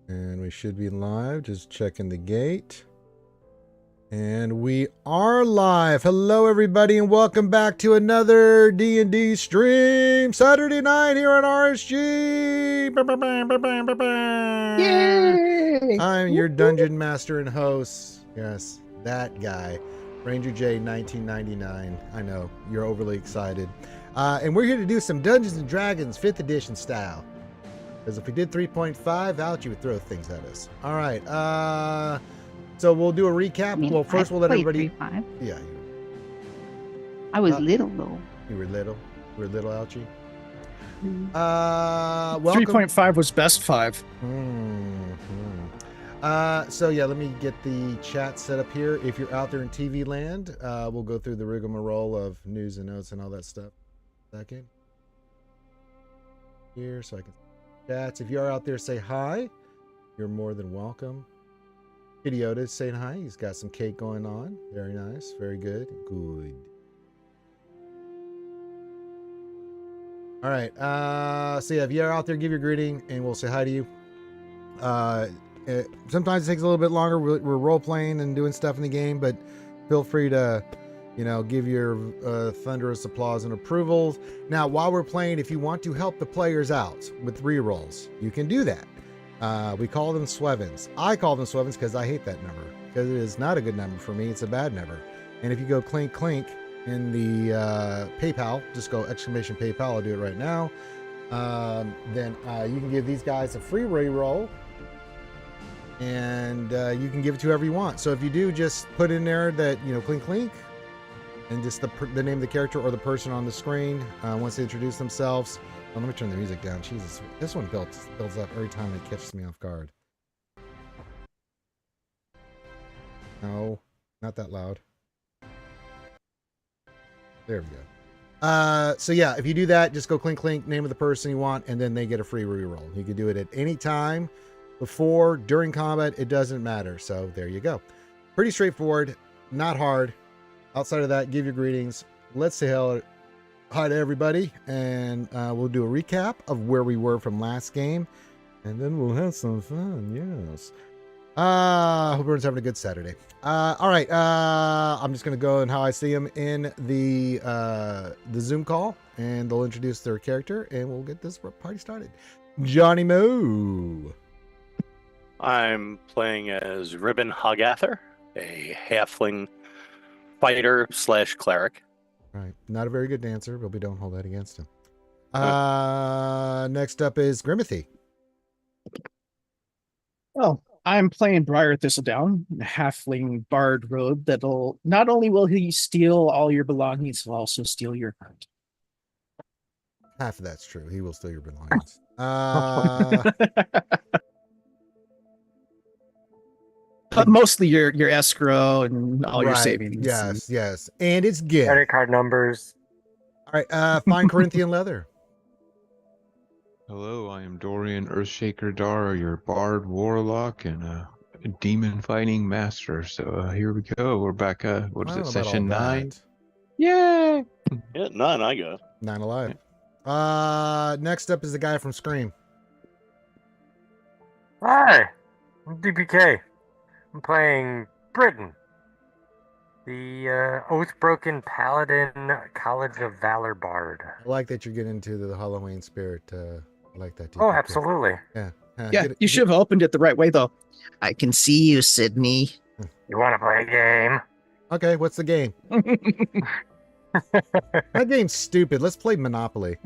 And we should be live. Just checking the gate. And we are live. Hello, everybody, and welcome back to another D&D stream. Saturday night here at RSG. Yay! I'm your dungeon master and host. Yes, that guy. Ranger J 1999. I know, you're overly excited. And we're here to do some Dungeons & Dragons 5th edition style. Because if we did 3.5, Ouchie would throw things at us. All right. So we'll do a recap. Well, first we'll let everybody. 3.5. Yeah. I was little though. You were little. You were little, Ouchie. Mm. Welcome. 3.5 was best 5. So yeah, let me get the chat set up here. If you're out there in TV land, we'll go through the rigmarole of news and notes and all that stuff. Second. Here, so I can. Chats. If you are out there, say hi. You're more than welcome. Yoda is saying hi. He's got some cake going on. Very nice. Very good. Good. All right. So yeah, if you're out there, give your greeting, and we'll say hi to you. Sometimes it takes a little bit longer. We're role playing and doing stuff in the game, but feel free to, give your thunderous applause and approvals. Now, while we're playing, if you want to help the players out with rerolls, you can do that. We call them Swevens. I call them Swevens because I hate that number, because it is not a good number for me. It's a bad number. And if you go clink clink in the PayPal, just go exclamation PayPal. I'll do it right now. Then you can give these guys a free reroll, and you can give it to whoever you want. So if you do, just put in there that clink clink, and just the name of the character or the person on the screen once they introduce themselves. Oh, let me turn the music down. Jesus, this one builds up every time it catches me off guard. No, not that loud. There we go. So yeah, if you do that, just go clink clink, name of the person you want, and then they get a free reroll. You can do it at any time, before, during combat, it doesn't matter. So there you go. Pretty straightforward, not hard. Outside of that, give your greetings. Let's say hi to everybody, and we'll do a recap of where we were from last game, and then we'll have some fun. Yes. Hope everyone's having a good Saturday. All right. I'm just gonna go and how I see them in the Zoom call, and they'll introduce their character, and we'll get this party started. JohnnyMo. I'm playing as Ribin Hoggather, a halfling fighter / cleric. All right, not a very good dancer, but we don't hold that against him. Next up is Grimothy. Oh, I'm playing Briar Thistledown, a halfling bard rogue that'll not only will he steal all your belongings, he'll also steal your heart. Half of that's true. He will steal your belongings. But mostly your escrow and all your savings. Yes. And it's gift. Credit card numbers. All right, fine Corinthian leather. Hello, I am Dorian Earthshaker Dahr, your bard warlock and a demon fighting master. So here we go. We're back. What is it? Session 9. Yay! Yeah, 9 I got. 9 alive. Next up is the guy from Scream. Hi, I'm DPK. I'm playing Briton, the Oathbroken Paladin College of Valor Bard. I like that you're getting into the Halloween spirit. I like that. Oh, absolutely. Yeah. You should have opened it the right way, though. I can see you, Sydney. You want to play a game? Okay, what's the game? That game's stupid. Let's play Monopoly.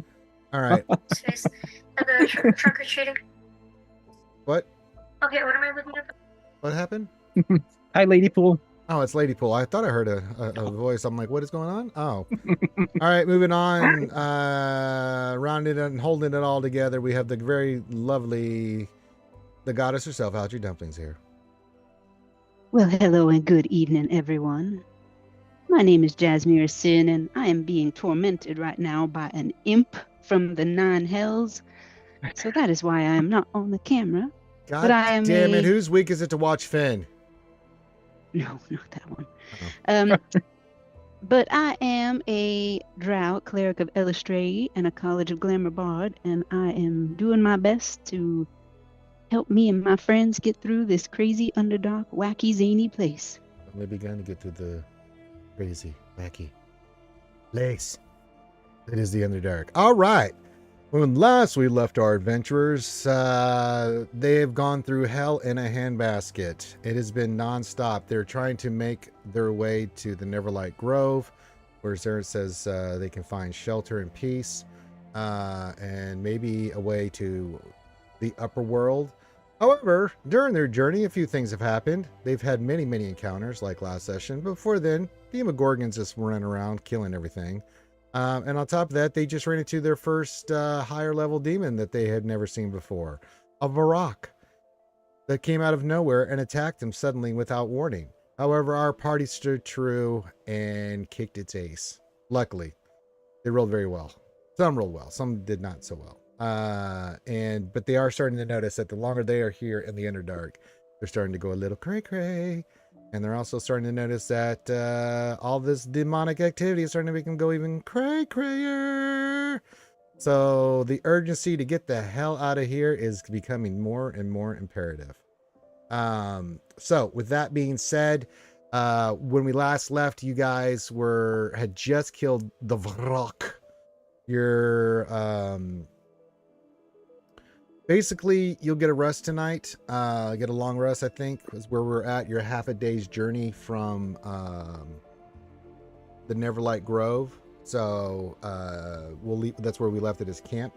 All right. The trunk or treating. What? Okay, what am I looking at? What happened? Hi, Lady Pool. Oh, it's Lady Pool. I thought I heard a voice. I'm like, what is going on? Oh. All right, moving on. Rounding it and holding it all together, we have the very lovely, the goddess herself, Ouchie Dumplings here. Well, hello and good evening, everyone. My name is Jazmyra Synn, and I am being tormented right now by an imp from the 9 hells. So that is why I am not on the camera. God damn it, whose week is it to watch Finn? No, not that one. But I am a Drow cleric of Elistree and a College of Glamour bard, and I am doing my best to help me and my friends get through this crazy, underdark, wacky, zany place. We began to get through the crazy, wacky place. It is the Underdark. All right. When last we left our adventurers, they have gone through hell in a handbasket. It has been nonstop. They're trying to make their way to the Neverlight Grove, where Zaren says they can find shelter and peace, and maybe a way to the upper world. However, during their journey, a few things have happened. They've had many, many encounters, like last session. Before then, the Demogorgons just running around, killing everything. And on top of that, they just ran into their first higher level demon that they had never seen before. A Varrock that came out of nowhere and attacked them suddenly without warning. However, our party stood true and kicked its ace. Luckily, they rolled very well. Some rolled well, some did not so well. But they are starting to notice that the longer they are here in the Underdark, they're starting to go a little cray-cray. And they're also starting to notice that all this demonic activity is starting to make them go even cray-crayer. So the urgency to get the hell out of here is becoming more and more imperative. So with that being said, when we last left, you guys had just killed the Varrock. Basically, you'll get a rest tonight. Get a long rest, I think, is where we're at. You're half a day's journey from the Neverlight Grove. So we'll leave. That's where we left it as camp.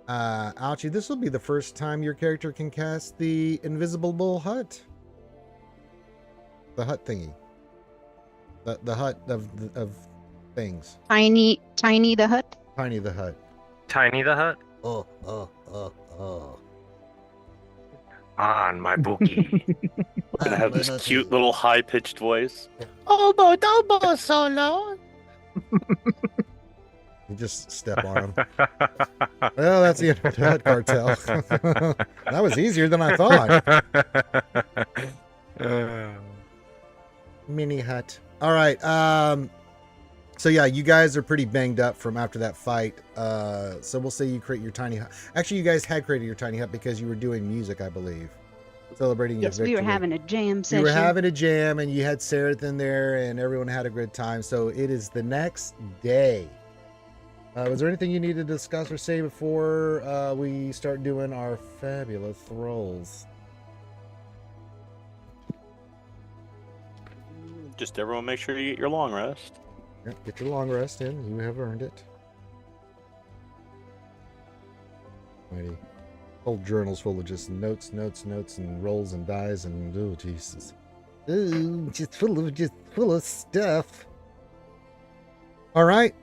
Ouchie, this will be the first time your character can cast the Invisible Hut. The hut thingy. The hut of things. Tiny the hut. Tiny the hut. Tiny the Hut? Oh. On my bookie. Gonna have this cute little high-pitched voice. Obo solo. You just step on him. Well, that's the end of that cartel. That was easier than I thought. Mini hut. All right. So yeah, you guys are pretty banged up from after that fight. So we'll say you create your tiny hut. Actually, you guys had created your tiny hut because you were doing music, I believe. Celebrating your victory. Yes, we were having a jam session. You were having a jam and you had Sarah in there and everyone had a good time. So it is the next day. Was there anything you need to discuss or say before we start doing our fabulous rolls? Just everyone make sure you get your long rest. Yep, get your long rest in. You have earned it. Mighty. Whole journal's full of just notes, and rolls and dies and oh Jesus. Ooh, just full of stuff. All right.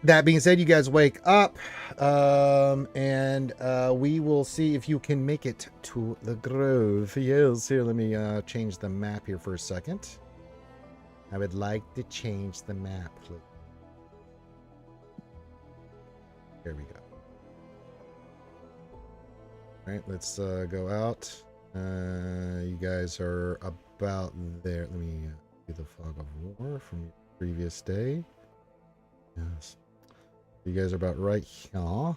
That being said, you guys wake up, and we will see if you can make it to the grove. Yes, here, let me change the map here for a second. I would like to change the map, please. There we go. All right, let's go out. You guys are about there. Let me do the fog of war from the previous day. Yes. You guys are about right here.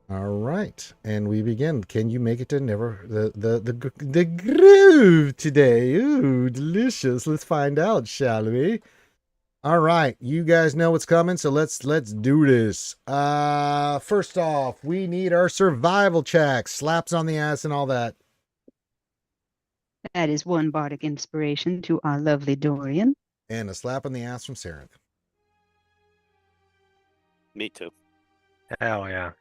All right, and we begin. Can you make it to the groove today? Ooh, delicious. Let's find out, shall we? All right, you guys know what's coming, so let's do this. First off, we need our survival checks, slaps on the ass and all that. That is one bardic inspiration to our lovely Dorian. And a slap on the ass from Sarah. Me too. Hell yeah.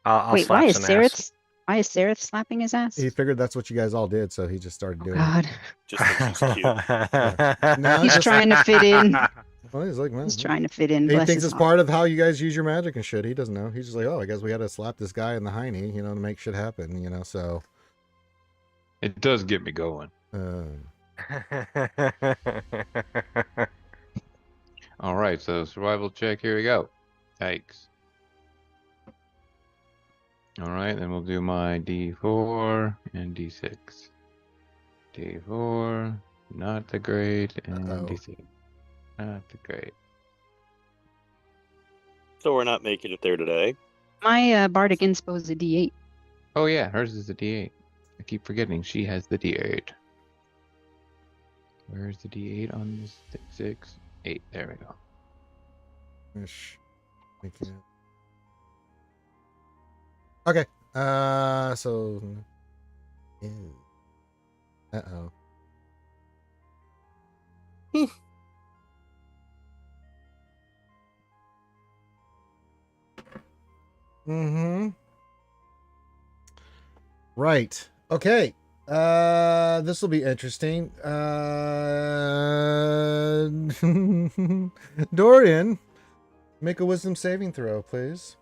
I'll Wait, slap why is some Sareth? ass. Why is Sareth slapping his ass? He figured that's what you guys all did, so he just started Oh doing God, Just 'cause she's cute. No, he's trying to fit in. it. Well, he's like, man, He's trying to fit in. he Bless thinks his it's heart. part of how you guys use your magic and shit. He doesn't know. He's just like, oh, I guess we got to slap this guy in the hiney, to make shit happen, so. It does get me going. All right, so survival check. Here we go. Yikes. All right, then we'll do my D4 and D6. D4, not the great, and D6, not the great. So we're not making it there today. My bardic inspo is a D8. Oh yeah, hers is a D8. I keep forgetting she has the D8. Where's the D8 on this? 6, 8. There we go. Ish. Thank you. Okay. So. Ew. Uh-oh. Mm-hmm. Right. Okay. This will be interesting. Dorian, make a wisdom saving throw, please.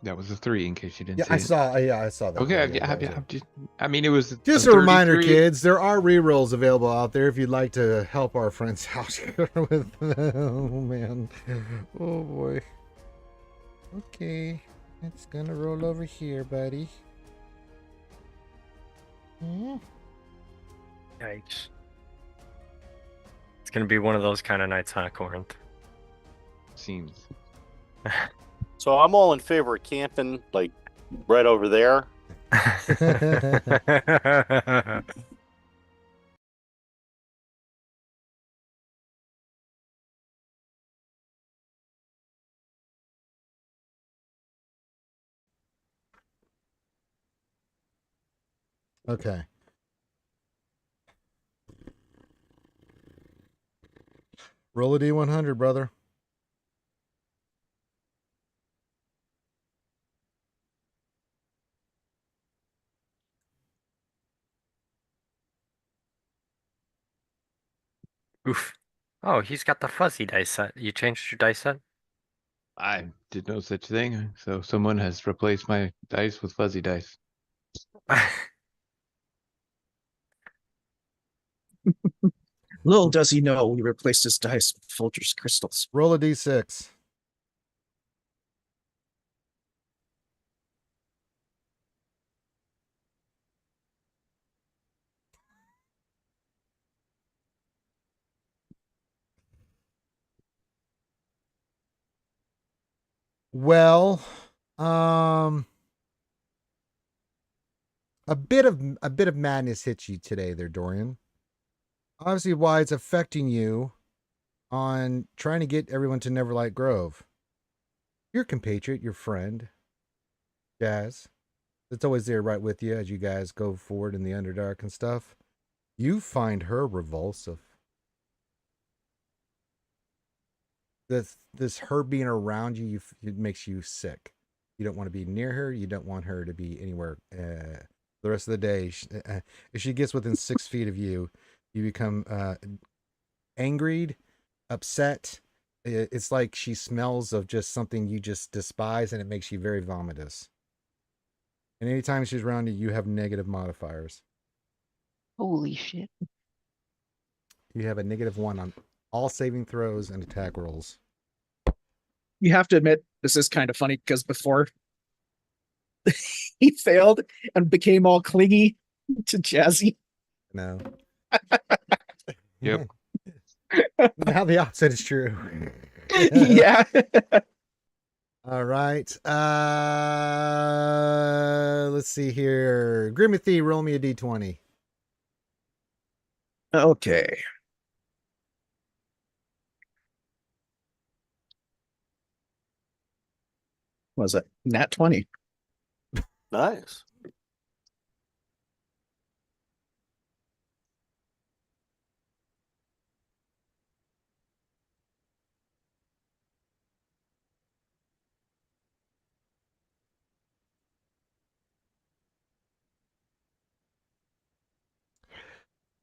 That was a 3 in case you didn't Yeah, see I it. saw. Yeah, I saw that. Okay, Yeah, that was yeah, it. I mean, it was Just a reminder, 33. kids, there are rerolls available out there if you'd like to help our friends out with. Oh man, oh boy. Okay, it's gonna roll over here, buddy. Yikes. It's gonna be one of those kind of nights, huh, Corinth? Seems. So I'm all in favor of camping, like right over there. Okay. Roll a D100, brother. Oof. Oh, he's got the fuzzy dice set. You changed your dice set? I did no such thing. So someone has replaced my dice with fuzzy dice. Little does he know, we replaced his dice with Folger's crystals. Roll a D6. Well, a bit of madness hits you today there, Dorian. Obviously, why it's affecting you on trying to get everyone to Neverlight Grove. Your compatriot, your friend, Jazz, that's always there right with you as you guys go forward in the Underdark and stuff. You find her repulsive. This her being around you, it makes you sick. You don't want to be near her. You don't want her to be anywhere. The rest of the day, if she gets within 6 feet of you, you become angry, upset. It's like she smells of just something you just despise, and it makes you very vomitous. And anytime she's around you, you have negative modifiers. Holy shit. You have a -1 on all saving throws and attack rolls. You have to admit, this is kind of funny because before he failed and became all clingy to Jazzy. No. Yep. Now the opposite is true. Yeah. All right. Let's see here. Grimothy, roll me a d20. Okay. Was it nat 20? Nice.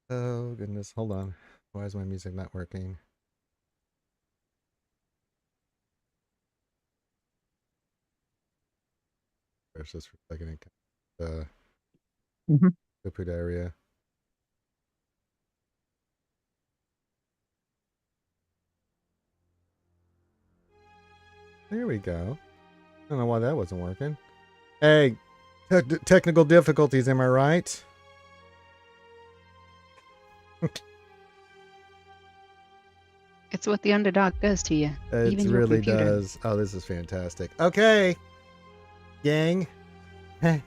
Oh, goodness. Hold on. Why is my music not working? There's just for a second. Poo diarrhea. There we go. I don't know why that wasn't working. Hey, technical difficulties, am I right? It's what the Underdark does to you. It Even your really computer. does. Oh, this is fantastic. Okay, gang. All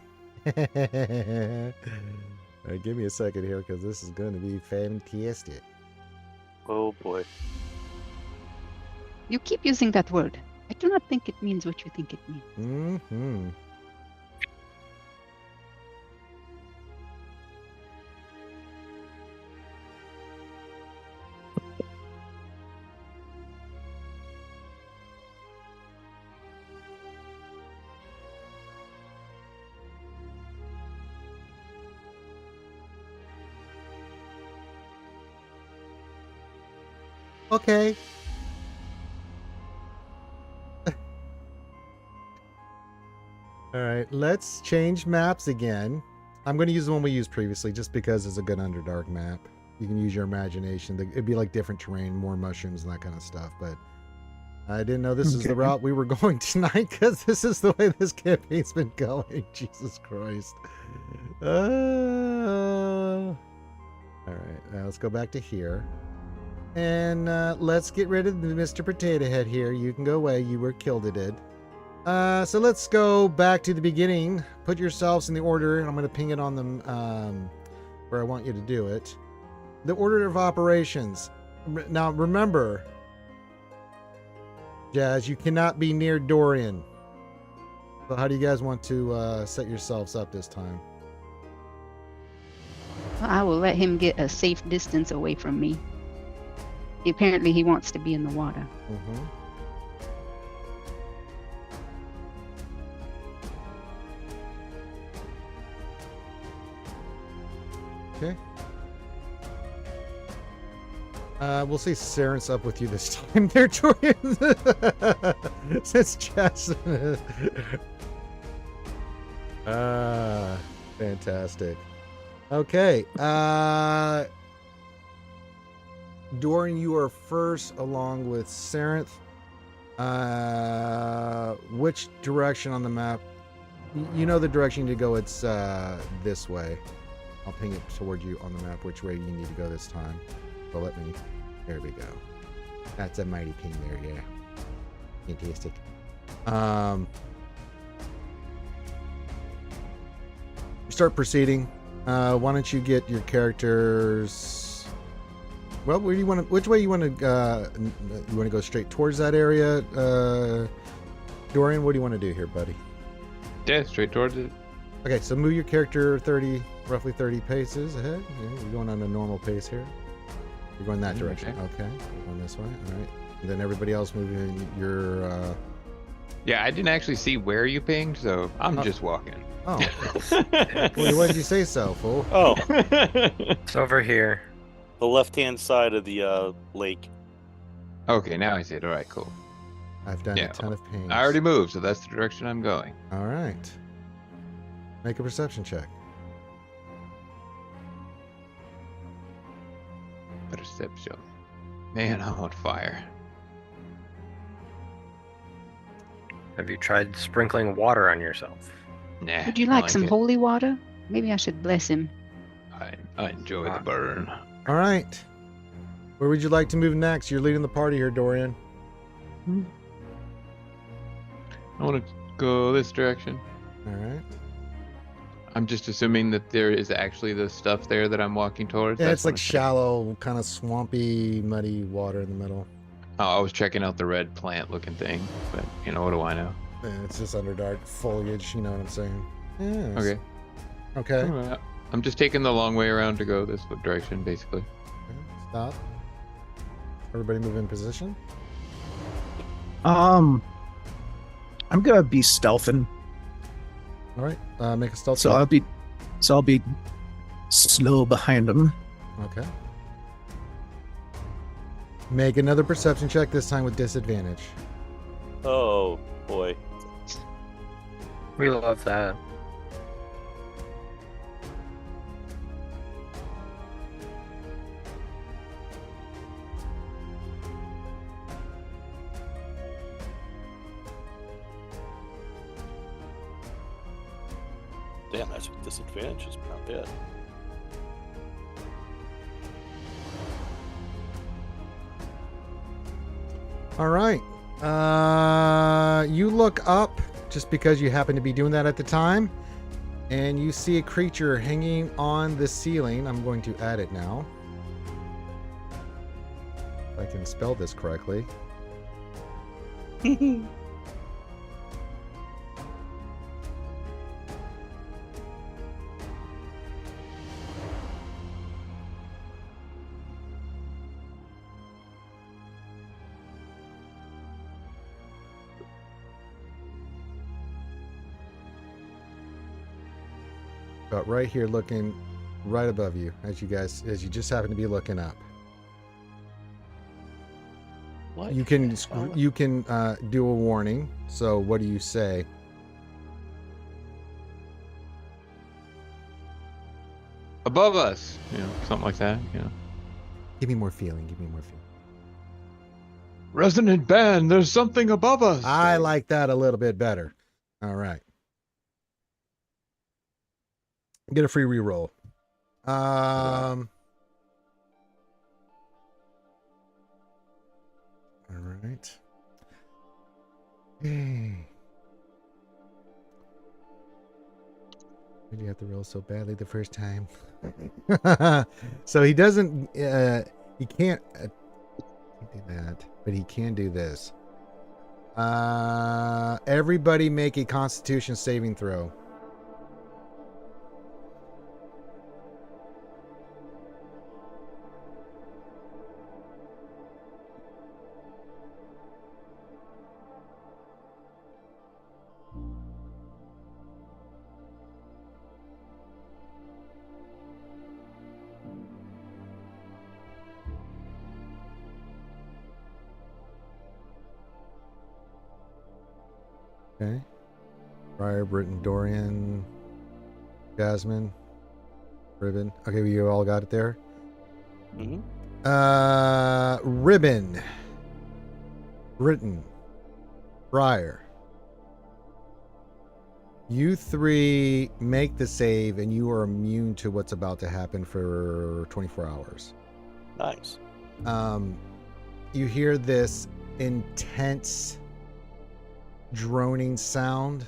right, give me a second here because this is going to be fantastic. Oh boy. You keep using that word. I do not think it means what you think it means. Mm-hmm. Okay. All right, let's change maps again. I'm going to use the one we used previously just because it's a good Underdark map. You can use your imagination. It'd be like different terrain, more mushrooms and that kind of stuff. But I didn't know this is the route we were going tonight because this is the way this campaign's been going. Jesus Christ. All right, now let's go back to here. And let's get rid of Mr. Potato Head here. You can go away. You were killed it did. So let's go back to the beginning. Put yourselves in the order. I'm going to ping it on them where I want you to do it. The order of operations. Now remember, Jazz, you cannot be near Dorian. So how do you guys want to set yourselves up this time? I will let him get a safe distance away from me. Apparently he wants to be in the water. Mm-hmm. Okay. We'll say Saren's up with you this time there, Dorian. Since Jazz. Fantastic. Okay. Dorian, you are first along with Sarenth. Which direction on the map? You know the direction you need to go. It's this way. I'll ping it toward you on the map which way you need to go this time. So let me. There we go. That's a mighty ping there, yeah. Fantastic. Start proceeding. Why don't you get your characters? Well, where do you want to? Which way you want to? You want to go straight towards that area, Dorian? What do you want to do here, buddy? Yeah, straight towards it. Okay, so move your character roughly 30 paces ahead. Yeah, you're going on a normal pace here. You're going that direction. Okay, you're going this way. All right. And then everybody else moving your. Yeah, I didn't actually see where you pinged, so I'm just walking. Oh. Well, why did you say so, fool? Oh, It's over here. the left-hand side of the lake. Okay, now I see it. All right, cool. I've done a ton of pings. I already moved, so that's the direction I'm going. All right. Make a perception check. Perception. Man, I'm on fire. Have you tried sprinkling water on yourself? Nah. Would you I like some it. holy water? Maybe I should bless him. I enjoy the burn. All right. Where would you like to move next? You're leading the party here, Dorian. I want to go this direction. All right. I'm just assuming that there is actually the stuff there that I'm walking towards. Yeah, That's it's what like I'm shallow, kind of swampy, muddy water in the middle. Oh, I was checking out the red plant-looking thing, but you know, what do I know? Yeah, it's just Underdark foliage. You know what I'm saying? Yes. Okay. Okay. All right. I'm just taking the long way around to go this direction, basically. Okay, stop. Everybody move in position. I'm gonna be stealthing, All right. Make a stealth so check. I'll be slow behind him. Okay. Make another perception check, this time with disadvantage. Oh boy. We love that. Damn, that's with disadvantage. Is not bad. All right. You look up just because you happen to be doing that at the time, and you see a creature hanging on the ceiling. I'm going to add it now. If I can spell this correctly. But right here, looking right above you, as you just happen to be looking up. What? You can do a warning. So what do you say? Above us, something like that. Give me more feeling. Give me more feeling. Resonant Band, there's something above us. I like that a little bit better. All right. Get a free reroll. All right. Hey. Did you have to roll so badly the first time? So he doesn't. He can't do that, but he can do this. Everybody make a Constitution saving throw. Okay. Briar, Briton, Dorian, Jasmine, Ribin. Okay, you all got it there? Mm-hmm. Ribin, Briton, Briar. You three make the save and you are immune to what's about to happen for 24 hours. Nice. You hear this intense droning sound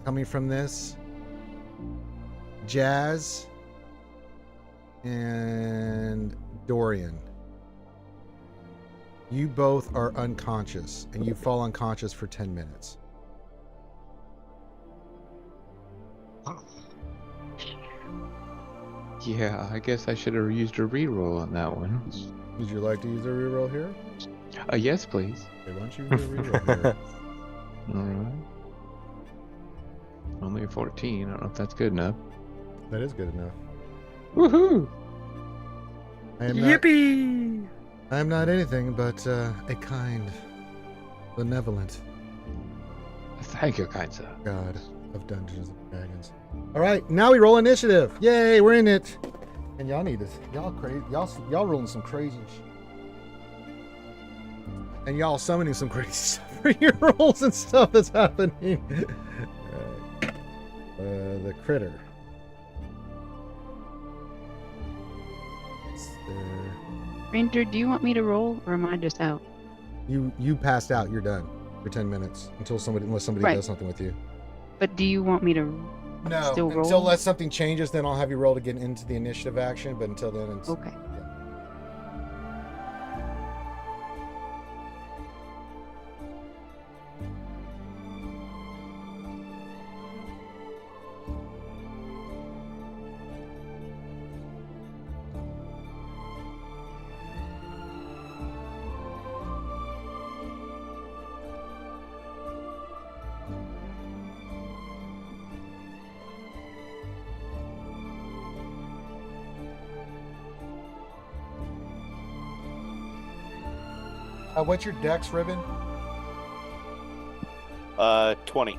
coming from this. Jazz and Dorian, you both are unconscious and you fall unconscious for 10 minutes. Yeah, I guess I should have used a reroll on that one. Would you like to use a reroll here? Yes, please. Okay, why don't you do a reroll here? Alright. Only a 14. I don't know if that's good enough. That is good enough. Woohoo! Yippee! I am not anything but a kind, benevolent Thank you, kind sir. god of Dungeons and Dragons. All right, now we roll initiative. Yay, we're in it. And y'all need this. Y'all crazy. Y'all rolling some crazy shit. And y'all summoning some crazy stuff for your rolls and stuff that's happening. All right. The critter. It's there. Ranger, do you want me to roll, or am I just out? You passed out. You're done for 10 minutes unless somebody Right. does something with you. But do you want me to No, still roll? until something changes, then I'll have you roll to get into the initiative action. But until then, it's Okay. What's your dex, Ribin? 20.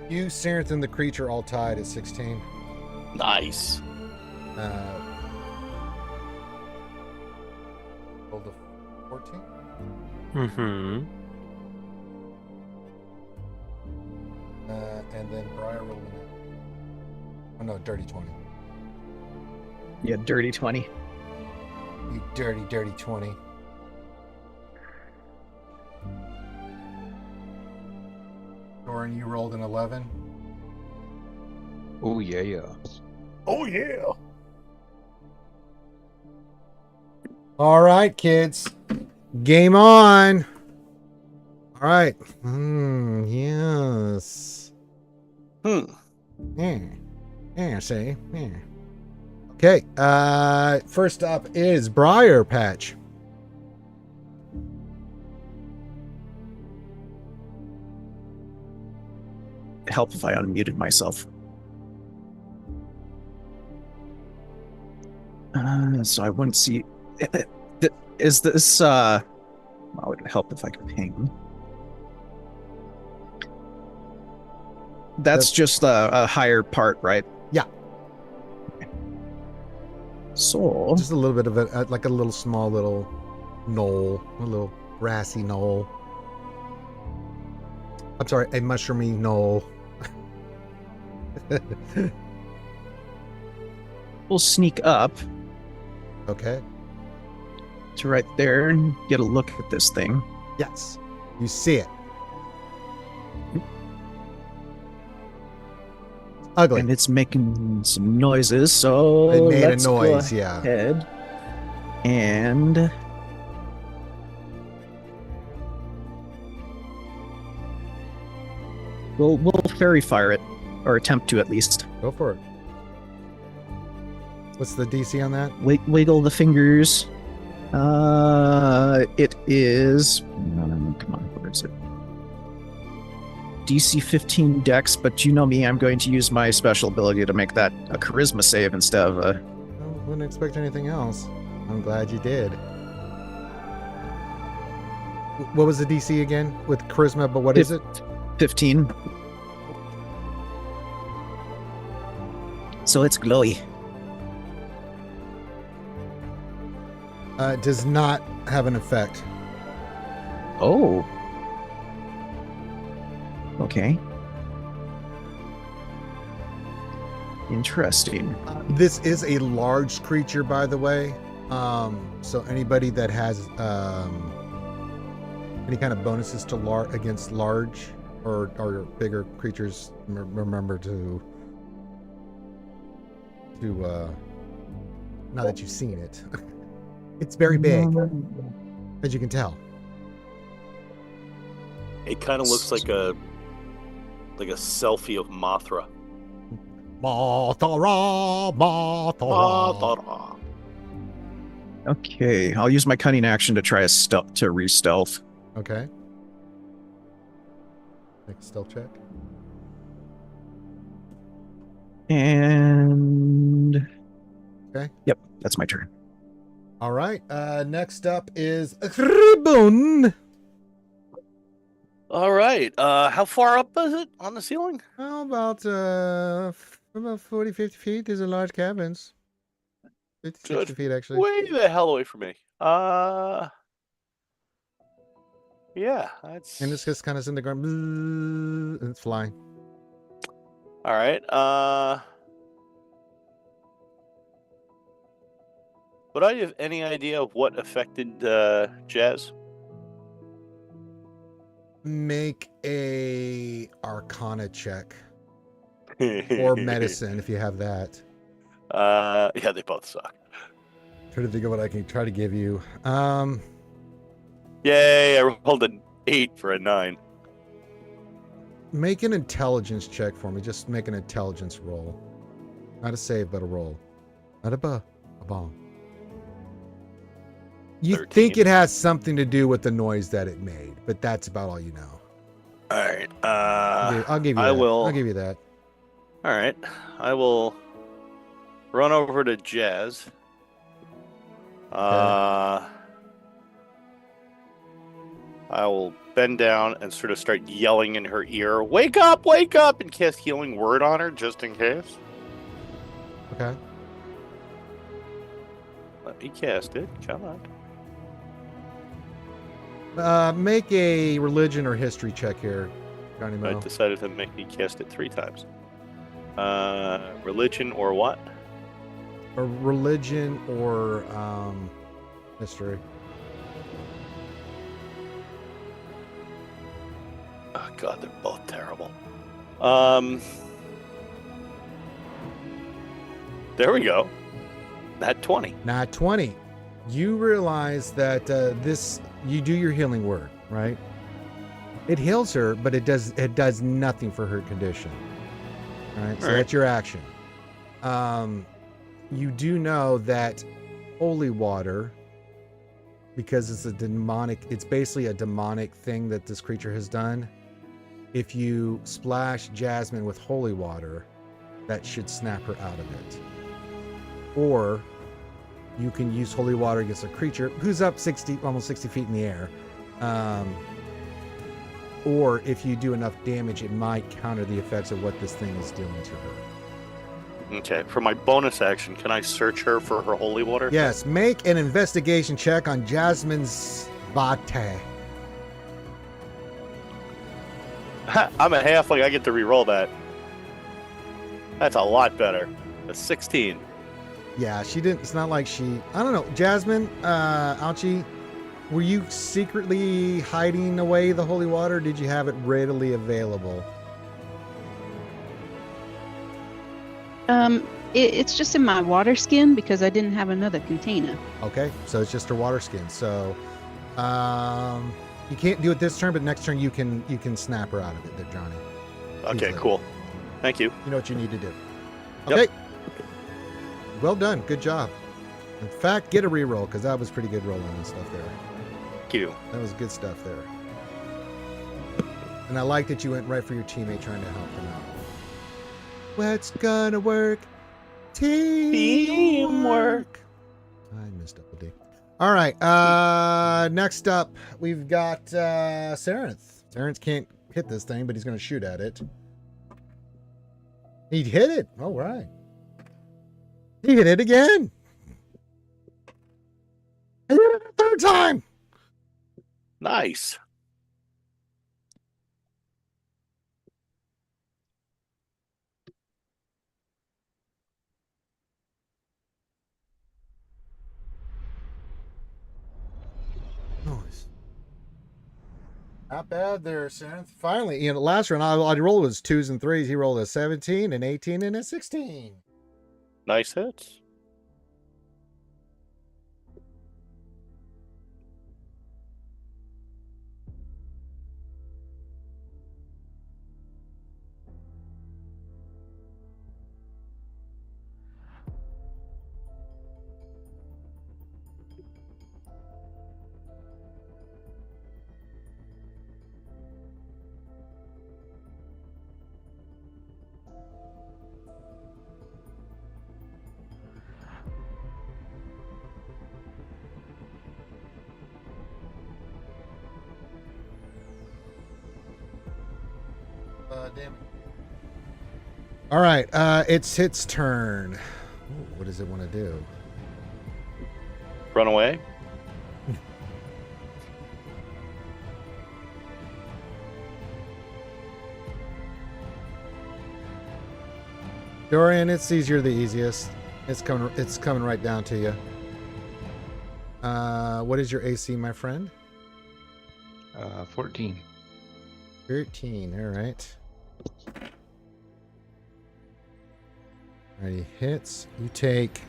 You, Sarenth, and the creature all tied at 16. Nice. Rolled a 14. Mm-hmm. And then Briar rolled an Oh no, dirty 20. Yeah, dirty 20. You dirty, dirty 20. Dorian, you rolled an 11. Oh yeah. Oh yeah. All right, kids. Game on. All right. Yes. Yeah, see? Yeah. Okay. First up is Briar Patch. Help if I unmuted myself. So I wouldn't see. Is this? Well, it would help if I could ping. That's just a higher part, right? Yeah. So Just a little bit of a like a little small little knoll, a little grassy knoll. I'm sorry, a mushroomy knoll. we'll sneak up Okay. to right there and get a look at this thing. Yes. You see it. Ugly. And it's making some noises, so It made a let's go noise, yeah. ahead and we'll fairy fire it, or attempt to at least. Go for it. What's the DC on that? Wiggle the fingers. It is. Come on, where is it? DC 15 Dex, but you know me, I'm going to use my special ability to make that a charisma save instead of a. I wouldn't expect anything else. I'm glad you did. What was the DC again with charisma? But what is it? 15. So it's glowy. It does not have an effect. Oh. Okay. Interesting. This is a large creature, by the way. So anybody that has any kind of bonuses to against large or bigger creatures, remember to now that you've seen it, it's very big, as you can tell. It kind of looks like a selfie of Mothra. Mothra. Okay, I'll use my cunning action to try to re-stealth. Okay. Make a stealth check. And okay. Yep, that's my turn. All right. Next up is Ribin. All right. How far up is it on the ceiling? How about 40, 50 feet? These are large cabins. 50, 60 feet, actually. Way the hell away from me. Yeah. That's... And it's just kind of in the ground. And it's flying. All right. Would I have any idea of what affected Jazz? Make a Arcana check. Or medicine, if you have that. Yeah, they both suck. Try to think of what I can try to give you. Yay, I rolled an 8 for a 9. Make an intelligence check for me. Just make an intelligence roll. Not a save, but a roll. Not a bomb. You 13. think it has something to do with the noise that it made, but that's about all you know. All right. I'll give you I that. will. I'll give you that. All right. I will run over to Jazz. I will bend down and sort of start yelling in her ear, wake up, and cast Healing Word on her just in case. Okay. Let me cast it. Come on. Make a religion or history check here, I JohnnyMo. decided to make me cast it 3 times. Religion or what? Or religion or history. Oh god, they're both terrible. There we go. Nat 20. Nat 20. You realize that you do your healing word, right? It heals her, but it does nothing for her condition. All right, so that's your action. You do know that holy water, because it's basically a demonic thing that this creature has done. If you splash Jasmine with holy water, that should snap her out of it. Or you can use holy water against a creature who's up almost 60 feet in the air. Or if you do enough damage, it might counter the effects of what this thing is doing to her. Okay, for my bonus action, can I search her for her holy water? Yes, make an investigation check on Jasmine's bate. I'm a halfling, I get to re-roll that. That's a lot better. That's 16. Yeah, she didn't. It's not like she. I don't know, Jasmine, Ouchie, were you secretly hiding away the holy water? Or did you have it readily available? It's just in my water skin because I didn't have another container. Okay, so it's just her water skin. So, you can't do it this turn, but next turn you can snap her out of it, there, Johnny. Okay, Easily. Cool. Thank you. You know what you need to do. Yep. Okay. Well done. Good job. In fact, get a reroll because that was pretty good rolling and stuff there. Thank you. That was good stuff there. And I like that you went right for your teammate trying to help them out. What's gonna work? Teamwork. I missed up a D. All right. Next up, we've got Sarenth. Sarenth can't hit this thing, but he's going to shoot at it. He hit it. All right. He hit it again. He hit it a third time. Nice. Nice. Not bad there, Sarenth. Finally, last round I rolled was 2s and 3s. He rolled a 17, an 18, and a 16. Nice hits. Damn it. All right, it's its turn. Ooh, what does it want to do? Run away. Dorian, it sees you're the easiest. It's coming right down to you. What is your AC, my friend? 14. 13, all right. Alright, he hits. You take...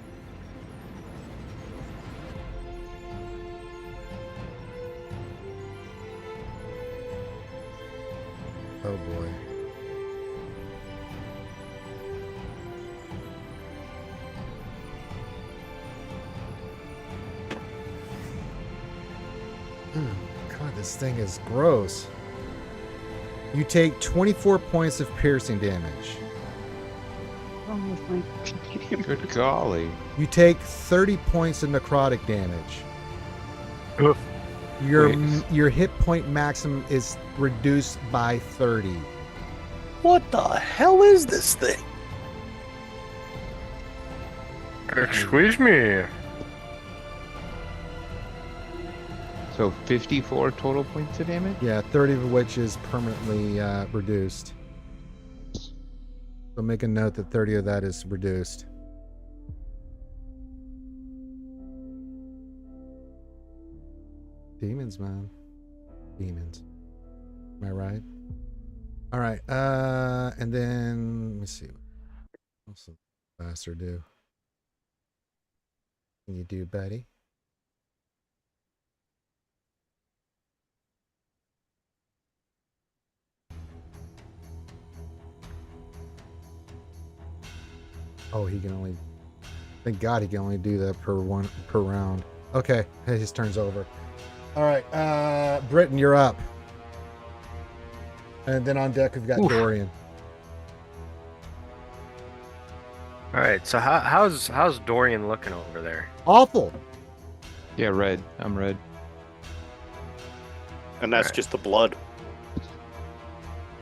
Oh boy. God, this thing is gross. You take 24 points of piercing damage. Oh my Good golly. You take 30 points of necrotic damage. Oof. Your hit point maximum is reduced by 30. What the hell is this thing? Excuse me. So 54 total points of damage? Yeah, 30 of which is permanently reduced. So make a note that 30 of that is reduced. Demons, man. Demons. Am I right? All right. And then let me see. What's the bastard do? Can you do, buddy? Oh, he can only. Thank God he can only do that per round. Okay, his turn's over. All right, Briton, you're up. And then on deck we've got Dorian. All right, so how's Dorian looking over there? Awful. Yeah, red. I'm red. And that's just the blood.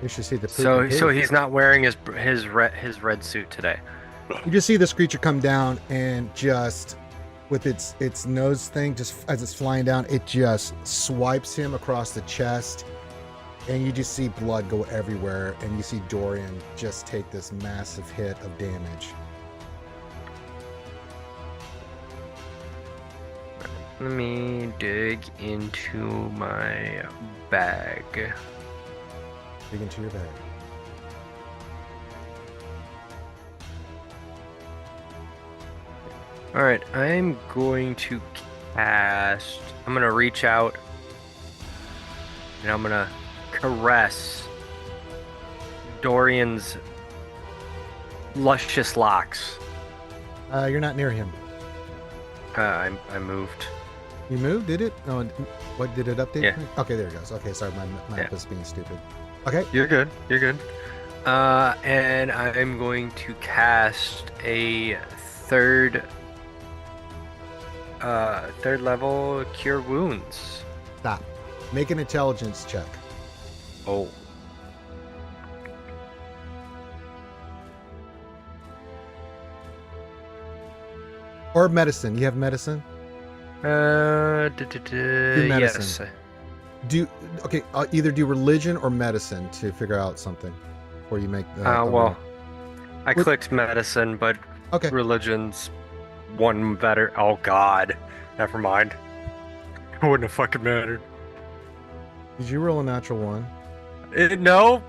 You should see the. So he's not wearing his red suit today. You just see this creature come down and just with its nose thing, just as it's flying down, it just swipes him across the chest, and you just see blood go everywhere, and you see Dorian just take this massive hit of damage. Let me dig into my bag. Dig into your bag. All right, I'm going to I'm going to reach out and I'm going to caress Dorian's luscious locks. You're not near him. I moved. You moved? Did it? Oh, what did it update? Yeah. Okay, there it goes. Okay, sorry, my app is being stupid. Okay. You're good. You're good. And I'm going to cast a third level Cure Wounds. Stop. Make an intelligence check. Oh. Or medicine. You have medicine? Do medicine. Yes. Either do religion or medicine to figure out something before you make. I clicked medicine, but okay. Religion's one better. Oh God, never mind. It wouldn't have fucking mattered. Did you roll a natural one? No.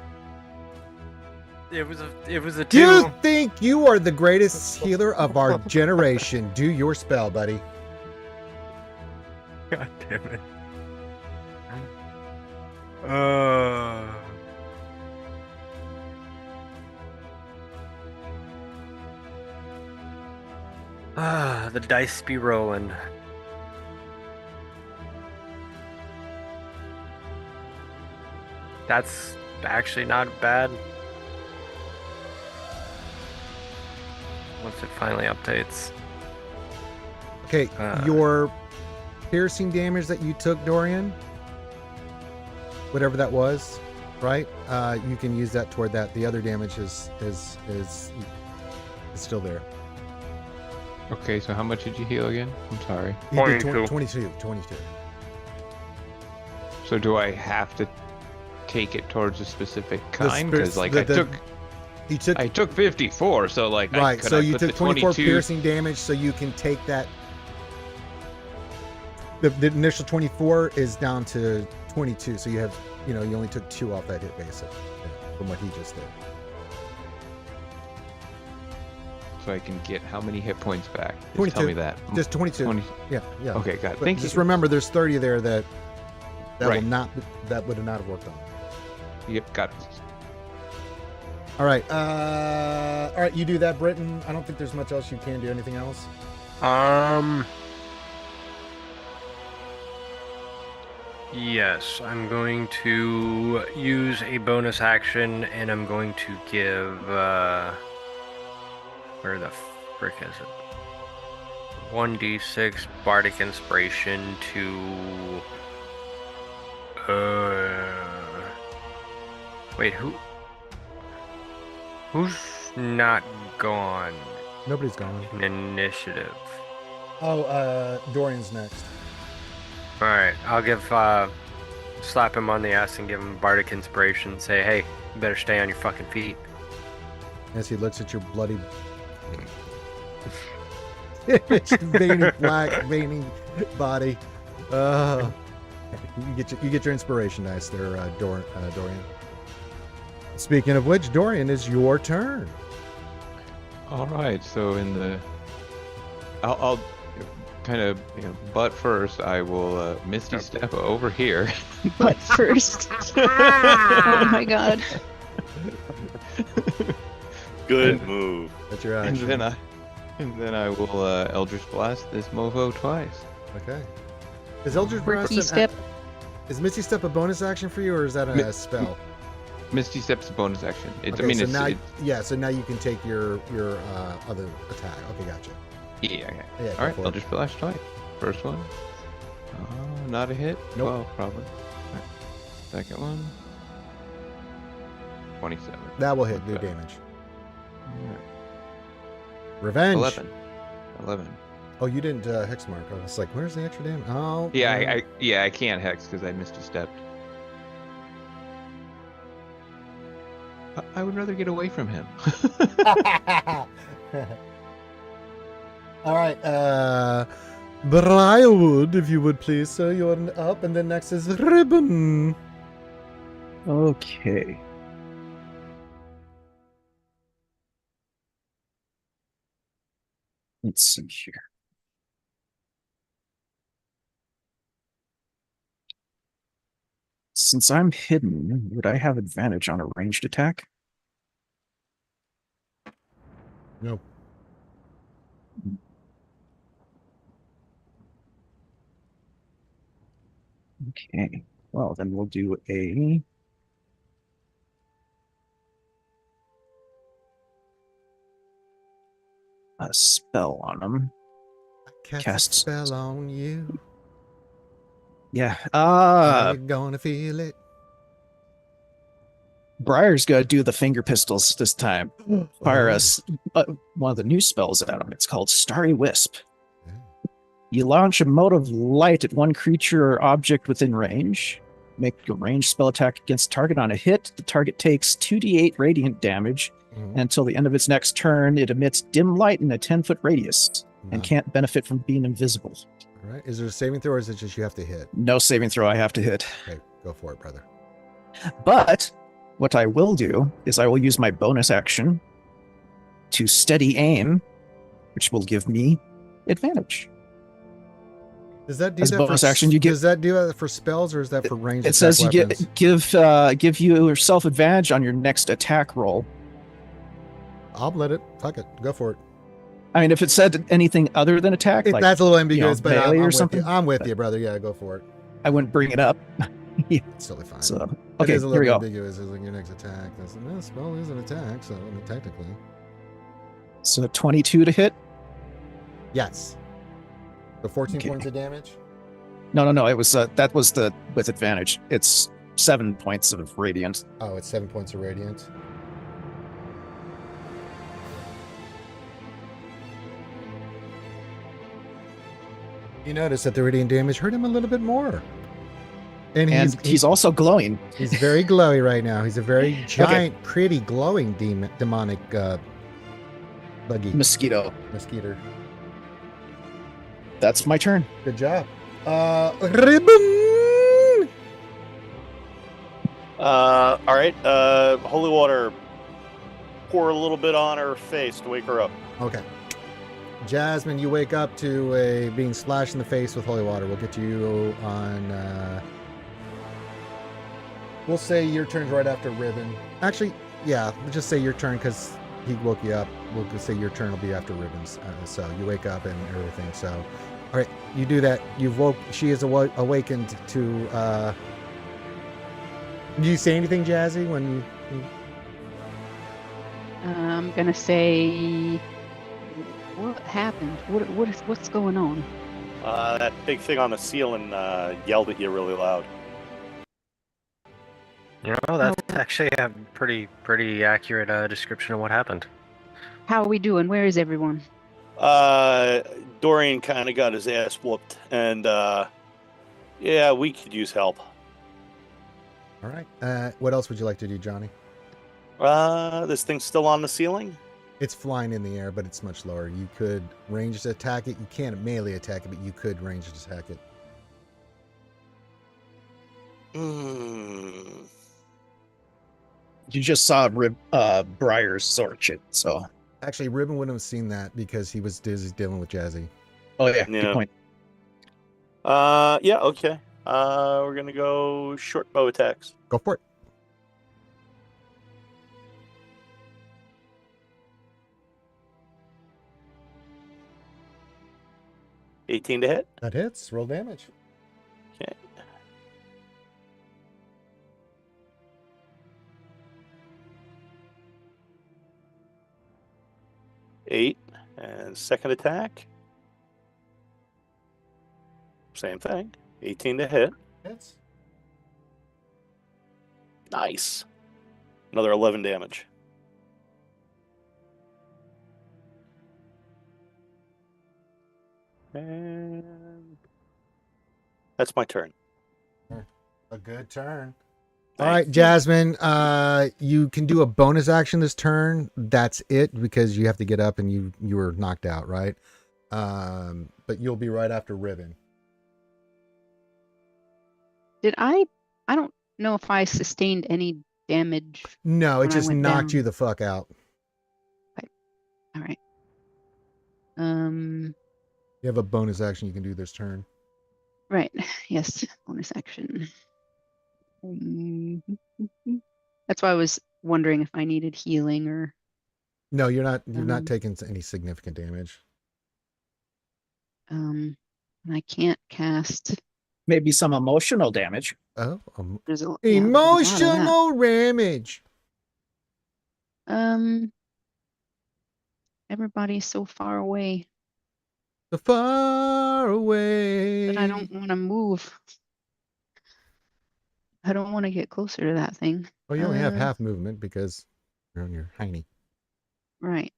It was a 2. Do you think you are the greatest healer of our generation? Do your spell, buddy. God damn it. The dice be rolling. That's actually not bad. Once it finally updates. Okay, your piercing damage that you took, Dorian, whatever that was, right? You can use that toward that. The other damage is still there. Okay, so how much did you heal again? I'm sorry. You did 22. So do I have to take it towards a specific kind? Because I took 54, so like right. So you took 24 piercing damage, so you can take that. The initial 24 is down to 22, so you have you only took 2 off that hit basically from what he just did. So I can get how many hit points back? Just 22. Tell me that. Just 22. 20. Yeah. Okay, got it. But Thank just you. remember, there's 30 there that right. would not have worked on. Yep, got it. All right. You do that, Briton. I don't think there's much else you can do. Anything else? Yes, I'm going to use a bonus action, and I'm going to give, where the frick is it? 1d6 Bardic Inspiration to, wait, who's not gone? Nobody's gone. In initiative. Oh, Dorian's next. All right, I'll give slap him on the ass and give him Bardic Inspiration and say, hey, you better stay on your fucking feet. As he looks at your bloody, veiny, black, veiny body. You get your inspiration dice there, Dorian. Speaking of which, Dorian, is your turn. All right, so I'll kind of, butt first. I will Misty Step over here. But first. Oh my god. Good move. That's your action. And then I will Eldritch Blast this mofo twice. Okay. Is Eldritch Blast is Misty Step a bonus action for you, or is that a spell? Misty Step's a bonus action. So now you can take your other attack. Okay, gotcha. Yeah. All right, Eldritch Blast twice. First one. Not a hit. Nope. Well, probably. Right. Second one. 27. That will hit. Do damage. Revenge. 11. Oh, you didn't hex mark. I was like, where's the extra damage? Oh. Yeah, I can't hex because I Misty Stepped. I would rather get away from him. All right. Briarwood, if you would please, sir. You're up, and then next is Ribin. Okay. Let's see here. Since I'm hidden, would I have advantage on a ranged attack? No. Okay. Well, then we'll do a spell on him. Cast a spell on you. Yeah. How you gonna feel it? Briar's gonna do the finger pistols this time. Fire us one of the new spells at him. It's called Starry Wisp. You launch a mote of light at one creature or object within range. Make a ranged spell attack against target on a hit. The target takes 2d8 radiant damage. And until the end of its next turn, it emits dim light in a 10-foot radius and can't benefit from being invisible. All right. Is there a saving throw, or is it just you have to hit? No saving throw. I have to hit. Okay, go for it, brother. But what I will do is I will use my bonus action to steady aim, which will give me advantage. Does that do As that bonus for action? You get. Does that do that for spells, or is that for ranged? It says you weapons? give you yourself advantage on your next attack roll. I'll let it. Fuck it. Go for it. I mean, if it said anything other than attack, like, that's a little ambiguous, but I'm or with something, you. I'm with you, brother. Yeah, go for it. I wouldn't bring it up. Yeah. It's totally fine. So, it okay, is a here we little go. ambiguous. It's like your next attack. Spell is an attack, so technically. So 22 to hit. Yes. So 14 Okay. points of damage. No. It was that was the with advantage. It's 7 points of radiant. Oh, it's 7 points of radiant. You notice that the radiant damage hurt him a little bit more. And he's also glowing. He's very glowy right now. He's a very giant, pretty, glowing demonic buggy. Mosquito. That's my turn. Good job. Ribin! All right. Holy water. Pour a little bit on her face to wake her up. Okay. Jasmine, you wake up to being splashed in the face with holy water. We'll get to you on... we'll say your turn's right after Ribin. Actually, yeah, we'll just say your turn because he woke you up. We'll just say your turn will be after Ribin's. So you wake up and everything. So, all right, you do that. She is awakened to... Do you say anything, Jazzy, when you... I'm gonna say... What happened? What's going on? That big thing on the ceiling yelled at you really loud. That's actually a pretty accurate description of what happened. How are we doing? Where is everyone? Dorian kind of got his ass whooped, and yeah, we could use help. All right. What else would you like to do, Johnny? This thing's still on the ceiling? It's flying in the air, but it's much lower. You could range attack it. You can't melee attack it, but you could range attack it. You just saw Briar's sword it, so. Actually, Ribin wouldn't have seen that because he was dealing with Jazzy. Oh yeah, good point. Yeah, okay. We're gonna go short bow attacks. Go for it. $18 to hit. That hits. Roll damage. Okay. Eight. And second attack. Same thing. 18 to hit. Hits. Nice. Another 11 damage. And that's my turn. A good turn. All right, Jasmine, you can do a bonus action this turn. That's it, because you have to get up and you were knocked out, right? But you'll be right after Ribin. Did I don't know if I sustained any damage. No, it when I just went knocked down. you the fuck out. All right. You have a bonus action you can do this turn. Right. Yes. Bonus action. That's why I was wondering if I needed healing or. No, you're not taking any significant damage. And I can't cast. Maybe some emotional damage. Oh, There's a emotional damage. Everybody's so far away. So far away. But I don't want to move. I don't want to get closer to that thing. Well, you only have half movement because you're on your hiney. Right.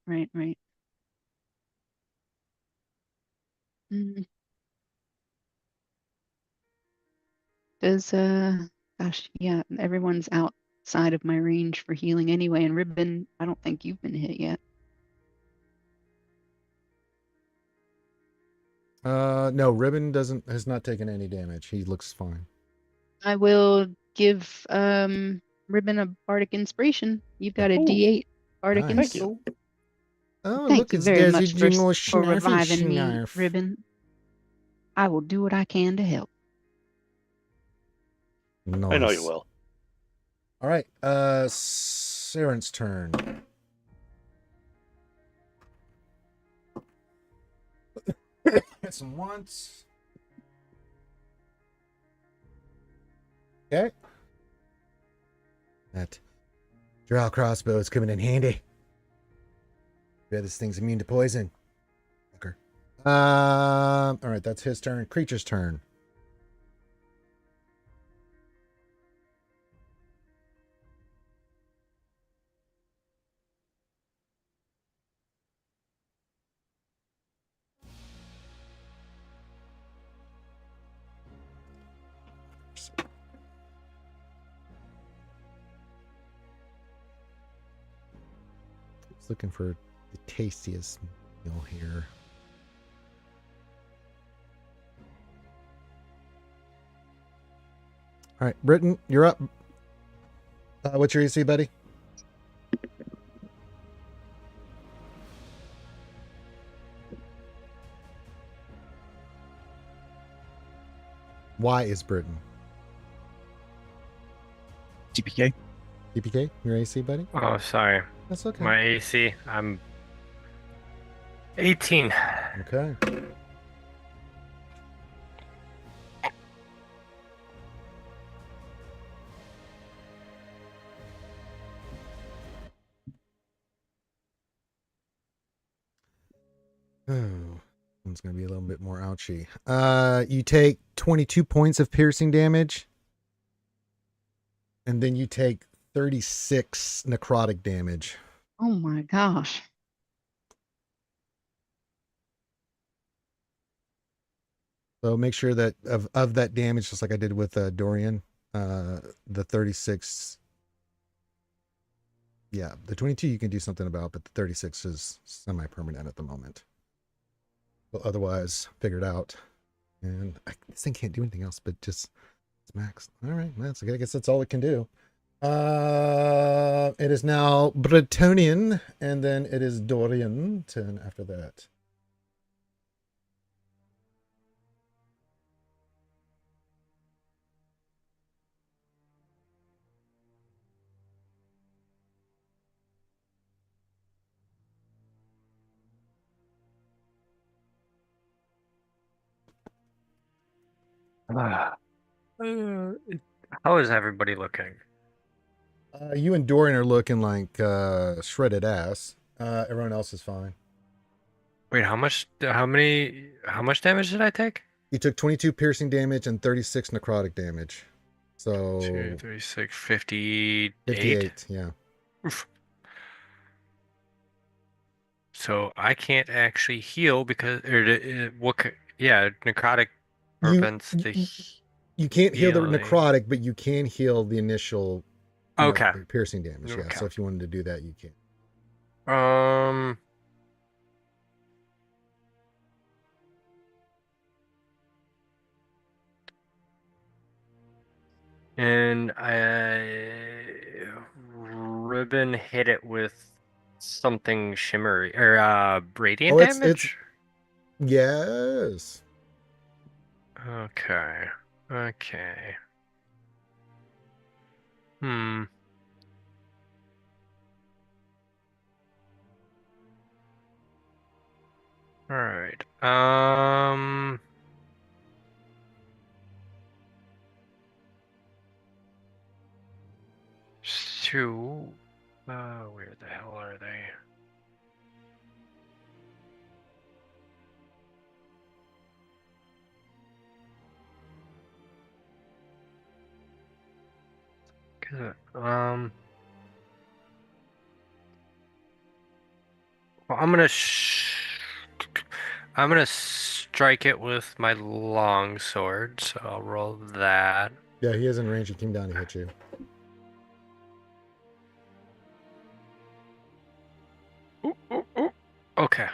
Does gosh, yeah, everyone's outside of my range for healing anyway, and Ribin, I don't think you've been hit yet. No, Ribin has not taken any damage. He looks fine. I will give Ribin a bardic inspiration. You've got a D8 bardic Nice. inspo. Oh, Thank look, you it's very Desi much Jingle for reviving me, Schnarf. Ribin. I will do what I can to help. Nice. I know you will. All right, Saren's turn. Hit some once. Okay. That Drow crossbow is coming in handy. Yeah, this thing's immune to poison. Fucker. All right, that's his turn. Creature's turn. Looking for the tastiest meal here. All right, Briton, you're up. What's your AC, buddy? Why is Briton? TPK. TPK, your AC, buddy? Oh, sorry. That's okay. My AC, I'm 18. Okay. Oh, one's going to be a little bit more ouchy. You take 22 points of piercing damage. And then you take 36 necrotic damage. Oh my gosh. So make sure that of that damage, just like I did with Dorian, the 36. Yeah, the 22 you can do something about, but the 36 is semi-permanent at the moment. Well, otherwise, figure it out. And this thing can't do anything else but just it's max. All right, that's okay. I guess that's all it can do. It is now Bretonian, and then it is Dorian turn after that. How is everybody looking? You and Dorian are looking like shredded ass. Everyone else is fine. Wait, how much damage did I take? You took 22 piercing damage and 36 necrotic damage. So 2, 36, 58. 58, yeah. Oof. So I can't actually heal because necrotic prevents You can't heal the healing. necrotic, but you can heal the initial Okay. Piercing damage. Yeah. Okay. So if you wanted to do that, you can. And Ribin hit it with something shimmery or radiant damage. Yes. Okay. Okay. All right. 2. Where the hell are they? Well, I'm gonna strike it with my long sword, so I'll roll that. Yeah, he is in range. He came down to hit you. Ooh. Okay.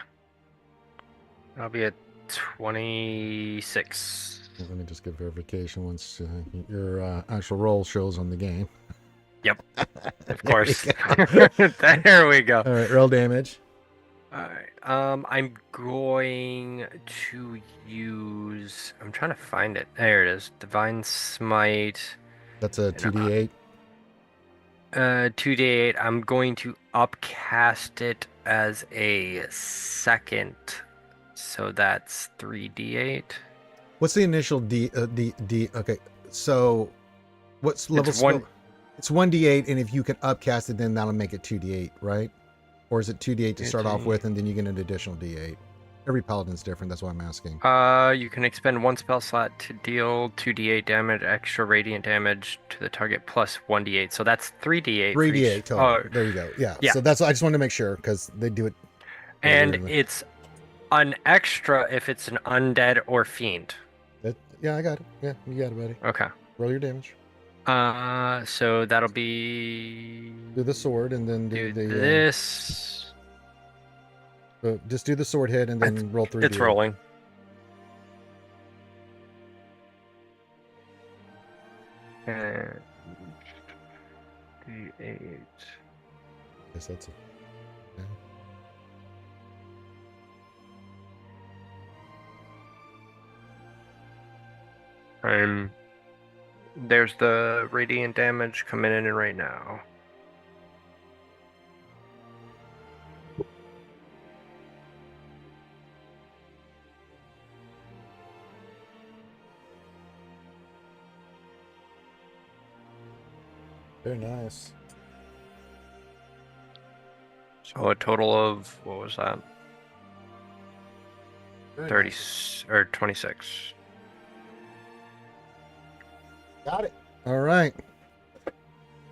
That'll be a 26. Let me just get verification once your actual roll shows on the game. Yep. Of course. There we go. All right, roll damage. All right. I'm going to use. I'm trying to find it. There it is. Divine Smite. That's a 2d8. 2d8. I'm going to upcast it as a second, so that's 3d8. What's the initial D? Okay, so what's level spell? It's 1d8, and if you can upcast it, then that'll make it 2d8, right? Or is it 2d8 to start off with, and then you get an additional d8? Every paladin's different. That's why I'm asking. You can expend 1 spell slot to deal 2d8 damage, extra radiant damage to the target plus 1d8. So that's 3d8. 3d8 total. There you go. Yeah. So that's I just wanted to make sure because they do it. And it's an extra if it's an undead or fiend. Yeah, I got it. Yeah, you got it, buddy. Okay. Roll your damage. So that'll be. Do the sword and then do this. Just do the sword hit and then roll 3d8. It's rolling. And D8. Yes, that's it. Yeah. There's the radiant damage coming in right now. Very nice. So a total of, what was that? Very 30 nice. or 26. Got it. All right.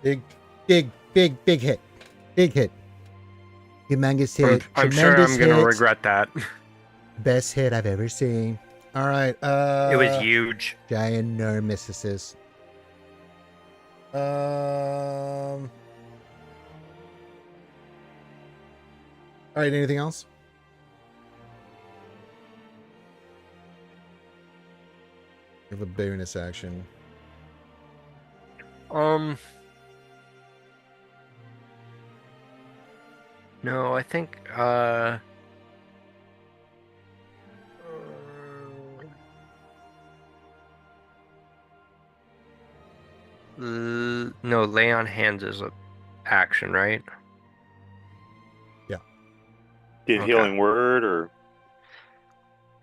Big hit. Big hit. Humongous hit. I'm sure I'm going to regret that. Best hit I've ever seen. All right. It was huge. Ginormous. All right, anything else? You have a bonus action. No, I think no, lay on hands is a action, right? Get Okay. healing word or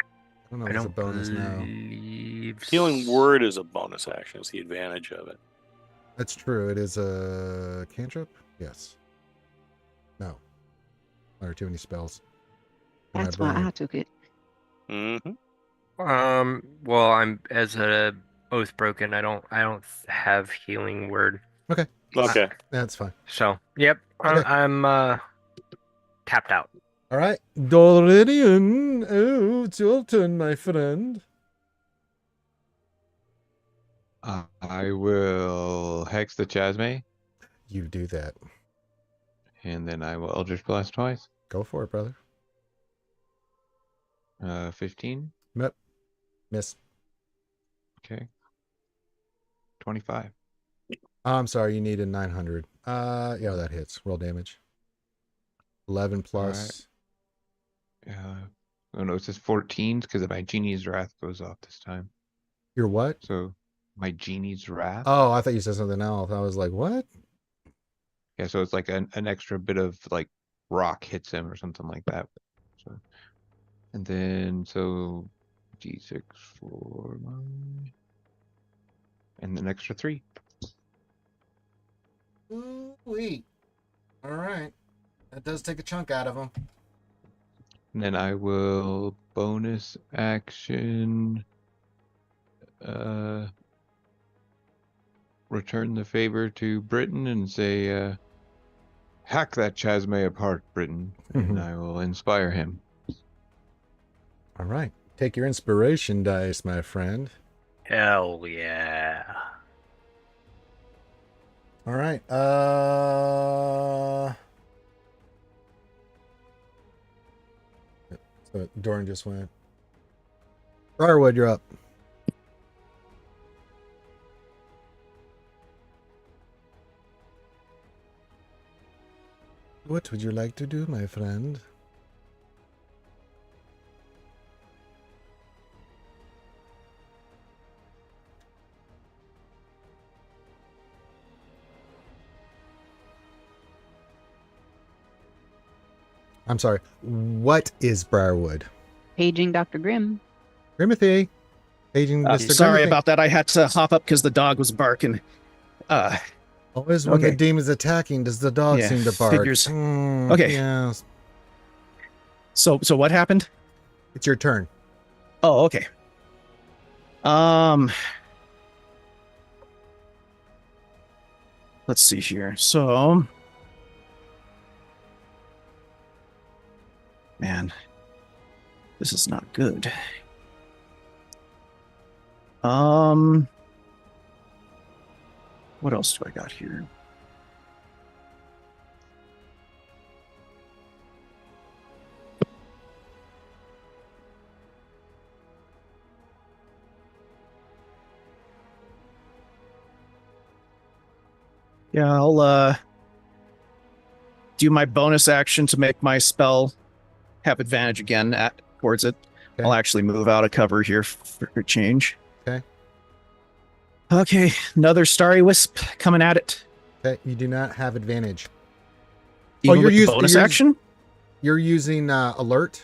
I don't know if I it's a don't bonus now. believe healing word is a bonus action. It's the advantage of it. That's true. It is a cantrip? Yes. No. Or too many spells. In my That's why brain. I took it. Mm-hmm. Well, I'm as a oath broken. I don't have healing word. Okay. Okay. That's fine. So, yep, Okay. I'm tapped out. All right. Dorian. Oh, it's your turn, my friend. I will hex the Jazmyra, You do that. and then I will Eldritch Blast twice. Go for it, brother. 15. Yep. Miss. Okay. 25. I'm sorry, you needed 900. Yeah, that hits. Roll damage. 11 plus. Oh no, it says 14 because my Genie's Wrath goes off this time. Your what? So my Genie's Wrath. Oh, I thought you said something else. I was like, what? Yeah, so it's like an extra bit of like rock hits him or something like that. So, and then so D6 for my, and an extra 3. Sweet. All right. That does take a chunk out of him. And then I will bonus action return the favor to Briton and say hack that Jazmyra apart, Briton, and I will inspire him. All right. Take your inspiration dice, my friend. Hell yeah. All right. So Dorian just went. Briarwood, you're up. What would you like to do, my friend? I'm sorry. What is Briarwood? Paging Dr. Grimm. Grimothy. Paging Mr. Sorry Grimothy. about that. I had to hop up because the dog was barking. Always when the Okay. demon's attacking, does the dog Yeah, seem to bark? figures. Okay. Yes. So what happened? It's your turn. Oh, okay. Let's see here. So, man, this is not good. What else do I got here? Yeah, I'll do my bonus action to make my spell have advantage again towards it. Okay. I'll actually move out of cover here for a change. Okay. Okay, another Starry Wisp coming at it. Okay, you do not have advantage. Even you're with the using- bonus you're- action? You're using alert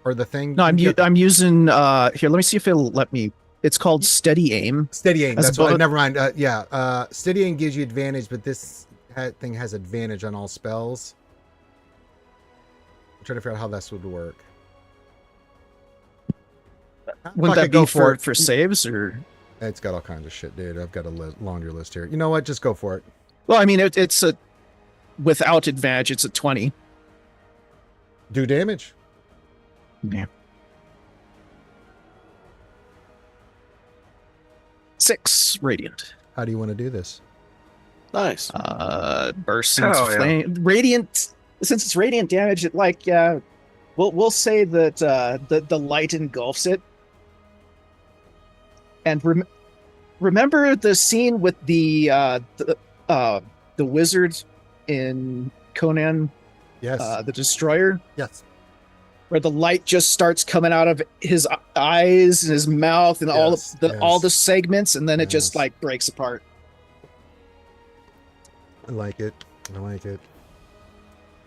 or the thing. No, I'm you get- using here. Let me see if it'll let me. It's called Steady Aim. Steady aim. As a That's what. bonus- Never mind. Yeah. Steady aim gives you advantage, but this thing has advantage on all spells. I'm trying to figure out how this would work. Wouldn't Fuck that it, go be for saves or? It's got all kinds of shit, dude. I've got a laundry list here. You know what? Just go for it. Well, I mean, it's a without advantage. It's a 20. Do damage. Yeah. 6 radiant. How do you want to do this? Nice. Bursts into Oh, yeah. flame. Radiant since it's radiant damage, it like we'll say that the light engulfs it. And remember the scene with the wizard in Conan, Yes. the Destroyer, Yes. where the light just starts coming out of his eyes and his mouth and all Yes, all the yes. segments, and then it just Yes. like breaks apart. I like it. I like it.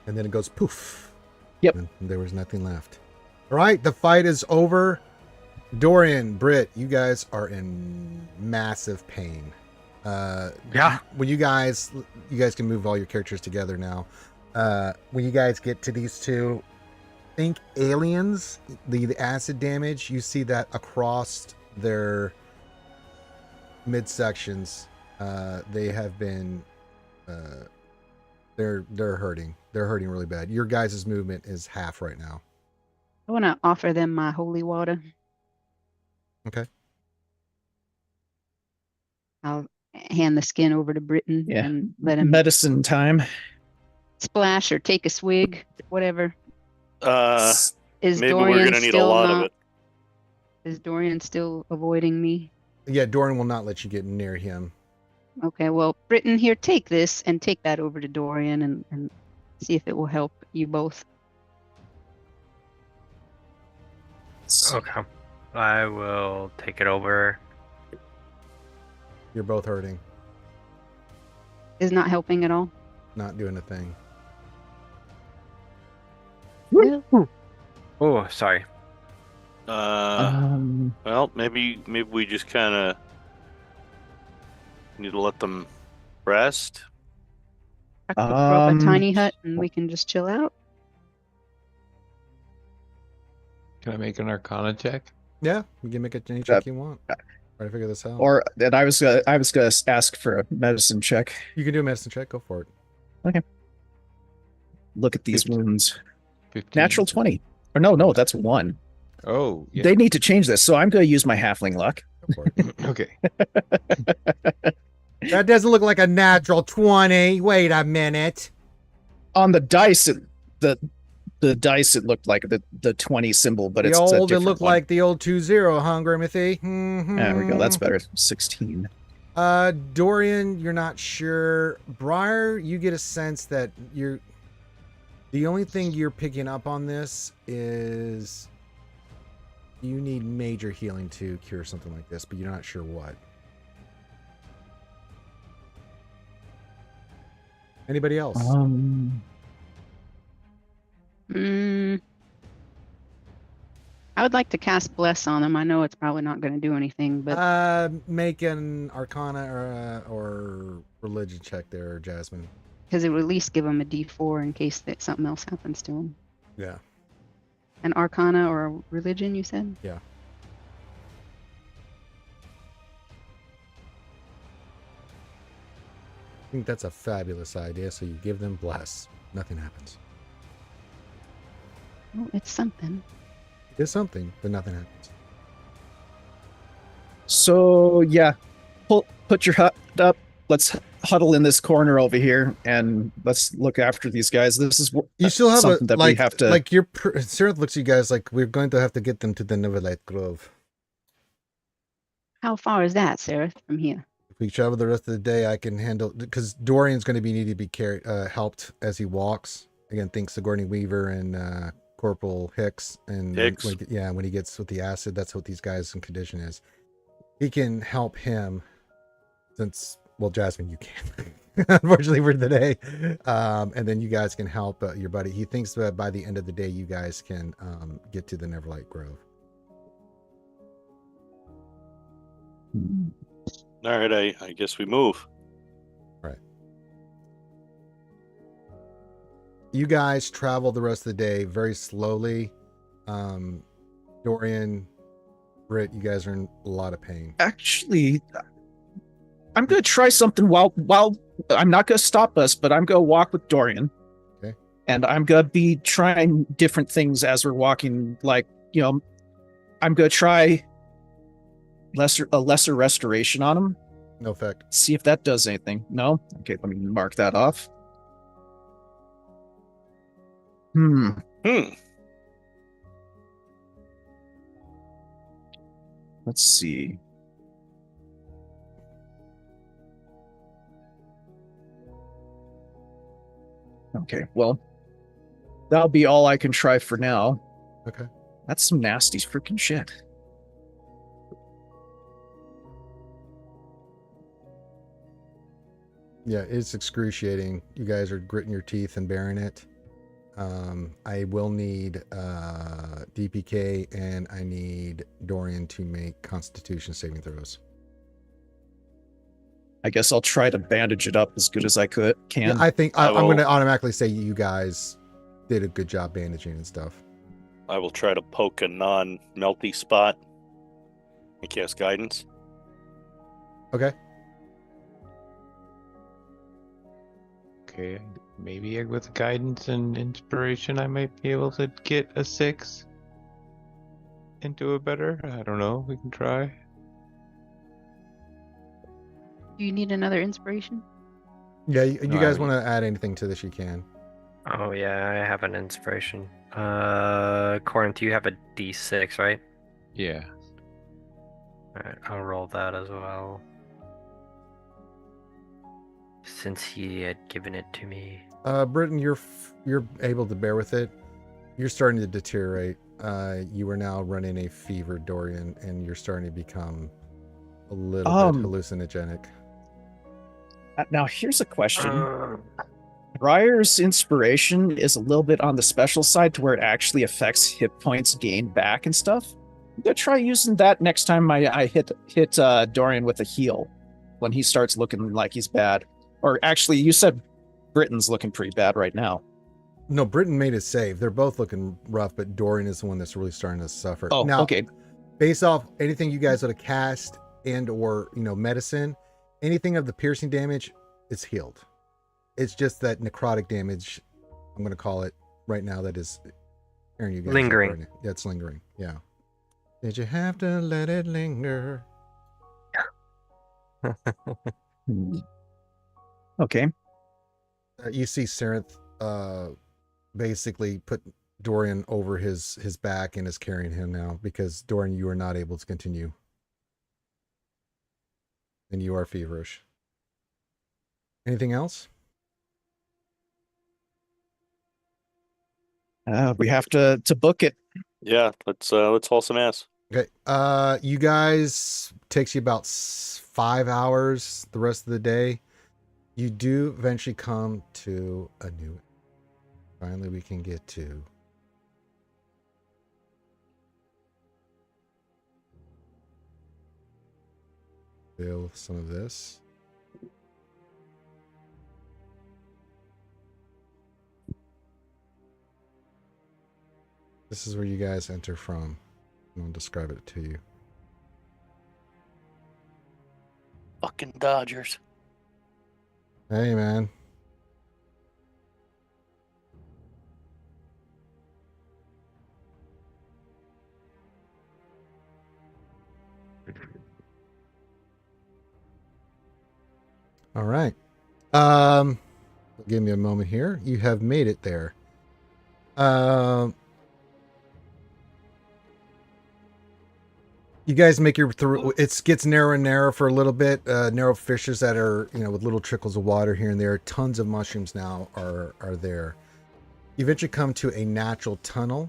And then it goes poof. Yep. And there was nothing left. All right, the fight is over. Dorian, Britt, you guys are in massive pain. Yeah. When you guys can move all your characters together now. When you guys get to these two, think aliens, the acid damage, you see that across their midsections. They have been they're hurting. They're hurting really bad. Your guys' movement is half right now. I want to offer them my holy water. Okay. I'll hand the skin over to Briton Yeah. and let him Medicine time. splash or take a swig, whatever. Is Maybe Dorian we're gonna need a still lot not, of it. Is Dorian still avoiding me? Yeah, Dorian will not let you get near him. Okay, well, Briton, here, take this and take that over to Dorian and see if it will help you both. Okay. I will take it over. You're both hurting. Is not helping at all? Not doing a thing. Well, Oh, sorry. Well, maybe we just kind of need to let them rest. I could throw up a Um, tiny hut and we can just chill out. Can I make an Arcana check? Yeah, you can make it any check you want. Try to figure this out. or that I was gonna ask for a medicine check. You can do a medicine check. Go for it. Look at these 15. wounds. 15. Natural 20. Or no, that's 1. Oh, yeah. They need to change this, so I'm going to use my halfling luck. Go for it. Okay. That doesn't look like a natural 20. Wait a minute. On the dice, the dice, it looked like the 20 symbol, but It it's a looked different one. like the old 2-0, huh, Grimothy? Mm-hmm. There we go. That's better. 16. Dorian, you're not sure. Briar, you get a sense that the only thing you're picking up on this is you need major healing to cure something like this, but you're not sure what. Anybody else? I would like to cast Bless on him. I know it's probably not going to do anything, but Make an Arcana or religion check there, Jasmine. because it would at least give him a D4 in case that something else happens to him. Yeah. An Arcana or a religion, you said? Yeah. I think that's a fabulous idea. So you give them bless. Nothing happens. Well, it's something. It is something, but nothing happens. So yeah, put your hut up. Let's huddle in this corner over here and let's look after these guys. This is You still have something that we have to. like Seraph looks at you guys like we're going to have to get them to the Neverlight Grove. How far is that, Sarah, from here? If we travel the rest of the day, I can handle because Dorian's going to be needing to be carried, helped as he walks. Again, thanks to Sigourney Weaver and Corporal Hicks. And Hicks. When he gets with the acid, that's what these guys' condition is. He can help him since, well, Jasmine, you can't, unfortunately for today. And then you guys can help your buddy. He thinks that by the end of the day, you guys can get to the Neverlight Grove. All right, I guess we move. You guys travel the rest of the day very slowly. Dorian, Britt, you guys are in a lot of pain. Actually, I'm gonna try something while I'm not gonna stop us, but I'm gonna walk with Dorian. Okay. And I'm gonna be trying different things as we're walking. Like, I'm gonna try a lesser restoration on him. No effect. See if that does anything. No? Okay, let me mark that off. Hmm. Let's see. Okay, well, that'll be all I can try for now. Okay. That's some nasty freaking shit. Yeah, it's excruciating. You guys are gritting your teeth and bearing it. I will need DPK, and I need Dorian to make Constitution saving throws. I guess I'll try to bandage it up as good as I can. Yeah, I think I'm will- going to automatically say you guys did a good job bandaging and stuff. I will try to poke a non-melty spot and cast guidance. Okay. Okay, maybe with guidance and inspiration, I might be able to get a 6 into a better. I don't know. We can try. Do you need another inspiration? Yeah, you No, guys I- want to add anything to this, you can. Oh yeah, I have an inspiration. Corinth, you have a D6, right? Yeah. Alright, I'll roll that as well. Since he had given it to me. Britain, you're able to bear with it. You're starting to deteriorate. You are now running a fever, Dorian, and you're starting to become a little bit hallucinogenic. Now, here's a question. Briar's inspiration is a little bit on the special side to where it actually affects hit points gained back and stuff. I'm gonna try using that next time I hit Dorian with a heal when he starts looking like he's bad. Or actually, you said Britain's looking pretty bad right now. No, Britain made a save. They're both looking rough, but Dorian is the one that's really starting to suffer. Oh, now, okay. Based off anything you guys would have cast and or medicine, anything of the piercing damage is healed. It's just that necrotic damage, I'm going to call it right now, that is tearing you guys up Lingering. right now. Yeah, it's lingering. Yeah. Did you have to let it linger? Okay. You see Sarenth basically put Dorian over his back and is carrying him now because Dorian, you are not able to continue. And you are feverish. Anything else? We have to book it. Yeah, let's haul some ass. Okay. You guys, takes you about 5 hours the rest of the day. You do eventually come to a new. Finally, we can get to. Fill some of this. This is where you guys enter from. I'll describe it to you. Fucking Dodgers. Hey, man. All right. Give me a moment here. You have made it there. You guys make your through. It gets narrower and narrower for a little bit. Narrow fissures that are, with little trickles of water here and there. Tons of mushrooms now are there. You eventually come to a natural tunnel.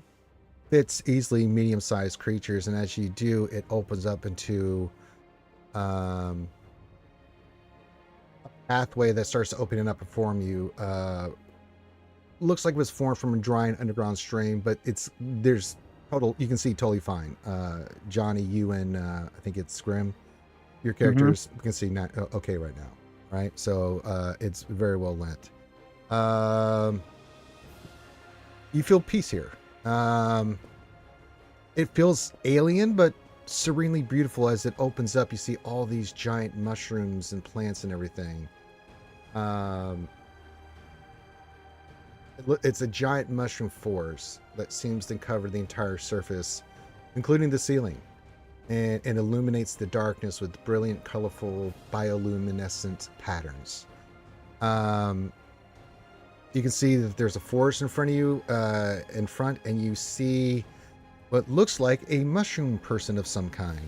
Fits easily medium-sized creatures, and as you do, it opens up into a pathway that starts opening up before you. Looks like it was formed from a drying underground stream, but there's total. You can see totally fine. Johnny, you and I think it's Grimm. Your characters you can see not okay right now, right? So it's very well lit. You feel peace here. It feels alien, but serenely beautiful as it opens up. You see all these giant mushrooms and plants and everything. It's a giant mushroom forest that seems to cover the entire surface, including the ceiling, and it illuminates the darkness with brilliant, colorful, bioluminescent patterns. You You can see that there's a forest in front of you, and you see what looks like a mushroom person of some kind.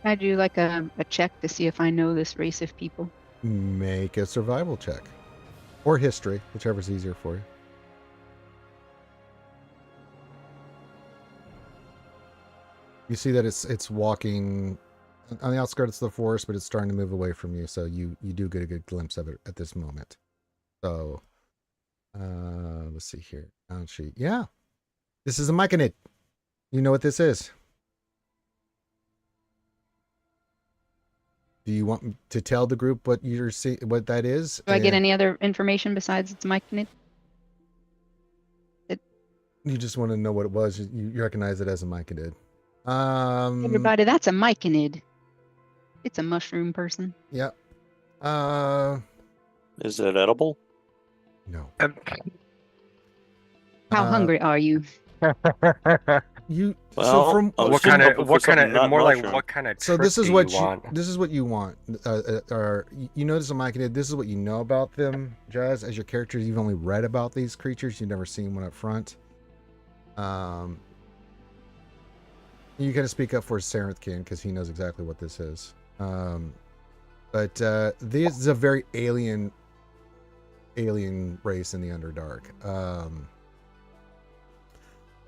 Can I do like a check to see if I know this race of people? Make a survival check. Or history, whichever's easier for you. You see that it's walking on the outskirts of the forest, but it's starting to move away from you, so you do get a good glimpse of it at this moment. So, let's see here. Ouchie. Yeah. This is a myconid. You know what this is. Do you want to tell the group what you're what that is? Do I get any other information besides it's myconid? You just want to know what it was. You recognize it as a myconid. Everybody, that's a myconid. It's a mushroom person. Yeah. Is it edible? No. How hungry are you? You Well, so from what kind of more like what kind of so trick this is do what you want? this is what you want. Or you notice a myconid. This is what you know about them, Jazz. As your character, you've only read about these creatures. You've never seen one up front. You kind of speak up for Sarenth King because he knows exactly what this is. But this is a very alien race in the Underdark.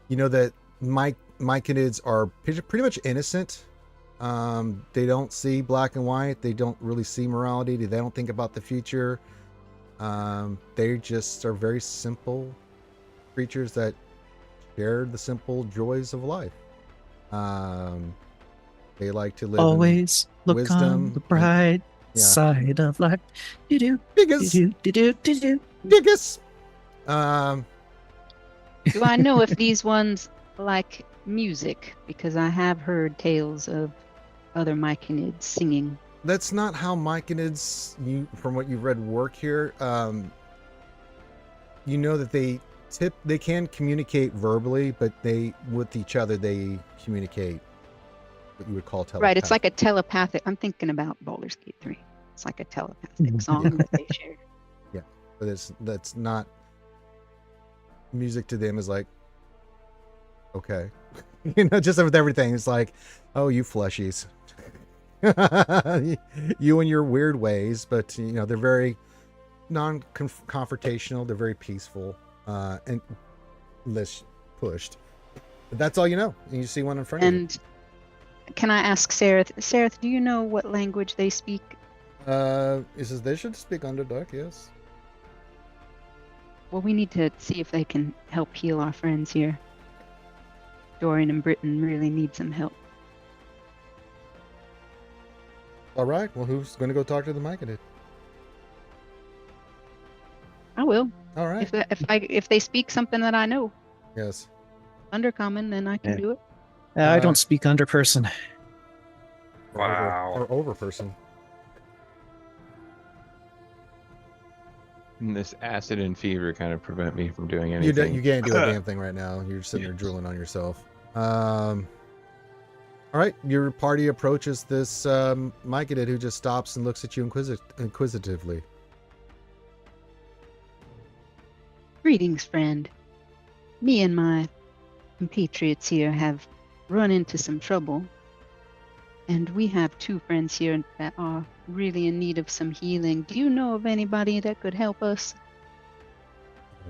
You know that myconids are pretty much innocent. They don't see black and white. They don't really see morality. They don't think about the future. They just are very simple creatures that share the simple joys of life. They like to live Always look wisdom on the bright yeah. side of life. Do-do, biggest do-do, do-do, do-do. biggest. Do I know if these ones like music? Because I have heard tales of other myconids singing. That's not how myconids, from what you've read, work here. You know that they can communicate verbally, but with each other they communicate what you would call telepathy. Right, it's like a telepathic. I'm thinking about Baldur's Gate 3. It's like a telepathic song that they share. Yeah, but that's not music to them. Is like, okay, just with everything. It's like, oh, you fleshies, you and your weird ways. But they're very non-confrontational. They're very peaceful. And less pushed. But that's all you know. And you see one in front of you. And can I ask Sarenth? Sarenth, do you know what language they speak? He says they should speak Underdark, yes. Well, we need to see if they can help heal our friends here. Dorian and Briton really need some help. All right. Well, who's going to go talk to the myconid? I will. All right. If they speak something that I know, Yes. Undercommon, then I can Yeah. do it. I don't speak under person. Wow. Or over person. And this acid and fever kind of prevent me from doing You anything. you can't do a damn thing right now. You're sitting there drooling on yourself. All right. Your party approaches this myconid who just stops and looks at you inquisitively. Greetings, friend. Me and my compatriots here have run into some trouble, and we have two friends here that are really in need of some healing. Do you know of anybody that could help us?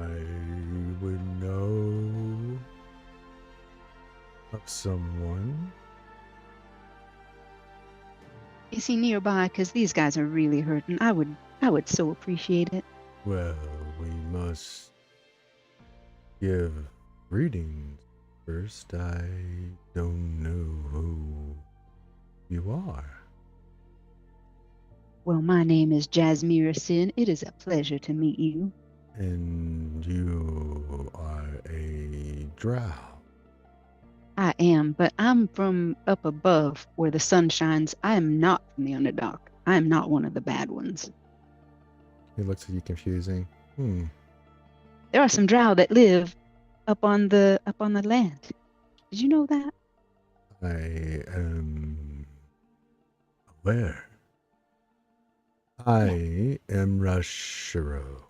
I would know of someone. Is he nearby? Because these guys are really hurting. I would so appreciate it. Well, we must give greetings first. I don't know who you are. Well, my name is Jazmyra Synn. It is a pleasure to meet you. And you are a drow. I am, but I'm from up above where the sun shines. I am not from the Underdark. I am not one of the bad ones. He looks at you confusing. There are some drow that live up on the land. Did you know that? I am aware. I am Rashiro.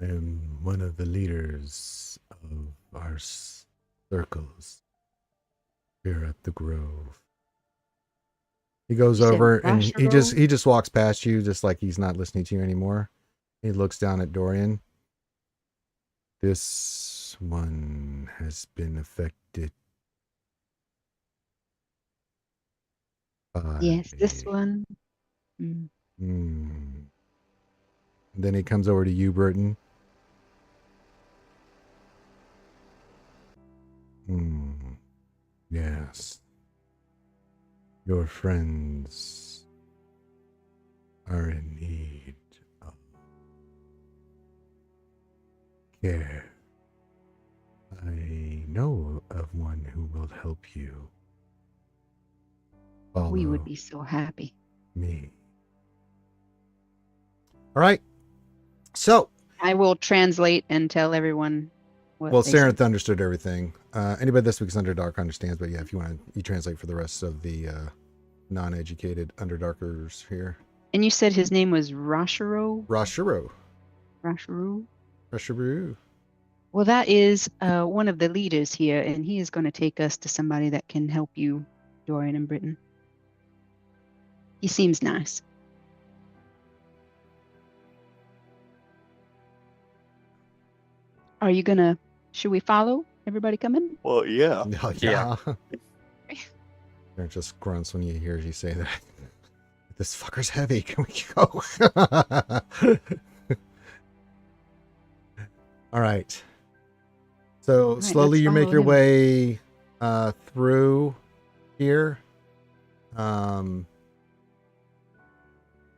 I am one of the leaders of our circles here at the Grove. He goes You said over and he Rashiro? just walks past you, just like he's not listening to you anymore. He looks down at Dorian. This one has been affected by... Yes, this one. Mm. And then he comes over to you, Briton. Yes. Your friends are in need of care. I know of one who will help you. We would Follow be so happy. me. All right. So, I will translate and tell everyone what well, they said. Sarenth understood everything. Anybody this week's Underdark understands, but yeah, if you want to, you translate for the rest of the non-educated Underdarkers here. And you said his name was Rashiro? Rashiro. Rashiro? Rashiro. Well, that is one of the leaders here, and he is going to take us to somebody that can help you, Dorian and Briton. He seems nice. Are you gonna? Should we follow? Everybody come in? Well, yeah. Oh, yeah. Aaron just grunts when he hears you say that. This fucker's heavy. Can we go? All right. So All right, slowly let's you make follow your him. way through here.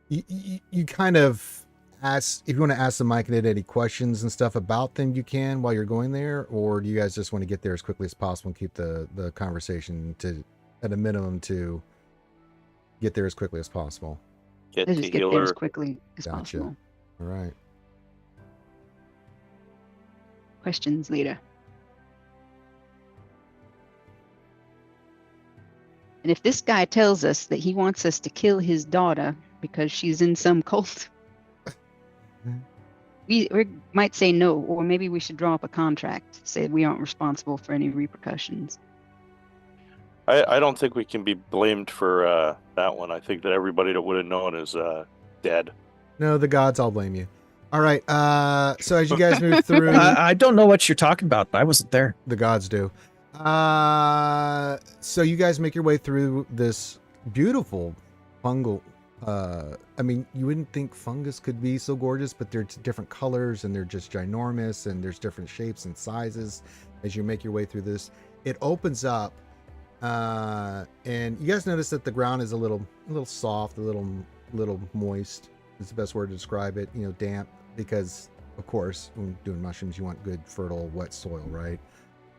You kind of ask, if you want to ask the Myconid any questions and stuff about them, you can while you're going there, or do you guys just want to get there as quickly as possible and keep the conversation to at a minimum to get there as quickly as possible? Get Let's to just get there as healer. quickly as Gotcha. possible. All right. Questions later. And if this guy tells us that he wants us to kill his daughter because she's in some cult, we might say no, or maybe we should draw up a contract, say we aren't responsible for any repercussions. I don't think we can be blamed for that one. I think that everybody that would have known is dead. No, the gods, I'll blame you. All right. So as you guys move through, I don't know what you're talking about. I wasn't there. the gods do. So you guys make your way through this beautiful fungal. I mean, you wouldn't think fungus could be so gorgeous, but they're different colors and they're just ginormous and there's different shapes and sizes as you make your way through this. It opens up, and you guys notice that the ground is a little soft, a little moist. Is the best word to describe it. You know, damp, because of course, when doing mushrooms, you want good, fertile, wet soil, right?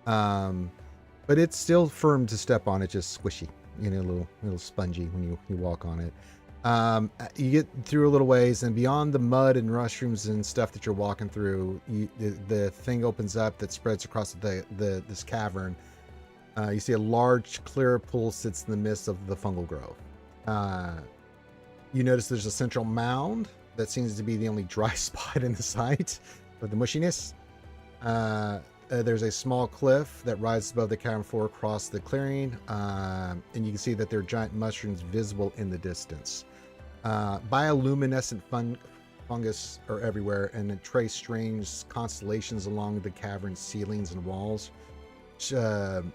But it's still firm to step on. It's just squishy, you know, a little spongy when you walk on it. You get through a little ways, and beyond the mud and mushrooms and stuff that you're walking through, the thing opens up that spreads across this cavern. You see a large clear pool sits in the midst of the fungal grove. You notice there's a central mound that seems to be the only dry spot in the site with the mushiness. There's a small cliff that rises above the cavern floor across the clearing, and you can see that there are giant mushrooms visible in the distance. Bioluminescent fungus are everywhere, and it trace strange constellations along the cavern ceilings and walls, kind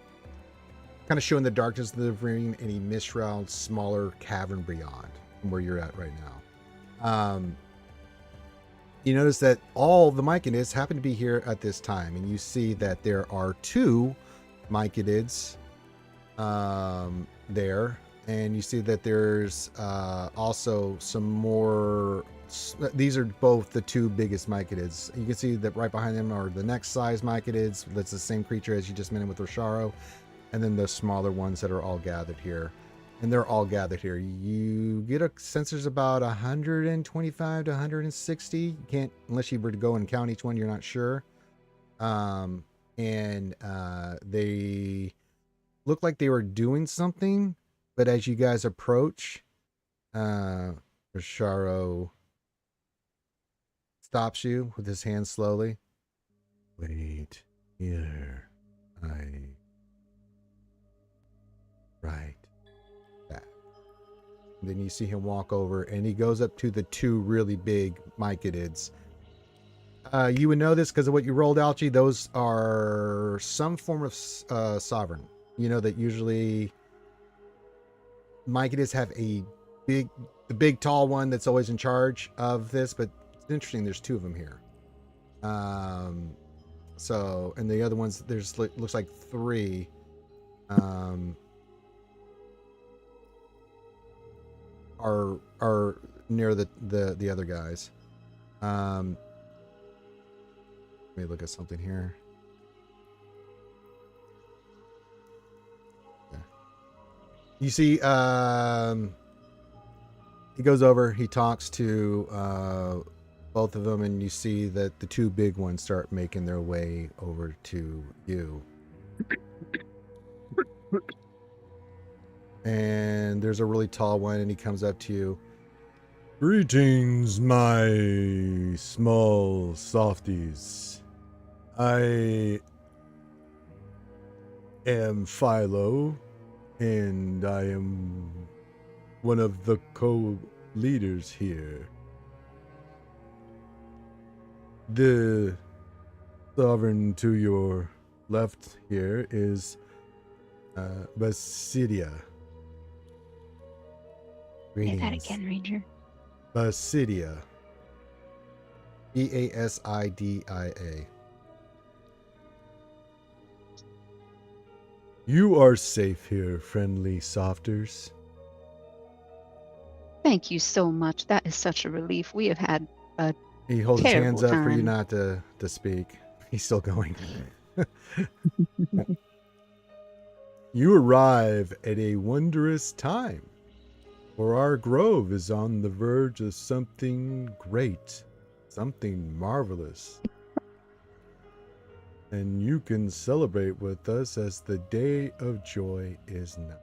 of showing the darkness of the ravine and a mist-shrouded smaller cavern beyond from where you're at right now. You notice that all the Myconids happen to be here at this time, and you see that there are 2 Myconids there, and you see that there's also some more. These are both the 2 biggest Myconids. You can see that right behind them are the next size Myconids. That's the same creature as you just met with Rosharo, and then the smaller ones that are all gathered here. And they're all gathered here. You get a sense there's about 125 to 160. You can't, unless you were to go and count each one, you're not sure. They look like they were doing something, but as you guys approach, they're Sharo stops you with his hand slowly. Wait here. Right. That. And then you see him walk over, and he goes up to the two really big myconids. You would know this because of what you rolled, Ouchie. Those are some form of sovereign. You know that usually myconids have the big tall one that's always in charge of this, but it's interesting. There's two of them here. So, and the other ones, there's looks like three. Are near the other guys. Let me look at something here. Okay. You see, he goes over, he talks to both of them, and you see that the two big ones start making their way over to you. And there's a really tall one, and he comes up to you. Greetings, my small softies. I am Philo, and I am one of the co-leaders here. The sovereign to your left here is Basidia. Say that again, Ranger. Basidia. Basidia. You are safe here, friendly softers. Thank you so much. That is such a relief. We have had a He holds his hands up for you time. not to speak. He's still going. You arrive at a wondrous time, for our grove is on the verge of something great, something marvelous. And you can celebrate with us as the day of joy is now.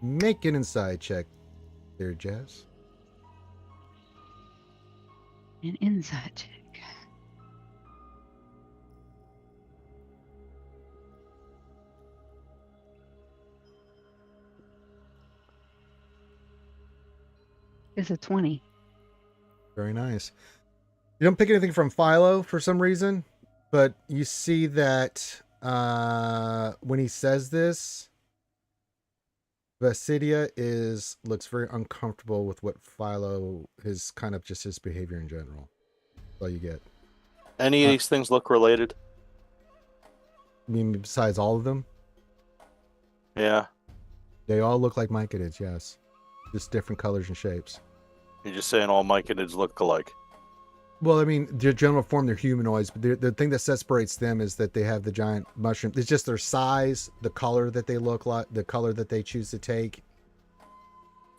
Make an inside check there, Jazz. An inside check. It's a 20. Very nice. You don't pick anything from Philo for some reason, but you see that when he says this, Basidia looks very uncomfortable with what Philo is kind of just his behavior in general. That's all you get. Any of these things look related? I mean, besides all of them, Yeah. they all look like myconids, yes. Just different colors and shapes. You're just saying all myconids look alike. Well, I mean, their general form, they're humanoids, but the thing that separates them is that they have the giant mushroom. It's just their size, the color that they look like, the color that they choose to take.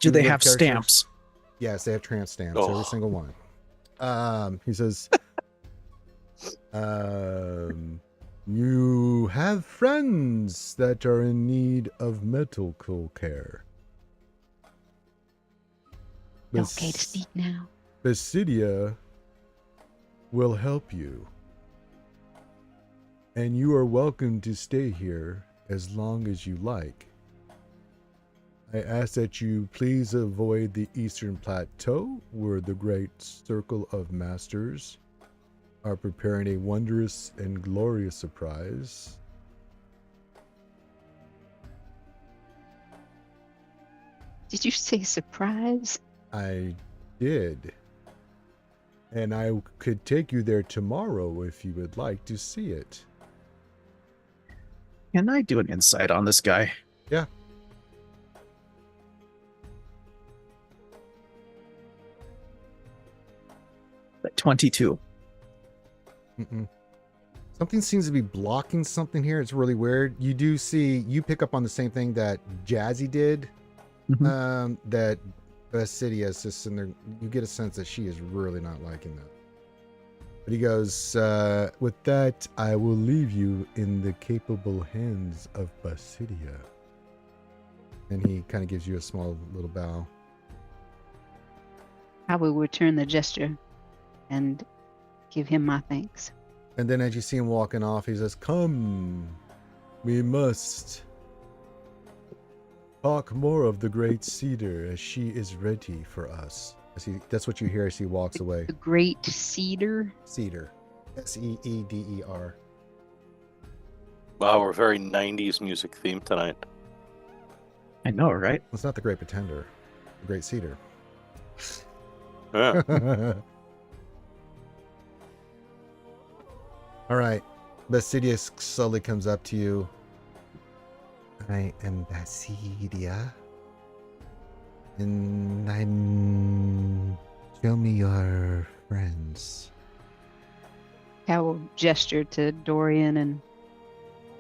Do they Little have characters. stamps? Yes, they have tramp stamps, Oh. every single one. He says, you have friends that are in need of medical care. Okay to speak now. Basidia will help you. And you are welcome to stay here as long as you like. I ask that you please avoid the Eastern Plateau, where the Great Circle of Masters are preparing a wondrous and glorious surprise. Did you say surprise? I did. And I could take you there tomorrow if you would like to see it. Can I do an insight on this guy? Yeah. At 22. Mm-mm. Something seems to be blocking something here. It's really weird. You do see, you pick up on the same thing that Jazzy did. Mhm. That Basidia is just in there. You get a sense that she is really not liking that. But he goes, with that, I will leave you in the capable hands of Basidia. And he kind of gives you a small little bow. I will return the gesture and give him my thanks. And then as you see him walking off, he says, "Come, we must talk more of the great cedar as she is ready for us." That's what you hear as he walks away. The Great Cedar. Cedar. Seeder. Wow, we're very 90s music theme tonight. I know, right? It's not the Great Pretender. The Great Cedar. Yeah. All right. Basidius slowly comes up to you. I am Basidia. And show me your friends. I will gesture to Dorian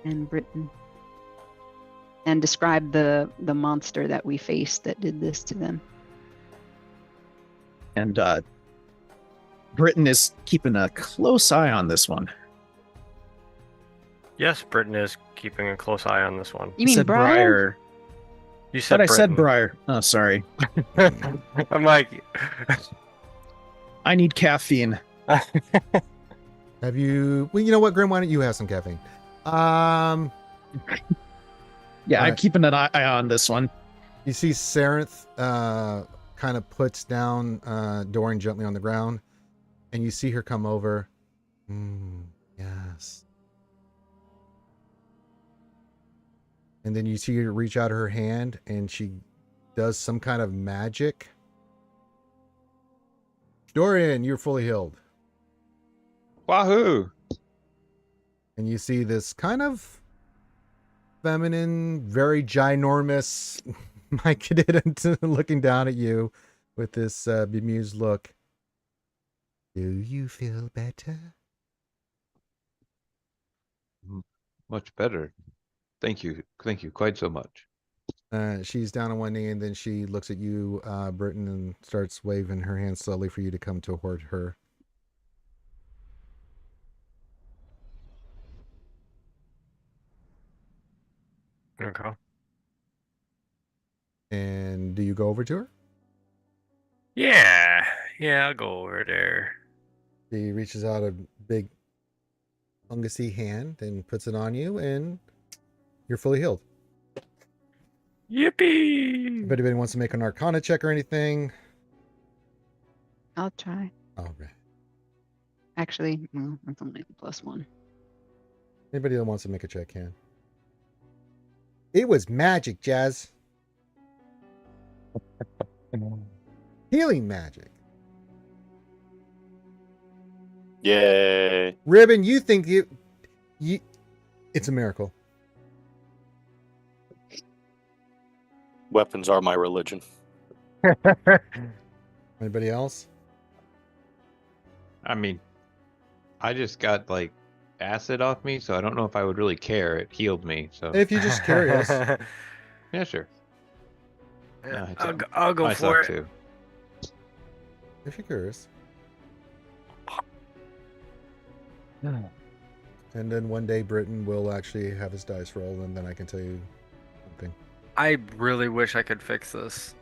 and Briton and describe the monster that we faced that did this to them. And Briton is keeping a close eye on this one. Yes, Briton is keeping a close eye on this one. You mean said Briar? You said But I said Briton. Briar. Oh, sorry. I'm like, I need caffeine. Have you... Well, you know what, Grimm? Why don't you have some caffeine? Yeah, I'm Right. keeping an eye on this one. You see Sarenth kind of puts down Dorian gently on the ground, and you see her come over. Yes. And then you see her reach out her hand, and she does some kind of magic. Dorian, you're fully healed. Wahoo! And you see this kind of feminine, very ginormous Mycadid looking down at you with this bemused look. Do you feel better? Much better. Thank you quite so much. She's down on one knee, and then she looks at you, Briton, and starts waving her hand slowly for you to come toward her. okay. And do you go over to her? Yeah, I'll go over there. She reaches out a big fungusy hand and puts it on you, and you're fully healed. Yippee! If anybody wants to make an Arcana check or anything. I'll try. All right. Actually, well, that's only a +1. Anybody that wants to make a check can. It was magic, Jazz. Healing magic. Yay. Ribin, you think you it's a miracle. Weapons are my religion. Anybody else? I mean, I just got like acid off me, so I don't know if I would really care. It healed me, so If you're just curious. yeah, sure. No, it's I'll go I for suck it. too. If you're curious. And then one day Briton will actually have his dice roll, and then I can tell you something. I really wish I could fix this.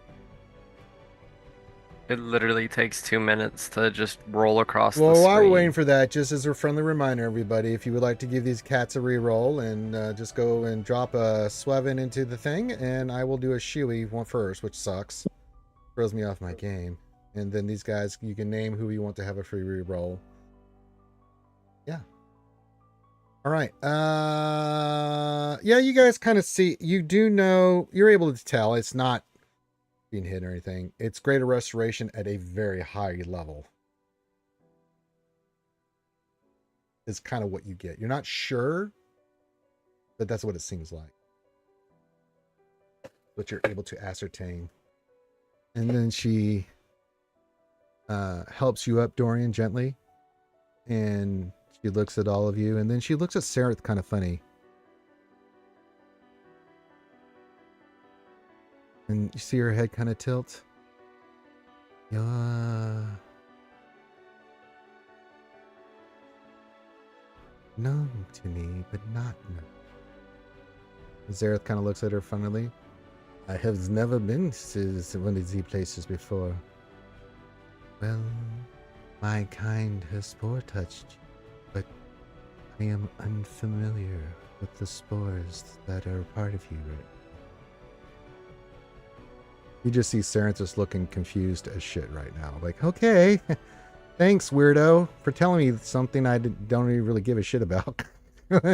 It literally takes 2 minutes to just roll across the Well, screen. while we're waiting for that, just as a friendly reminder, everybody, if you would like to give these cats a reroll, and just go and drop a Swevin into the thing, and I will do a Shuey one first, which sucks. Throws me off my game. And then these guys, you can name who you want to have a free reroll. Yeah. All right. Yeah, you guys kind of see, you do know, you're able to tell it's not being hit or anything. It's greater restoration at a very high level. Is kind of what you get. You're not sure, but that's what it seems like. What you're able to ascertain. And then she helps you up, Dorian, gently. And she looks at all of you. And then she looks at Sarenth kind of funny. And you see her head kind of tilt. You're known to me, but not known. Zareth kind of looks at her funnily. I have never been to one of these places before. Well, my kind has spore touched you, but I am unfamiliar with the spores that are part of you. You just see Sarenth just looking confused as shit right now. Like, okay, thanks, weirdo, for telling me something I don't even really give a shit about.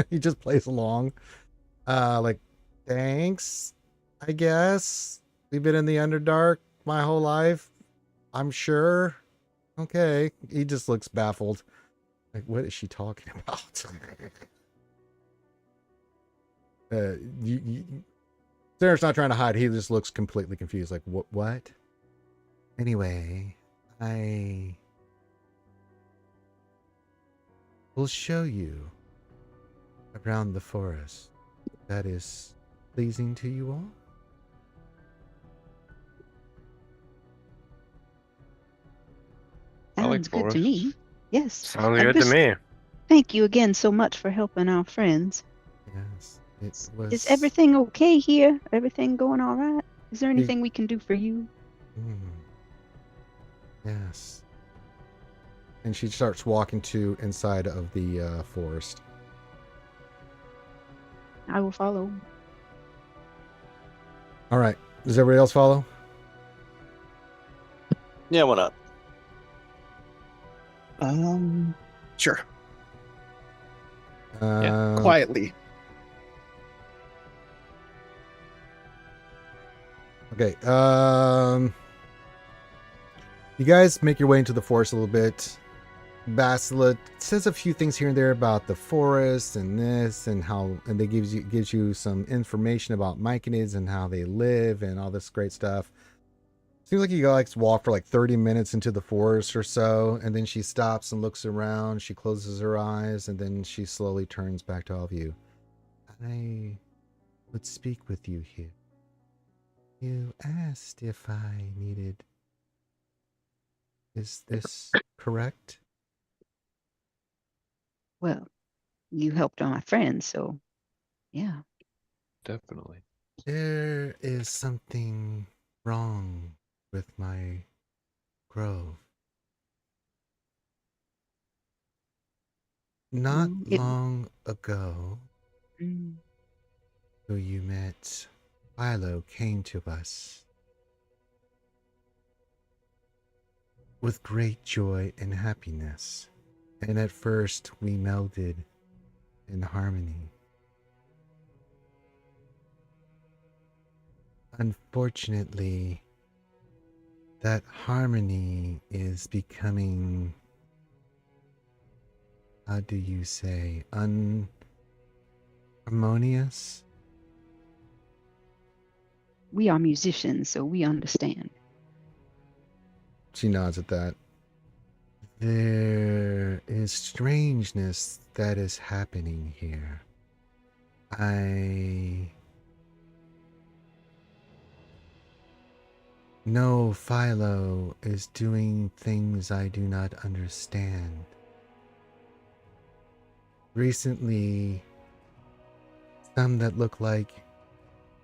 He just plays along. Like, thanks, I guess. We've been in the Underdark my whole life, I'm sure. Okay. He just looks baffled. Like, what is she talking about? Sarah's not trying to hide. He just looks completely confused. Like, what? Anyway, I will show you around the forest. That is pleasing to you all? I like Sounds good to me. Yes. Sounds I good to wish- me. Thank you again so much for helping our friends. Yes. It was... Is everything okay here? Everything going all right? Is there anything we can do for you? Yes. And she starts walking to inside of the forest. I will follow. All right. Does everybody else follow? Yeah, why not? Sure. Uh, Quietly. Okay. You guys make your way into the forest a little bit. Basila says a few things here and there about the forest and this and how, and they gives you some information about myconids and how they live and all this great stuff. Seems like you guys walk for like 30 minutes into the forest or so, and then she stops and looks around. She closes her eyes, and then she slowly turns back to all of you. I would speak with you here. You asked if I needed... Is this correct? Well, you helped all my friends, so yeah. Definitely. There is something wrong with my grove. Not long ago, who you met, Philo came to us with great joy and happiness, and at first we melded in harmony. Unfortunately, that harmony is becoming, how do you say, unharmonious? We are musicians, so we understand. She nods at that. There is strangeness that is happening here. I know Philo is doing things I do not understand. Recently, some that look like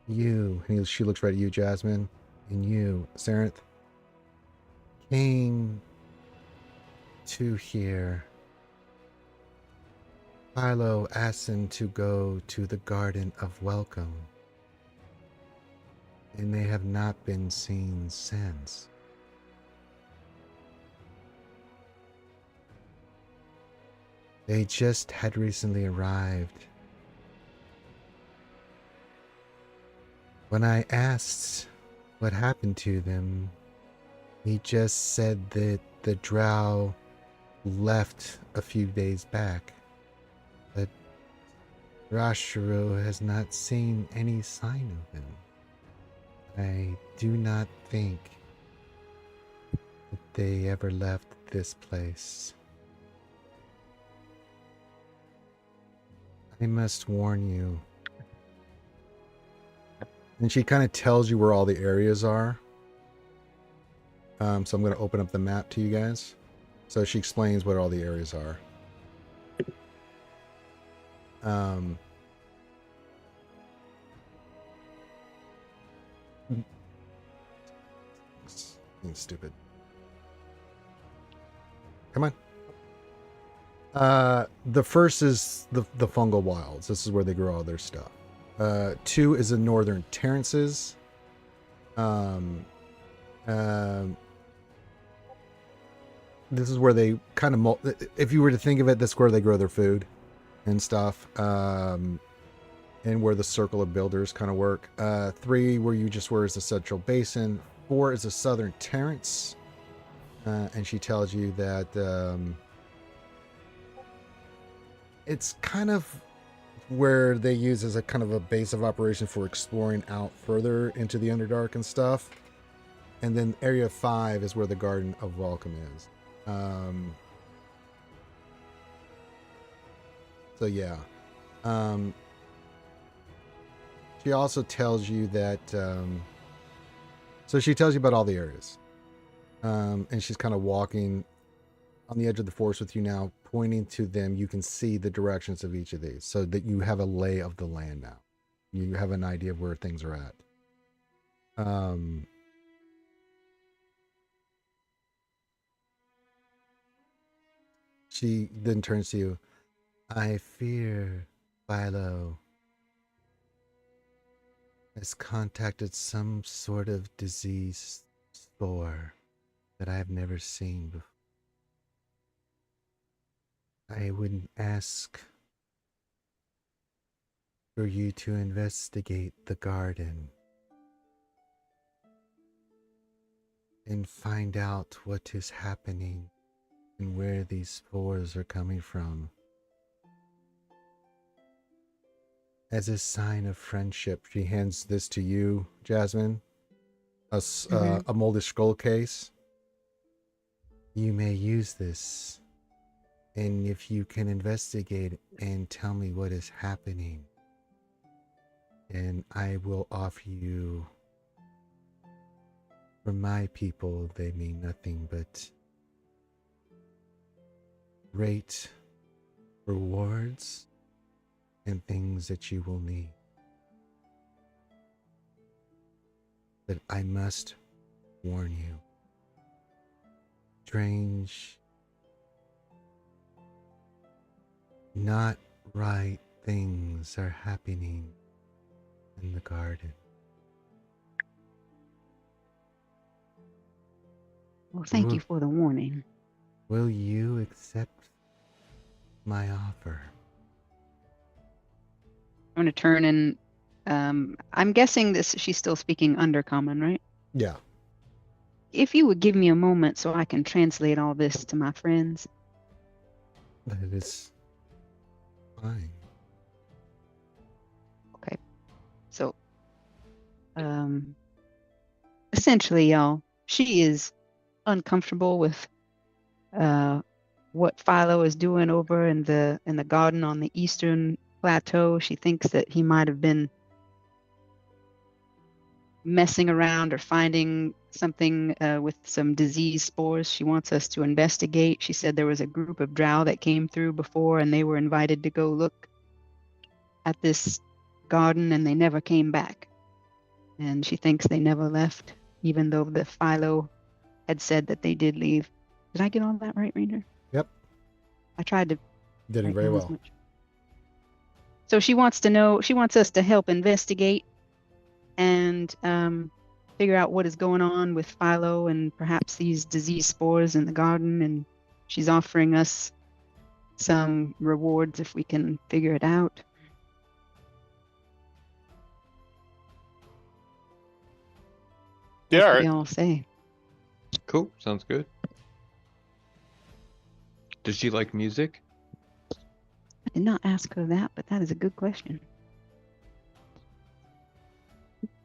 you, and she looks right at you, Jasmine, and you, Sarenth, came to here. Philo asked him to go to the Garden of Welcome, and they have not been seen since. They just had recently arrived. When I asked what happened to them, he just said that the Drow left a few days back, but Rasharu has not seen any sign of them. I do not think that they ever left this place. I must warn you. And she kind of tells you where all the areas are. So I'm going to open up the map to you guys. So she explains what all the areas are. Being stupid. Come on. The first is the fungal wilds. This is where they grow all their stuff. 2 is the northern terraces. This is where they kind of, if you were to think of it, that's where they grow their food and stuff. And where the circle of builders kind of work. 3, where you just were, is the central basin. 4 is the southern terrace. And she tells you that it's kind of where they use as a kind of a base of operation for exploring out further into the Underdark and stuff. And then area 5 is where the Garden of Welcome is. So yeah. She also tells you that so she tells you about all the areas. And she's kind of walking on the edge of the forest with you now, pointing to them. You can see the directions of each of these so that you have a lay of the land now. You have an idea of where things are at. She then turns to you. I fear Philo has contacted some sort of disease spore that I have never seen before. I would ask for you to investigate the garden and find out what is happening and where these spores are coming from. As a sign of friendship, she hands this to you, Jasmine, a molded scroll case. You may use this, and if you can investigate and tell me what is happening, and I will offer you, for my people, they mean nothing but great rewards and things that you will need. But I must warn you, strange, not right things are happening in the garden. Well, thank you for the warning. Will you accept my offer? I'm going to turn and I'm guessing this. She's still speaking Undercommon, right? Yeah. If you would give me a moment so I can translate all this to my friends. That is fine. Okay. So, essentially, y'all, she is uncomfortable with what Philo is doing over in the garden on the eastern plateau. She thinks that he might have been messing around or finding something with some disease spores. She wants us to investigate. She said there was a group of Drow that came through before and they were invited to go look at this garden and they never came back. And she thinks they never left, even though the Philo had said that they did leave. Did I get all that right, Ranger? Yep. I tried to. Did it very well. So she wants to know, she wants us to help investigate and figure out what is going on with Philo and perhaps these disease spores in the garden. And she's offering us some rewards if we can figure it out. Yeah, That's all what right. y'all say. Cool. Sounds good. Does she like music? I did not ask her that, but that is a good question.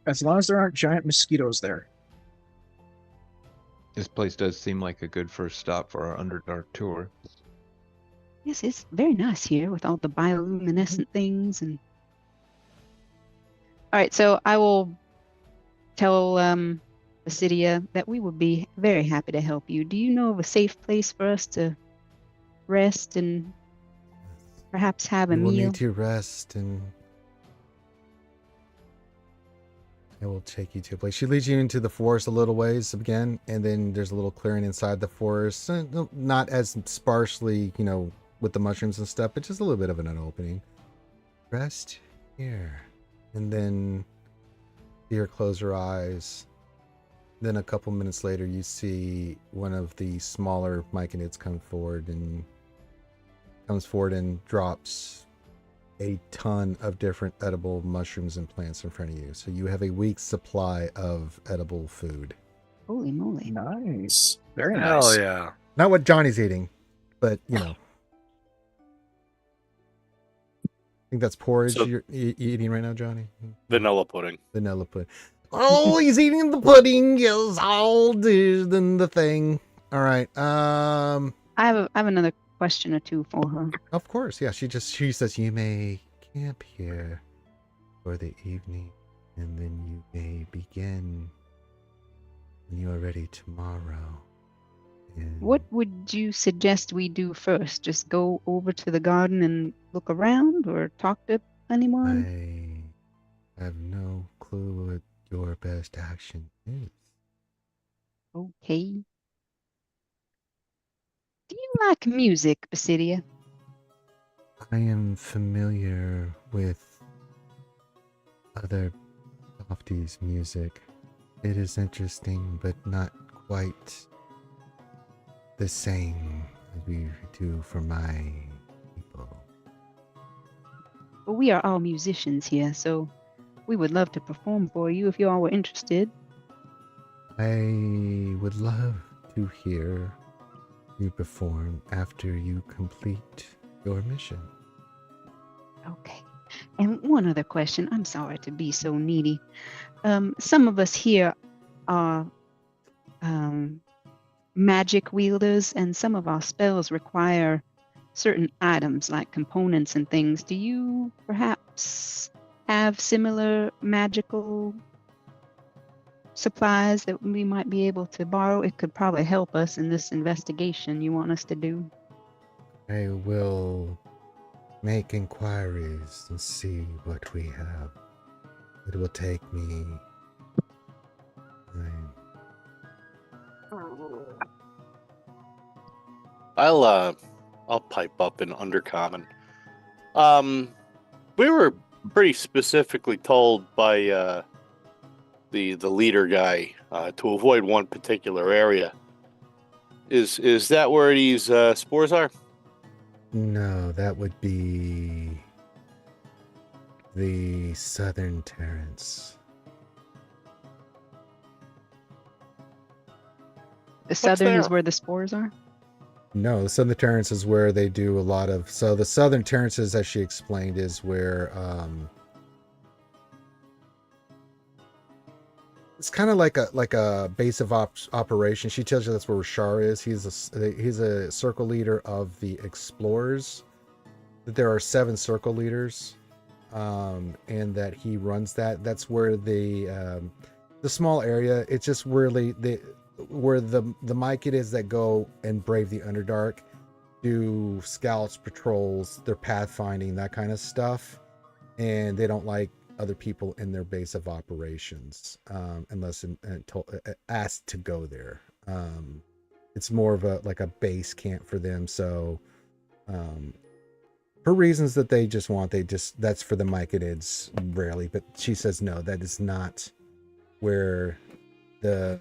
As long as there aren't giant mosquitoes there. This place does seem like a good first stop for our Underdark tour. Yes, it's very nice here with all the bioluminescent things. And all right, so I will tell Basidia that we would be very happy to help you. Do you know of a safe place for us to rest and perhaps have a You will meal? need to rest and It will take you to a place. She leads you into the forest a little ways again, and then there's a little clearing inside the forest. Not as sparsely, with the mushrooms and stuff, but just a little bit of an opening. Rest here. And then see her close her eyes. Then a couple minutes later, you see one of the smaller myconids comes forward and drops a ton of different edible mushrooms and plants in front of you. So you have a week's supply of edible food. Holy moly. Nice. Very nice. Hell yeah. Not what Johnny's eating, but I think that's porridge you're eating right now, Johnny. Vanilla pudding. Vanilla pudding. Oh, he's eating the pudding. Yes, I'll do the thing. All right. I have another question or two for her. Of course, yeah. She says you may camp here for the evening, and then you may begin when you are ready tomorrow. And What would you suggest we do first? Just go over to the garden and look around, or talk to anyone? I have no clue what your best action is. Okay. Do you like music, Basidia? I am familiar with other softies' music. It is interesting, but not quite the same as we do for my people. Well, we are all musicians here, so we would love to perform for you if you all were interested. I would love to hear you perform after you complete your mission. Okay. And one other question. I'm sorry to be so needy. Some of us here are magic wielders, and some of our spells require certain items like components and things. Do you perhaps have similar magical supplies that we might be able to borrow? It could probably help us in this investigation you want us to do. I will make inquiries and see what we have. It will take me time. I'll pipe up in Undercommon. We were pretty specifically told by the leader guy to avoid one particular area. Is that where these spores are? No, that would be the Southern Terrace. The southern is there? where the spores are? No, the Southern Terrace is where they do a lot of. So the Southern Terraces, as she explained, is where it's kind of like a base of operation. She tells you that's where Rashar is. He's a circle leader of the explorers. That there are 7 circle leaders, and that he runs that. That's where the small area. It's just really where the myconids that go and brave the Underdark do scouts, patrols, their pathfinding, that kind of stuff, and they don't like other people in their base of operations unless asked to go there. It's more of a base camp for them. So for reasons that they just want, that's for the myconids rarely. But she says no, that is not where the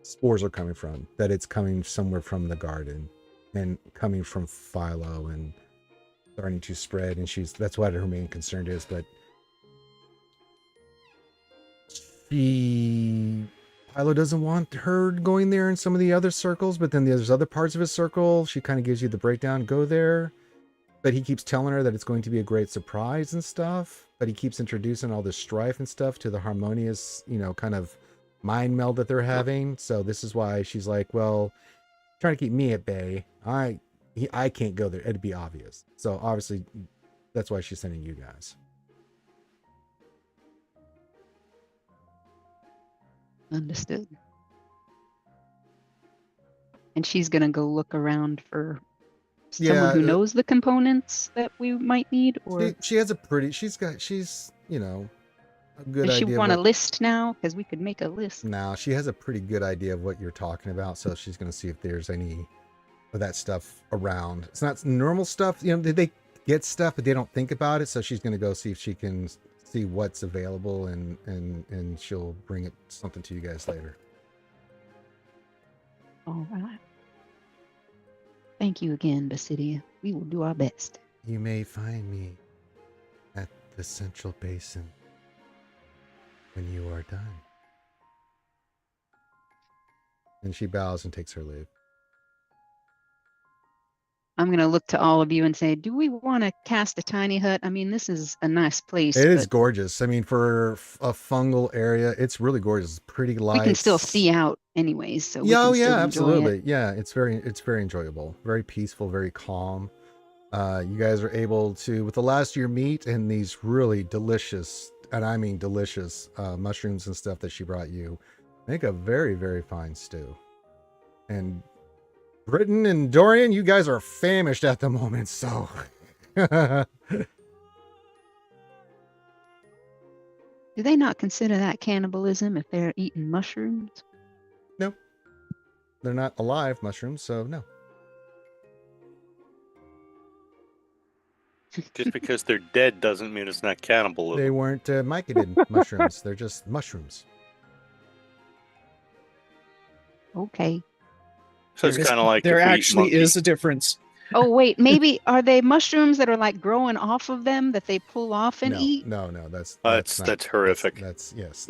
spores are coming from. That it's coming somewhere from the garden and coming from Philo and starting to spread. And that's what her main concern is. But Philo doesn't want her going there in some of the other circles, but then there's other parts of his circle. She kind of gives you the breakdown, go there. But he keeps telling her that it's going to be a great surprise and stuff. But he keeps introducing all this strife and stuff to the harmonious, kind of mind meld that they're having. So this is why she's like, well, trying to keep me at bay. I can't go there. It'd be obvious. So obviously that's why she's sending you guys. Understood. And she's gonna go look around for someone who knows the components that we might need, or she has she's good Does she idea. want a of list now? Because we could make a list. Now she has a pretty good idea of what you're talking about, so she's going to see if there's any of that stuff around. It's not normal stuff. They get stuff, but they don't think about it. So she's going to go see if she can see what's available, and she'll bring it something to you guys later. All right. Thank you again, Basidia. We will do our best. You may find me at the Central Basin when you are done. And she bows and takes her leave. I'm going to look to all of you and say, do we want to cast a tiny hut? I mean, this is a nice place. It is but gorgeous. I mean, for a fungal area, it's really gorgeous. It's pretty light. we can still see out anyways. So we Yeah, can oh still yeah, enjoy absolutely. it. Yeah, it's very enjoyable, very peaceful, very calm. You guys are able to, with the last of your meat and these really delicious, and I mean delicious, mushrooms and stuff that she brought you, make a very, very fine stew. And Briton and Dorian, you guys are famished at the moment, so. Do they not consider that cannibalism if they're eating mushrooms? No, they're not alive mushrooms, so no. Just because they're dead doesn't mean it's not cannibalism. They weren't mycodid mushrooms. They're just mushrooms. Okay. So it's kind of like there if we eat actually monkey. is a difference. Oh, wait, maybe are they mushrooms that are like growing off of them that they pull off and No, eat? no, that's That's horrific. That's yes.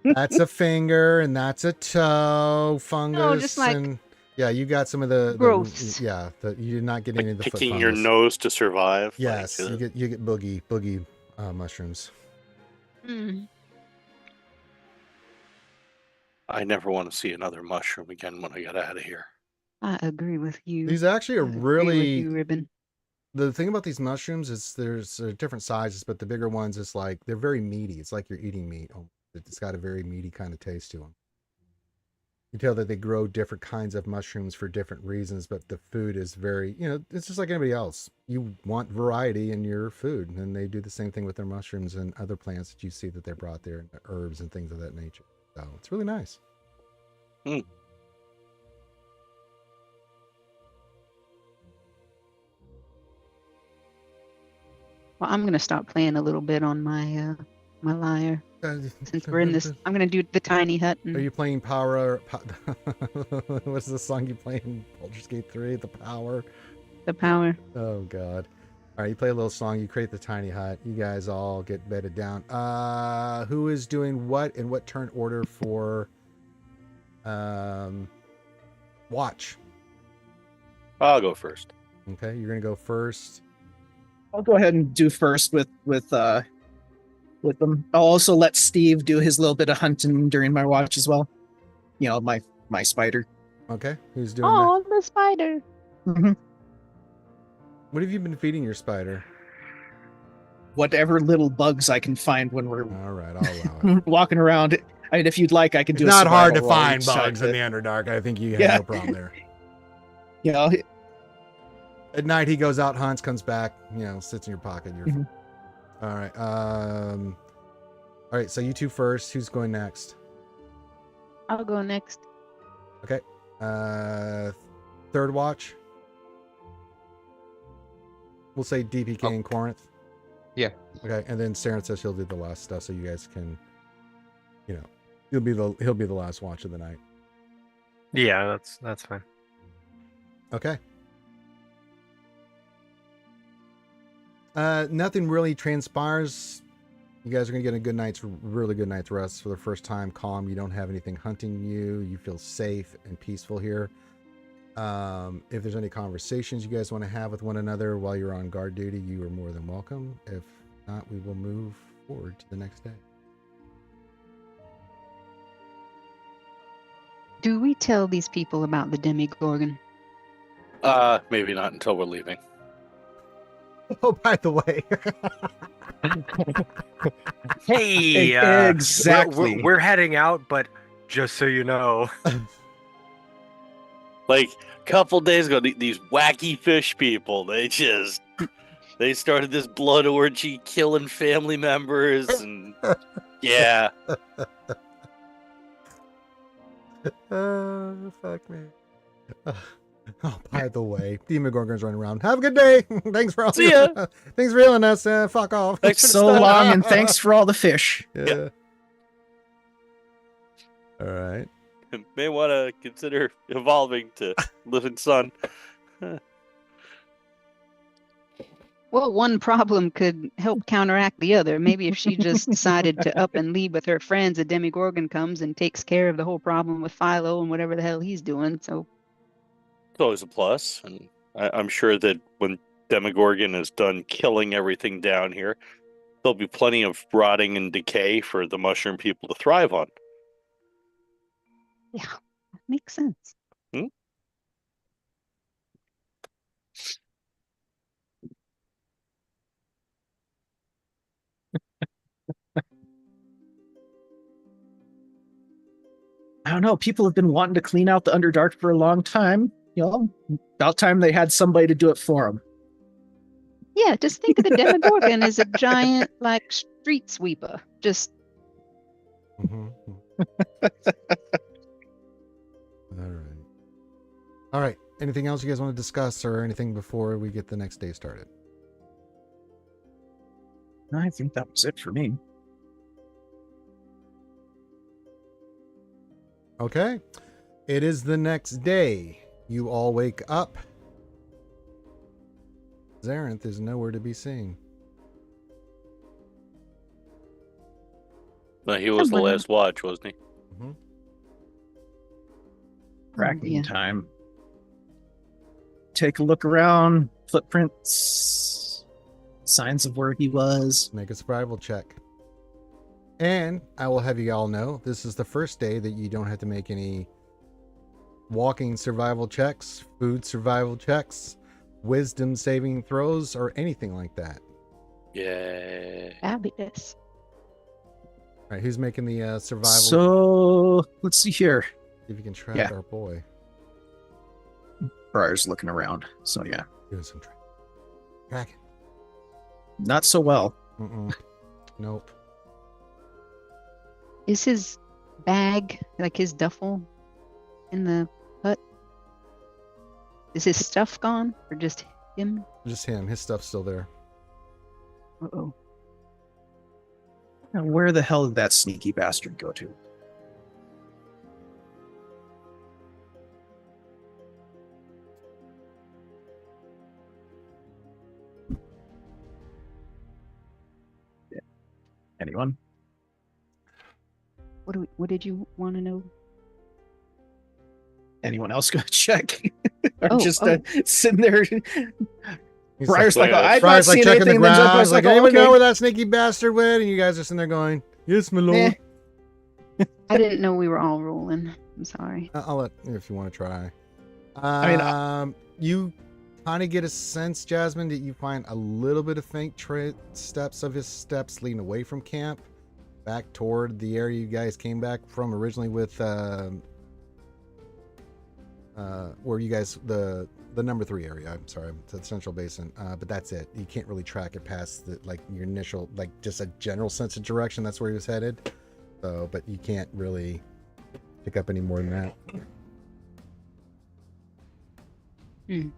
That's a finger and that's a toe fungus. just like and yeah, you got some of the growths. you did not get any of the foot Picking your fungus. nose to survive. Yes, like, you get boogie mushrooms. Hmm. I never want to see another mushroom again when I get out of here. I agree with you. These actually are I agree with really you, Ribin. the thing about these mushrooms is there's different sizes, but the bigger ones is like they're very meaty. It's like you're eating meat. It's got a very meaty kind of taste to them. You tell that they grow different kinds of mushrooms for different reasons, but the food is very, it's just like anybody else. You want variety in your food, and they do the same thing with their mushrooms and other plants that you see that they brought there, and herbs and things of that nature. So it's really nice. Hmm. Well, I'm gonna stop playing a little bit on my my lyre since we're in this. I'm gonna do the tiny hut. Are you playing Power? What's the song you play in Baldur's Gate 3? The Power. The power. Oh God! All right, you play a little song. You create the tiny hut. You guys all get bedded down. Who is doing what in what turn order for watch? I'll go first. Okay, you're gonna go first. I'll go ahead and do first with them. I'll also let Steve do his little bit of hunting during my watch as well. My spider. Okay, who's doing Oh, the spider. Mm-hmm. What have you been feeding your spider? Whatever little bugs I can find when we're All right, I'll allow it. walking around. I mean, if you'd like, I could It's do. not a hard to survival roll find each time, bugs in but, the Underdark. I think you have Yeah. no problem there. At night, he goes out, hunts, comes back, sits in your pocket. You're Mhm. All right. All right. So you two first. Who's going next? I'll go next. Okay. Third watch. We'll say DPK and Corinth. Yeah. Okay. And then Saren says he'll do the last stuff, so you guys can, he'll be the last watch of the night. Yeah, that's fine. Okay. Nothing really transpires. You guys are gonna get a really good night's rest for the first time. Calm. You don't have anything hunting you. You feel safe and peaceful here. If there's any conversations you guys want to have with one another while you're on guard duty, you are more than welcome. If not, we will move forward to the next day. Do we tell these people about the Demigorgon? Maybe not until we're leaving. Oh, by the way. Hey, exactly. We're heading out, but just so you know. Like a couple days ago, these wacky fish people, they just They started this blood orgy, killing family members, and yeah. Fuck me. Oh, by the way, Demogorgon's running around. Have a good day. Thanks for all See ya. Thanks for healing us. Fuck off. Thanks for the So stuff. long, and thanks for all the fish. Yeah. All right. May want to consider evolving to living sun. Well, one problem could help counteract the other. Maybe if she just decided to up and leave with her friends, a Demogorgon comes and takes care of the whole problem with Philo and whatever the hell he's doing. So It's always a plus, and I'm sure that when Demogorgon is done killing everything down here, there'll be plenty of rotting and decay for the mushroom people to thrive on. yeah, that makes sense. I don't know. People have been wanting to clean out the Underdark for a long time. You know, about time they had somebody to do it for them. Yeah, just think of the Demogorgon as a giant, like, street sweeper. Just Mhm. All right. All right. Anything else you guys want to discuss or anything before we get the next day started? I think that was it for me. Okay. It is the next day. You all wake up. Zarinth is nowhere to be seen. No, he was the Someone- last watch, wasn't he? Cracking yeah. time. Take a look around. Footprints. Signs of where he was. Make a survival check. And I will have you all know this is the first day that you don't have to make any walking survival checks, food survival checks, wisdom saving throws, or anything like that. Yeah. fabulous. All right, who's making the survival? So let's see here. See if you can track Yeah. our boy. Briar's looking around. So yeah, Doing some tracking. not so well. Nope. Is his bag, like his duffel, in the hut? Is his stuff gone, or just him? Just him. His stuff's still there. Uh-oh. Now, where the hell did that sneaky bastard go to? Yeah. Anyone? What did you want to know? Anyone else gonna check? I'm Oh, just oh. Sitting there. He's Briar's like, like, I've Briar's not like seen checking the anything. And then ground. Briar's He's like, oh, anyone okay. know where that sneaky bastard went? And you guys are sitting there going, yes, my lord. Eh. I didn't know we were all rolling. I'm sorry. I'll let if you want to try. I mean, You kind of get a sense, Jasmine, that you find a little bit of faint steps of his steps leading away from camp, back toward the area you guys came back from originally with, where you guys the number 3 area. I'm sorry, the Central Basin. But that's it. You can't really track it past the your initial just a general sense of direction. That's where he was headed. So, but you can't really pick up any more than that. I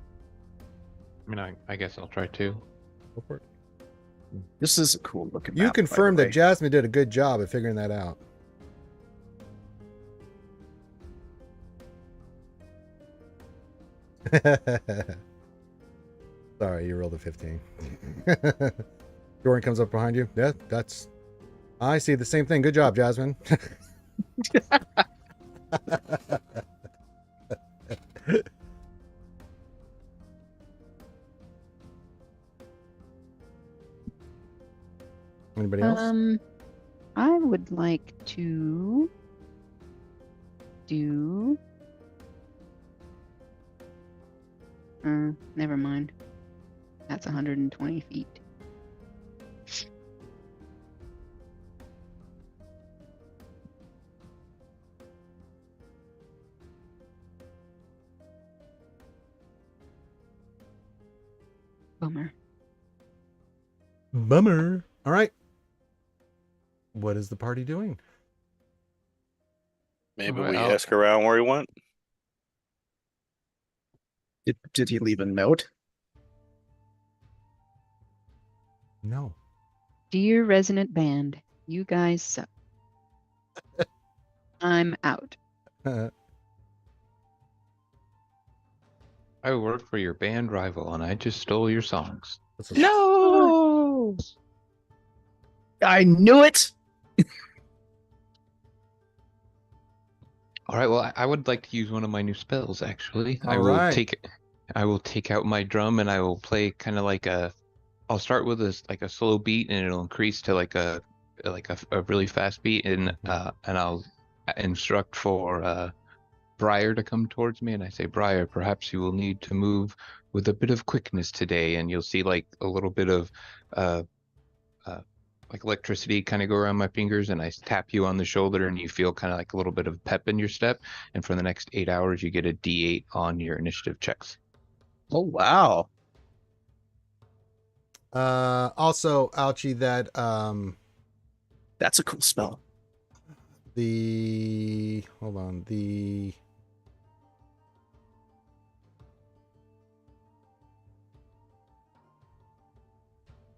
mean, I guess I'll try too. Go for it. This is a cool looking. You map, by the confirmed way. that Jasmine did a good job at figuring that out. Sorry, you rolled a 15. Dorian comes up behind you. Yeah, that's... I see the same thing. Good job, Jasmine. Anybody else? I would like to do. Never mind. That's 120 feet. Bummer. Bummer. All right. What is the party doing? Maybe Alright, we I'll- ask around where he went. Did he leave a note? No. Dear Resonant Band, you guys suck. I'm out. I work for your band rival, and I just stole your songs. No! I knew it! All right. Well, I would like to use one of my new spells. Actually, I All will right. take out my drum, and I will play kind of like a. I'll start with a slow beat, and it'll increase to like a really fast beat, and I'll instruct for Briar to come towards me, and I say, Briar, perhaps you will need to move with a bit of quickness today, and you'll see like a little bit of like electricity kind of go around my fingers, and I tap you on the shoulder, and you feel kind of like a little bit of pep in your step, and for the next 8 hours you get a D8 on your initiative checks. Oh, wow. Also, Ouchie, that That's a cool spell. hold on,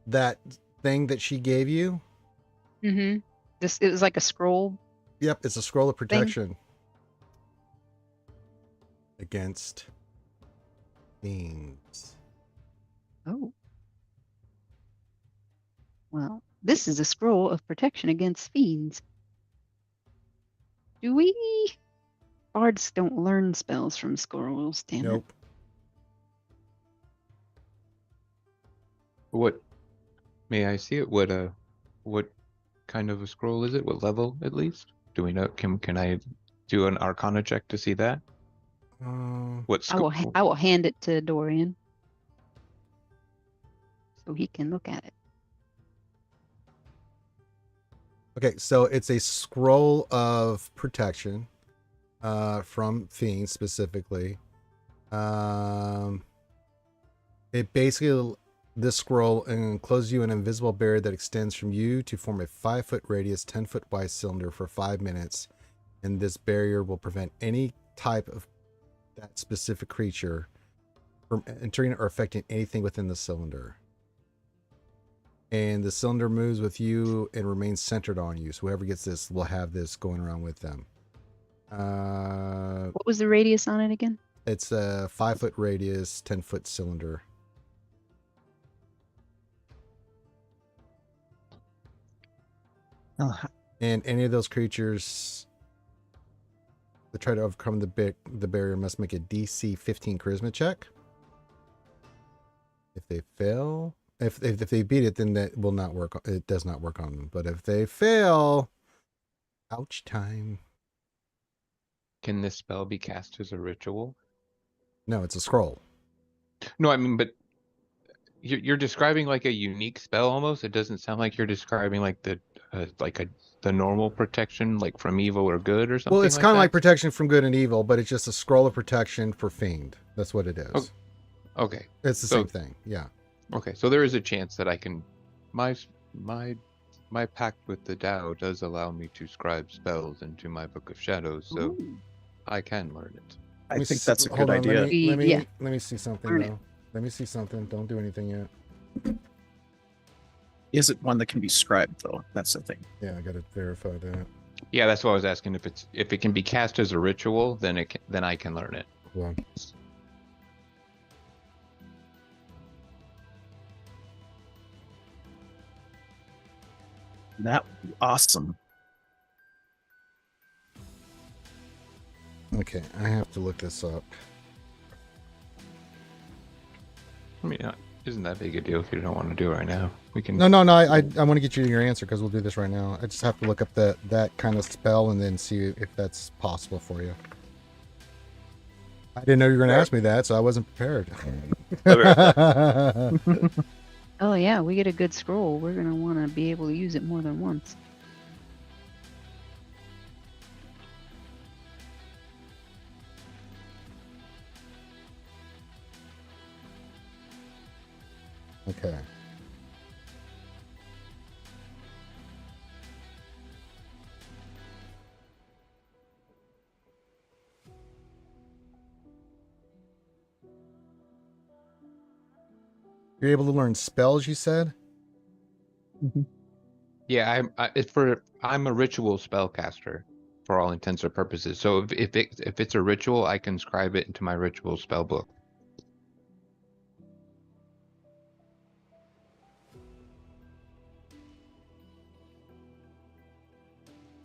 that thing that she gave you. Mm-hmm. It was like a scroll. Yep, it's a scroll of protection against fiends. Oh. Well, this is a scroll of protection against fiends. Do we? Bards don't learn spells from scrolls, damn it. Nope. What may I see it? What kind of a scroll is it? What level at least? Do we know? Can I do an Arcana check to see that? What I will hand it to Dorian so he can look at it. Okay, so it's a scroll of protection from fiends specifically. It basically, this scroll encloses you in an invisible barrier that extends from you to form a 5-foot radius, 10-foot wide cylinder for 5 minutes, and this barrier will prevent any type of that specific creature from entering or affecting anything within the cylinder. And the cylinder moves with you and remains centered on you. So whoever gets this will have this going around with them. What was the radius on it again? It's a 5-foot radius, 10-foot cylinder. And any of those creatures that try to overcome the barrier must make a DC 15 charisma check. If they fail, if they beat it, then that will not work. It does not work on them. But if they fail, ouch time. Can this spell be cast as a ritual? No, it's a scroll. No, I mean, but you're describing like a unique spell almost. It doesn't sound like you're describing like the normal protection, like from evil or good or something. Well, it's kind of like protection from good and evil, but it's just a scroll of protection for fiend. That's what it is. Okay. It's the same thing. Yeah. Okay, so there is a chance that I can, my pact with the Tao does allow me to scribe spells into my Book of Shadows, so I can learn it. I think that's a Hold good on, idea. Let me see something Learn it. though. Let me see something. Don't do anything yet. Is it one that can be scribed though? That's the thing. Yeah, I gotta verify that. Yeah, that's what I was asking. If it can be cast as a ritual, then I can learn it. Hold on. That would be awesome. Okay, I have to look this up. I mean, isn't that big a deal if you don't want to do it right now? We can. No. I want to get you your answer because we'll do this right now. I just have to look up that kind of spell and then see if that's possible for you. I didn't know you were going to ask me that, so I wasn't prepared. Oh yeah, we get a good scroll. We're gonna want to be able to use it more than once. Okay. You're able to learn spells, you said? Yeah, I'm a ritual spellcaster for all intents or purposes. So if it's a ritual, I can scribe it into my ritual spell book.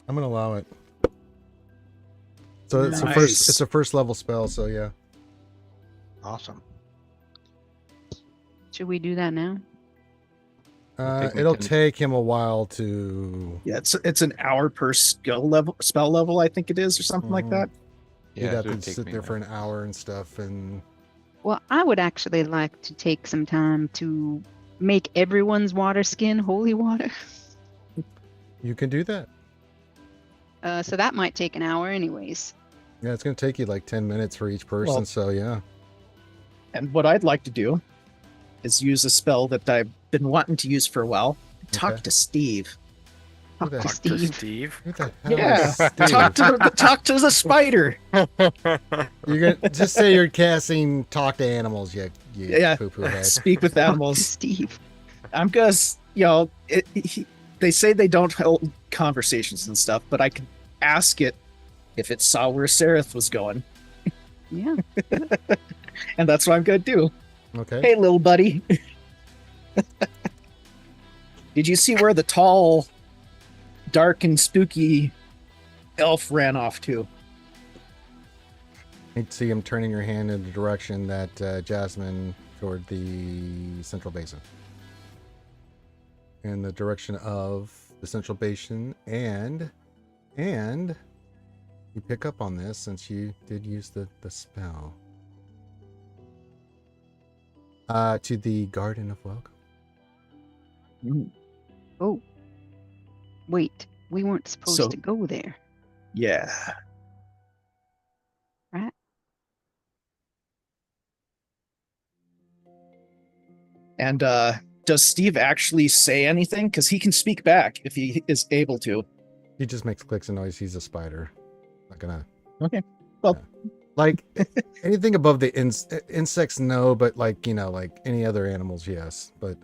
I'm gonna allow it. So it's Nice. a first level spell, so yeah. Awesome. Should we do that now? Take me It'll 10 take him a while to. Yeah, it's an hour per spell level, I think it is, or something like Mhm. that. You'd Yeah, have so to it'd take sit me there a- for an hour and stuff, and Well, I would actually like to take some time to make everyone's water skin holy water. you can do that. So that might take an hour, anyways. Yeah, it's gonna take you like 10 minutes for each person, Well- so yeah. And what I'd like to do is use a spell that I've been wanting to use for a while. Talk Okay. to Steve. Who the, to Talk to Steve. Steve. who the hell Yeah, is Steve? talk to the spider. You're gonna just say you're casting talk to animals, you Yeah. poo poo head. Speak with Talk to animals. Steve. I'm gonna, they say they don't hold conversations and stuff, but I could ask it if it saw where Sereth was going, Yeah. and that's what I'm gonna do. Okay. Hey, little buddy. Did you see where the tall, dark, and spooky elf ran off to? You see him turning your hand in the direction that Jasmine toward the central basin. In the direction of the central basin, and you pick up on this since you did use the spell. To the Garden of Welcome. Oh. Wait, we weren't supposed So- to go there. Yeah. Right? And does Steve actually say anything? Because he can speak back if he is able to. He just makes clicks and noise. He's a spider. Not gonna. Okay. Well, Like anything above the insects, no, but like, you know, like any other animals, yes. But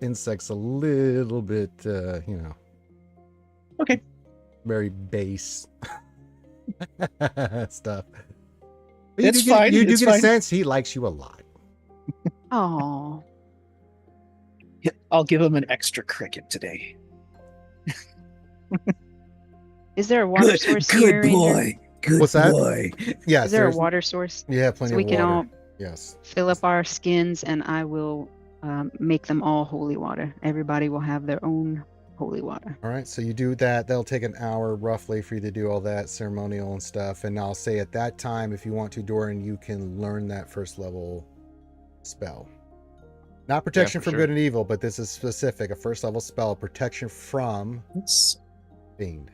insects a little bit, you know. Okay. Very base stuff. But It's do get, fine, You do it's get a fine. sense he likes you a lot. Oh. I'll give him an extra cricket today. Is there a water source here, Ranger? Good What's that? boy. Yes. Is there a there's- water source? Yeah, plenty So we of can water. all Yes. fill up our skins, and I will make them all holy water. Everybody will have their own holy water. All right, so you do that. That'll take an hour roughly for you to do all that ceremonial and stuff. And I'll say at that time, if you want to, Dorian, you can learn that first level spell. Not protection for from sure. good and evil, but this is specific. A first level spell, protection from Let's. fiend,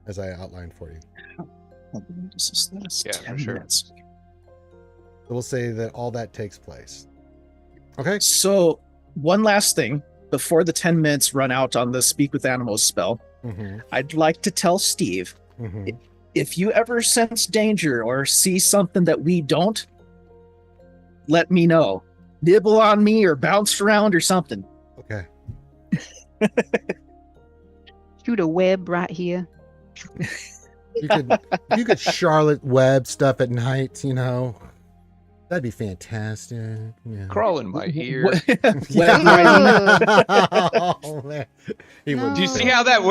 as I outlined for you. This is the last Yeah, 10 for sure. minutes. So we'll say that all that takes place. Okay. So, one last thing before the 10 minutes run out on the Speak with Animals spell, Mm-hmm. I'd like to tell Steve Mm-hmm. if you ever sense danger or see something that we don't, let me know. Nibble on me or bounce around or something. Okay. Shoot a web right here. You could Charlotte Web stuff at night, you know. That'd be fantastic. Yeah. Crawl in my ear. Web riding. Oh, man. He wouldn't Do you No. see how that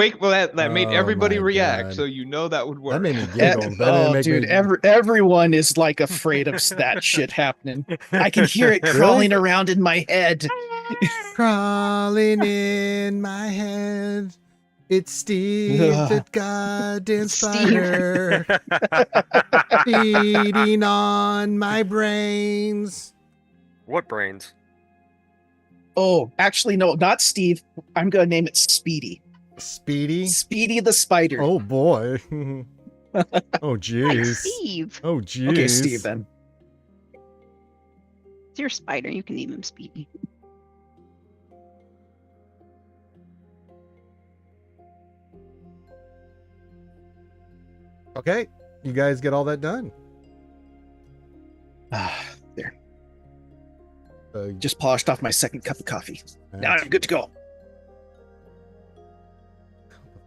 that made Oh everybody my react? God. So you know that would work. That made me giggle. That didn't Oh, make dude, me... everyone is like afraid of that shit happening. I can hear it crawling around in my head. Crawling in my head. It's Steve, the goddamn spider, feeding on my brains. What brains? Oh, actually, no, not Steve. I'm gonna name it Speedy. Speedy? Speedy the spider. Oh, boy. Oh, Hi, jeez. Steve. Oh, jeez. Okay, Steve then. It's your spider. You can name him Speedy. Okay, you guys get all that done. There. Just polished off my second cup of coffee. Now I'm good to go.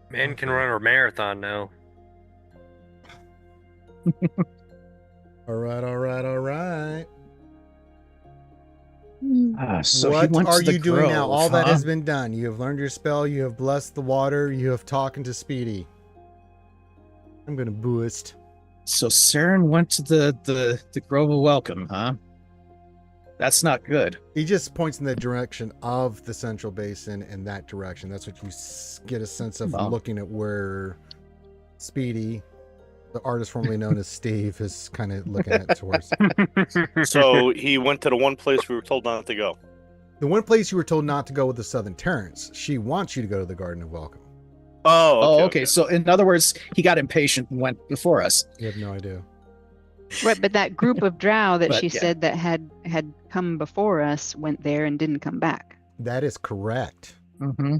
Man can run a marathon now. All right. So he What went are to the you doing now? grove, All that huh? has been done. You have learned your spell. You have blessed the water. You have talked to Speedy. I'm gonna boost. So Saren went to the Grove of Welcome, huh? That's not good. He just points in the direction of the Central Basin in that direction. That's what you get a sense of from Wow. looking at where Speedy, the artist formerly known as Steve, is kind of looking at towards. So he went to the one place we were told not to go. The one place you were told not to go with the Southern Terrace. She wants you to go to the Garden of Welcome. Oh, Okay. So in other words, he got impatient and went before us. You have no idea. Right, but that group of drow that But, she yeah. said that had come before us went there and didn't come back. That is correct. Mm-hmm.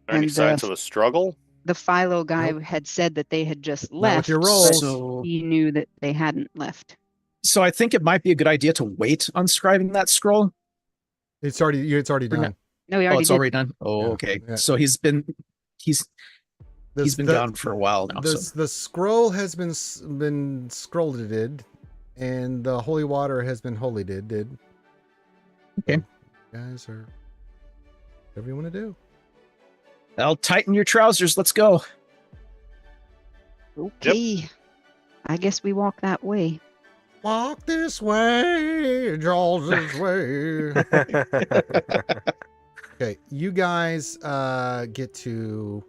Any And, signs of a struggle? The Philo guy Nope. had said that they had just Not with left. your but rolls. So, he knew that they hadn't left. so I think it might be a good idea to wait on scribing that scroll. It's already Or done. not. No, we Oh, already it's did. already done. Oh, Yeah, okay. yeah. So he's been The- gone for a while now. The, So the scroll has been scrolled, and the holy water has been holy did. Okay. Guys are whatever you want to do. I'll tighten your trousers. Let's go. Okay. I guess we walk that way. Walk this way, Jaws this way. Okay, you guys get to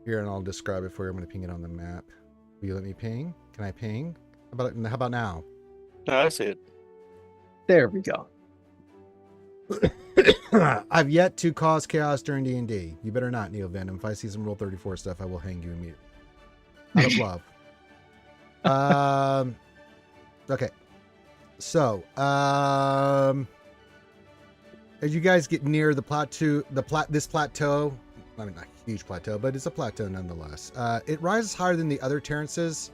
here, and I'll describe it for you. I'm going to ping it on the map. Will you let me ping? Can I ping? How about now? No, I see it. There we go. I've yet to cause chaos during D&D. You better not, Neo Venom. If I see some Rule 34 stuff, I will hang you immediately. Out of love. Okay. So, as you guys get near the plateau, this plateau, I mean, not a huge plateau, but it's a plateau nonetheless. It rises higher than the other terraces,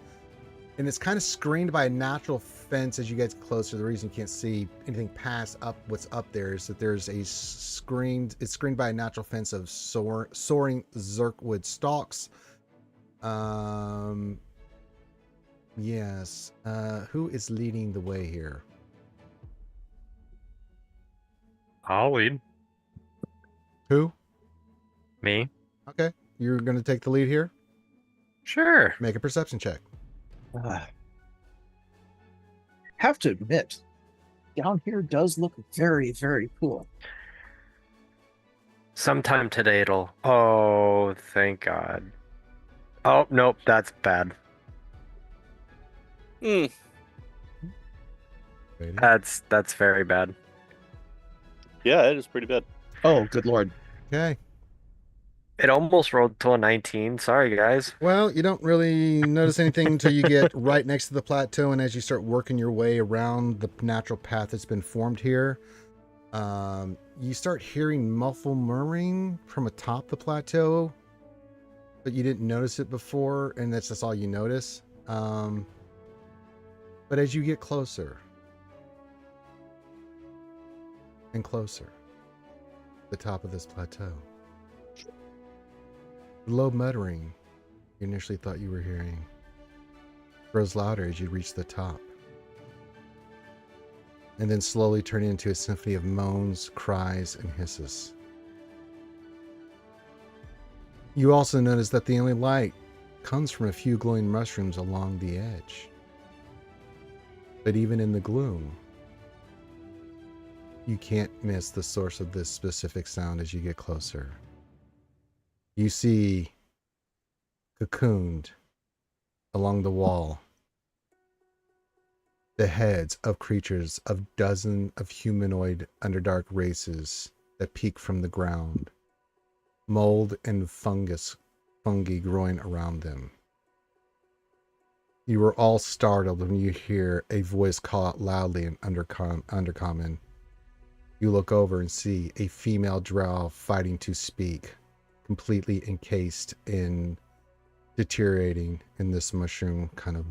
and it's kind of screened by a natural fence as you get closer. The reason you can't see anything past what's up there is that there's it's screened by a natural fence of soaring Zerkwood stalks. Yes. Who is leading the way here? I'll lead. Who? Me? Okay. You're going to take the lead here? Sure. Make a perception check. Have to admit, down here does look very, very cool. Sometime today it'll. Oh, thank God. Oh, nope, that's bad. Hmm. Waiting. That's very bad. Yeah, it is pretty bad. Oh, good Lord. Okay. It almost rolled to a 19. Sorry, guys. Well, you don't really notice anything until you get right next to the plateau, and as you start working your way around the natural path that's been formed here, you start hearing muffled murmuring from atop the plateau, but you didn't notice it before, and that's just all you notice. But as you get closer and closer to the top of this plateau, the low muttering you initially thought you were hearing grows louder as you reach the top, and then slowly turn into a symphony of moans, cries, and hisses. You also notice that the only light comes from a few glowing mushrooms along the edge. But even in the gloom, you can't miss the source of this specific sound as you get closer. You see, cocooned along the wall, the heads of creatures of dozens of humanoid Underdark races that peek from the ground, mold and fungi growing around them. You are all startled when you hear a voice call out loudly in Undercommon. You look over and see a female drow fighting to speak, completely encased in deteriorating in this mushroom kind of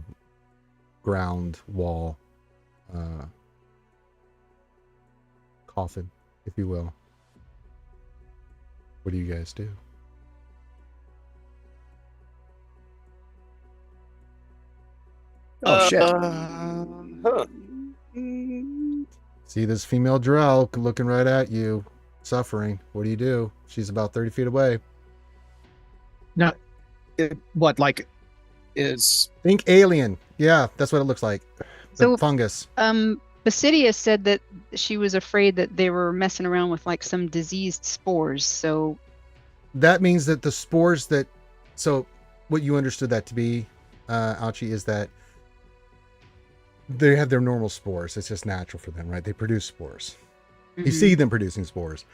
ground wall coffin, if you will. What do you guys do? Oh shit! Huh. See this female drow looking right at you, suffering. What do you do? She's about 30 feet away. Now, what like is Think alien. Yeah, that's what it looks like. The So, fungus. Basidia said that she was afraid that they were messing around with like some diseased spores. So, That means that the spores that... So, what you understood that to be, Ouchie, is that they have their normal spores. It's just natural for them, right? They produce spores. You see them producing spores.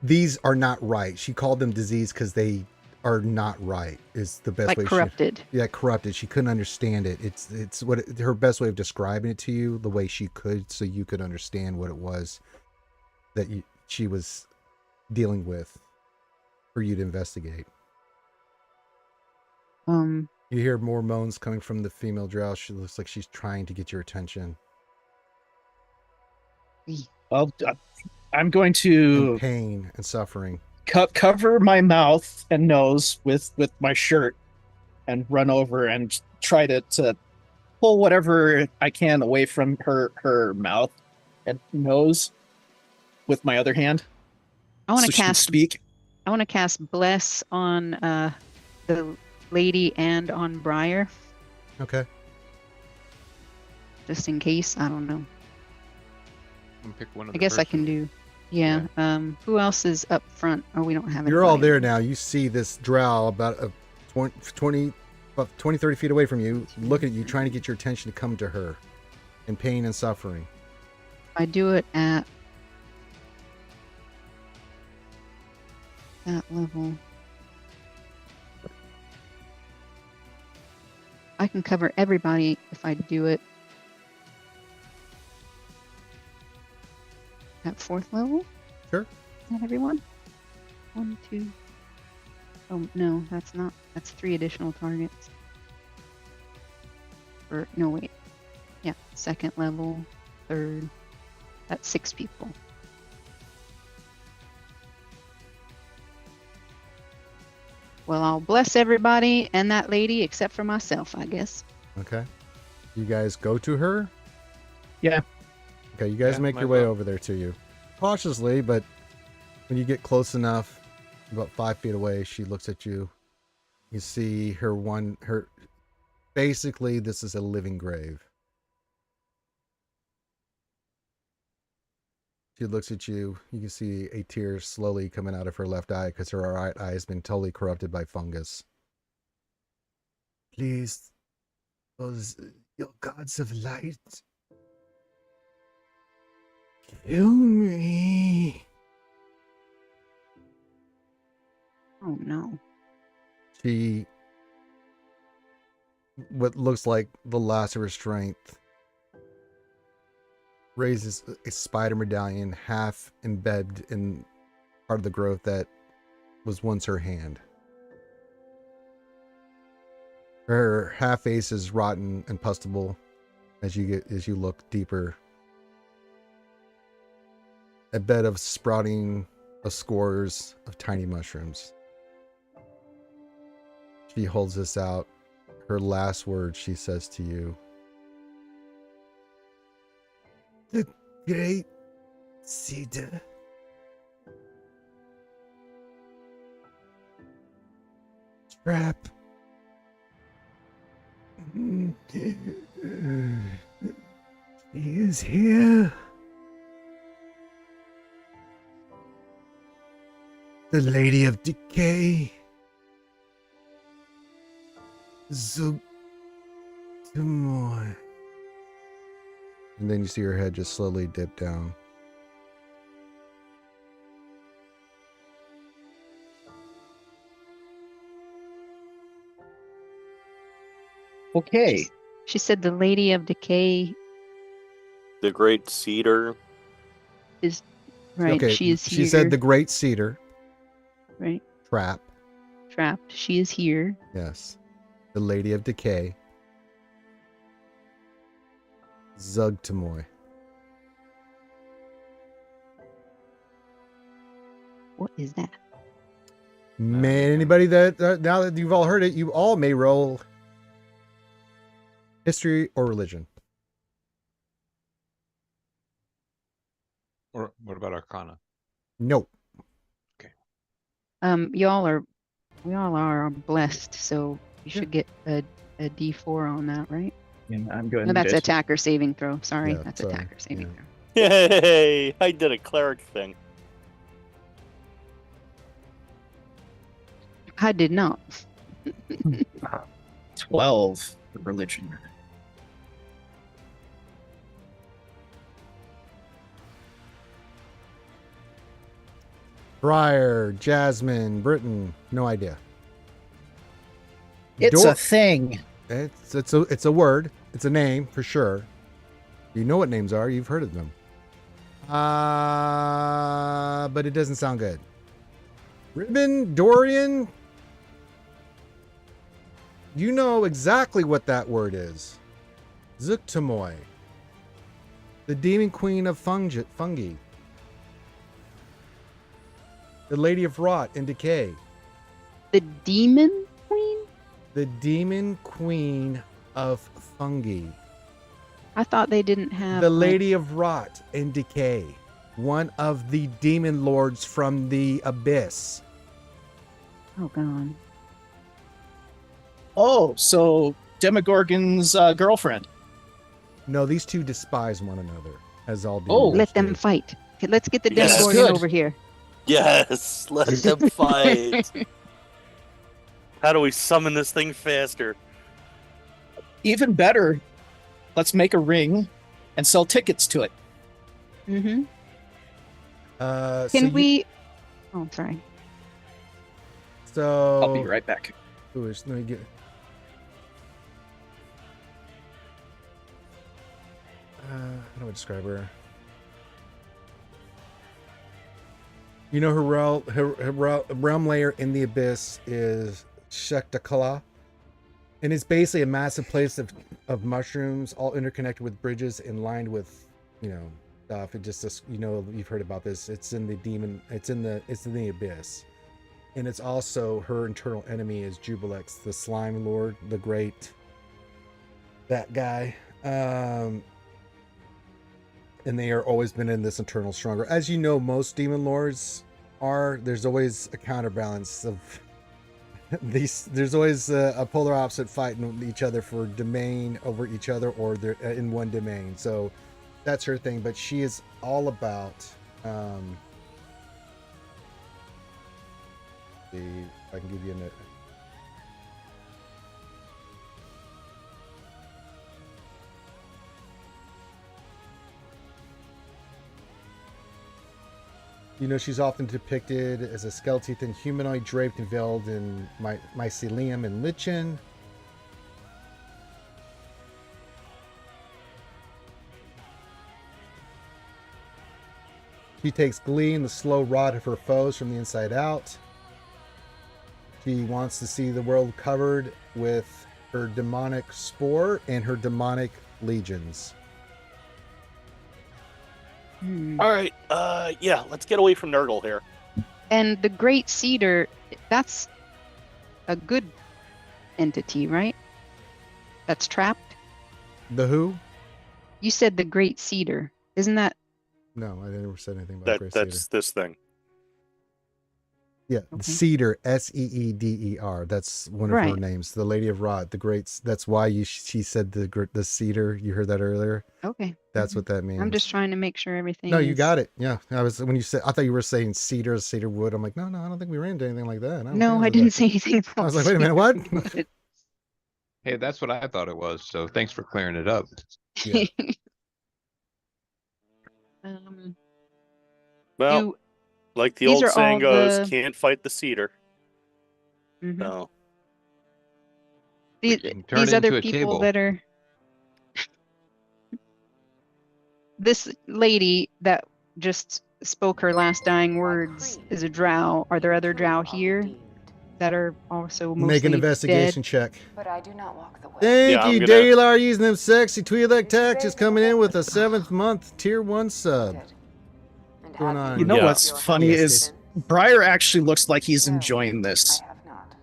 These are not right. She called them disease because they are not right, is the best like way. corrupted. Yeah, corrupted. She couldn't understand it. It's what her best way of describing it to you, the way she could, so you could understand what it was that she was dealing with for you to investigate. You hear more moans coming from the female drow. She looks like she's trying to get your attention. well, I'm going to And pain and suffering. cover my mouth and nose with my shirt and run over and try to pull whatever I can away from her mouth and nose with my other hand. I want so to she can cast. speak. I want to cast Bless on the lady and on Briar, Okay. just in case. I don't know. And pick one of I the guess I first can ones. do. Yeah. Who else is up front? Oh, we don't have. You're all anybody. there now. You see this drow about 20, 30 feet away from you, looking at you, trying to get your attention to come to her in pain and suffering. I do it at that level. I can cover everybody if I do it at 4th level. Sure. Is that everyone? 1, 2. Oh no, that's not. That's 3 additional targets. Or no, wait. Yeah, 2nd level, 3rd. That's 6 people. Well, I'll bless everybody and that lady except for myself, I guess. Okay. You guys go to her? Yeah. Okay, you guys Yeah, make might your way well. over there to you. Cautiously, but when you get close enough, about 5 feet away, she looks at you. You see her basically, this is a living grave. She looks at you. You can see a tear slowly coming out of her left eye because her right eye has been totally corrupted by fungus. Please, those your gods of light, kill me. Oh no. She, what looks like the last of her strength, raises a spider medallion half embedded in part of the growth that was once her hand. Her half face is rotten and pustable as you look deeper. A bed of sprouting of scores of tiny mushrooms. She holds this out. Her last words she says to you. The great cedar. Trap. He is here. The Lady of Decay. Zugtumoy. And then you see her head just slowly dip down. Okay. She said the Lady of Decay The Great Cedar. is right. Okay, She is here. she said the Great Cedar. Right. Trap. Trapped. She is here. Yes. The Lady of Decay. Zugtumoy. is that? May anybody that now that you've all heard it, you all may roll history or religion. Or what about Arcana? Nope. We all are blessed, so you should get a D4 on that, right? Yeah, I'm good. No, that's attacker saving throw. Sorry, Yeah, that's sorry. attacker saving Yeah. throw. Yay! I did a cleric thing. I did not. 12 religion. Briar, Jasmine, Briton, no idea. It's Dor- a thing. It's a word. It's a name for sure. You know what names are. You've heard of them. But it doesn't sound good. Ribin, Dorian, you know exactly what that word is. Zuktamoy, the demon queen of fungi. The lady of rot and decay. The demon queen? The demon queen of fungi. I thought they didn't have The lady of rot and decay. One of the demon lords from the abyss. Oh god. Oh, so Demogorgon's girlfriend. No, these two despise one another, as all Oh. demons Let them do. fight. Okay, let's get the Yes, Demogorgon good. over here. Yes, let them fight. How do we summon this thing faster? Even better, let's make a ring and sell tickets to it. Mm-hmm. So Can we? Oh, sorry. So I'll be right back. Let me get. How do I describe her? You know her realm layer in the abyss is Shektakala, and it's basically a massive place of mushrooms, all interconnected with bridges and lined with, stuff. It just, you've heard about this. It's in the demon. It's in the abyss, and it's also her internal enemy is Jubilex, the slime lord, the great. That guy. And they are always been in this internal struggle. As you know, most demon lords are. There's always a counterbalance of these. There's always a polar opposite fighting each other for domain over each other, or they're in one domain. So that's her thing. But she is all about. See if I can give you a. She's often depicted as a skeleton humanoid draped and veiled in mycelium and lichen. She takes glee in the slow rot of her foes from the inside out. She wants to see the world covered with her demonic spore and her demonic legions. All right, yeah, let's get away from Nurgle here. And the Great Cedar, that's a good entity, right? That's trapped? The who? You said the Great Cedar. Isn't that? No, I never said anything about Great Cedar. That's this thing. Yeah, Okay. Cedar, Seeder. That's one of her Right. names. The Lady of Rot, the Great. That's why she said the cedar. You heard that earlier. Okay. That's what that means. I'm just trying to make sure everything No, you is- got it. Yeah, I was when you said. I thought you were saying cedar wood. I'm like, no, I don't think we ran into anything like that. No, I didn't say anything about I was like, wait a minute, what? cedar. Hey, that's what I thought it was. So thanks for clearing it up. Yeah. Well, you- like the these old are saying all goes, the- can't fight the cedar. Mhm. No. We can turn These it other into a people table. that are this lady that just spoke her last dying words is a drow. Are there other drow here that are also mostly Make an dead? investigation check. But I do not walk the way. Thank Yeah, I'm you, gonna- Daylar, using them sexy Twi'lek taxes, coming in with a 7th month tier 1 sub. And Going have on? you You know Yeah. what's your funny hands is open? Briar actually looks like he's enjoying this. I have not.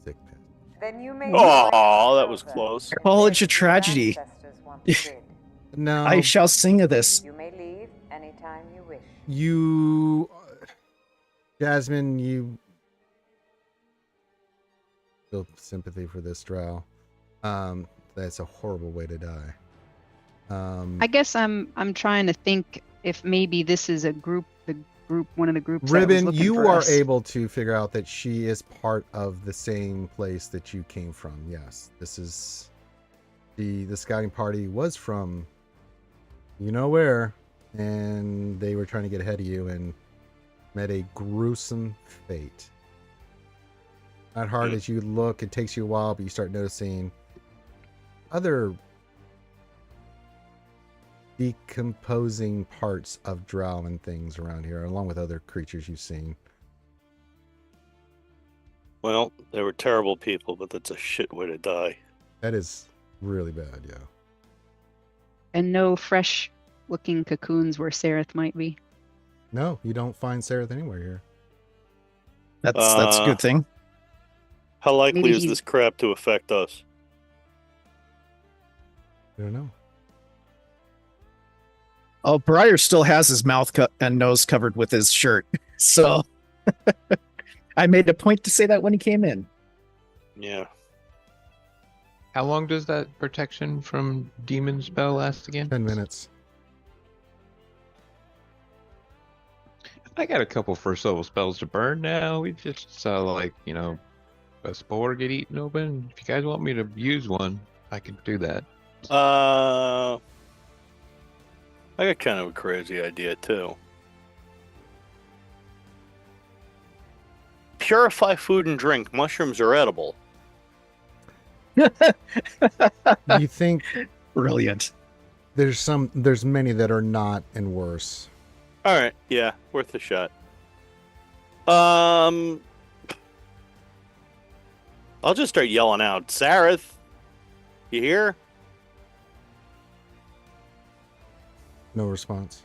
Sick pit. Then you may. Oh, that was close. Call it a tragedy. No, I shall sing of this. You may leave anytime you wish. you, Jasmine, you feel sympathy for this Drow. That's a horrible way to die. I guess I'm trying to think if maybe this is one of the groups. that was Ribin, looking you for are us. able to figure out that she is part of the same place that you came from. Yes, this is the scouting party was from you know where, and they were trying to get ahead of you and met a gruesome fate. Not hard as you look, it takes you a while, but you start noticing other decomposing parts of Drow and things around here, along with other creatures you've seen. Well, they were terrible people, but that's a shit way to die. That is really bad, yeah. And no fresh-looking cocoons where Sereth might be. No, you don't find Sereth anywhere here. That's a good thing. How likely Maybe is this crap to affect us? I don't know. Oh, Briar still has his mouth and nose covered with his shirt. So I made a point to say that when he came in. Yeah. How long does that protection from demon spell last again? 10 minutes. I got a couple first level spells to burn now. We just saw, like, you know, a spore get eaten open. If you guys want me to use one, I can do that. I got kind of a crazy idea, too. Purify food and drink. Mushrooms are edible. You think Brilliant. there's many that are not and worse. All right, yeah, worth a shot. I'll just start yelling out, Sareth, you here? No response.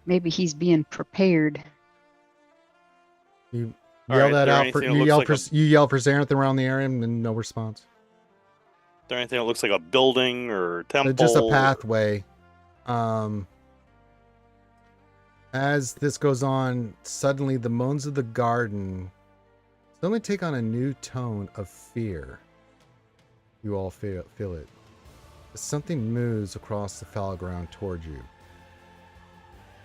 Maybe he's being prepared. You All yell right, that there out. anything that You looks yell like for a- you yell for Xanath around the area, and no response. Is there anything that looks like a building or temple? Just a pathway. As this goes on, suddenly the moans of the garden suddenly take on a new tone of fear. You all feel it. As something moves across the fallow ground toward you.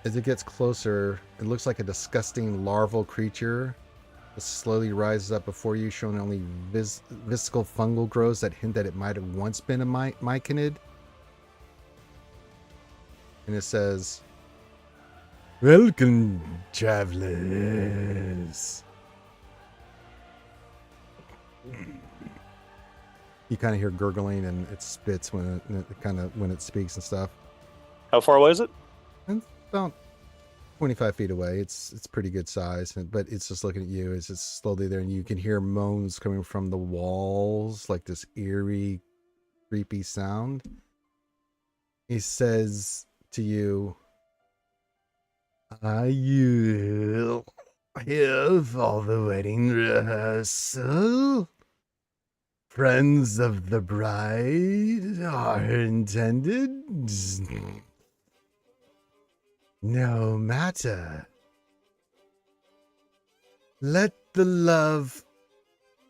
As it gets closer, it looks like a disgusting larval creature that slowly rises up before you, showing only visceral fungal growths that hint that it might have once been a myconid. And it says, "Welcome, travelers." You kind of hear gurgling, and it spits when it speaks and stuff. How far away is it? And about 25 feet away. It's pretty good size, but it's just looking at you. It's just slowly there, and you can hear moans coming from the walls, like this eerie, creepy sound. He says to you, "Are you here for the wedding rehearsal? Friends of the bride are intended? No matter. Let the love,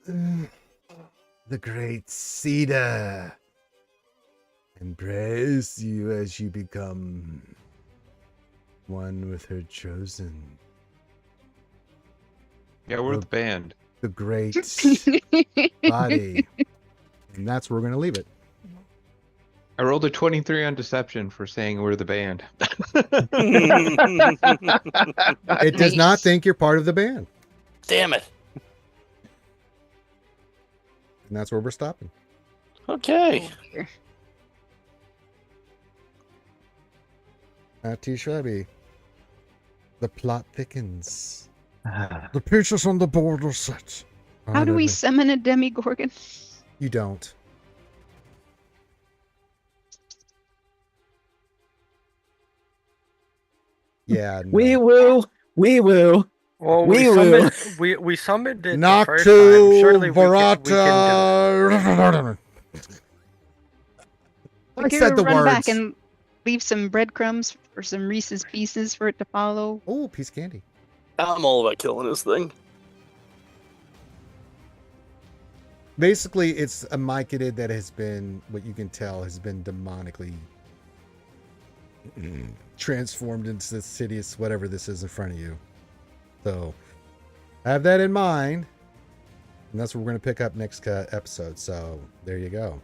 the great cedar, embrace you as you become one with her chosen. Yeah, we're the band. The great body." And that's where we're going to leave it. I rolled a 23 on deception for saying we're the band. It does not think you're part of the band. Damn it. And that's where we're stopping. Okay. Too shabby. The plot thickens. The pieces on the board are set. How do we summon a demigorgon? You don't. Yeah. No. Wee woo. Wee woo. Well, Wee woo. we summoned it the Noctu first time. Surely we can do it. Barata. I We're said the run back words. and leave some breadcrumbs for some Reese's Pieces for it to follow. Oh, piece of candy. I'm all about killing this thing. Basically, it's a myconid that has been, what you can tell, has been demonically transformed into this hideous whatever this is in front of you. So, have that in mind. And that's what we're going to pick up next episode. So, there you go.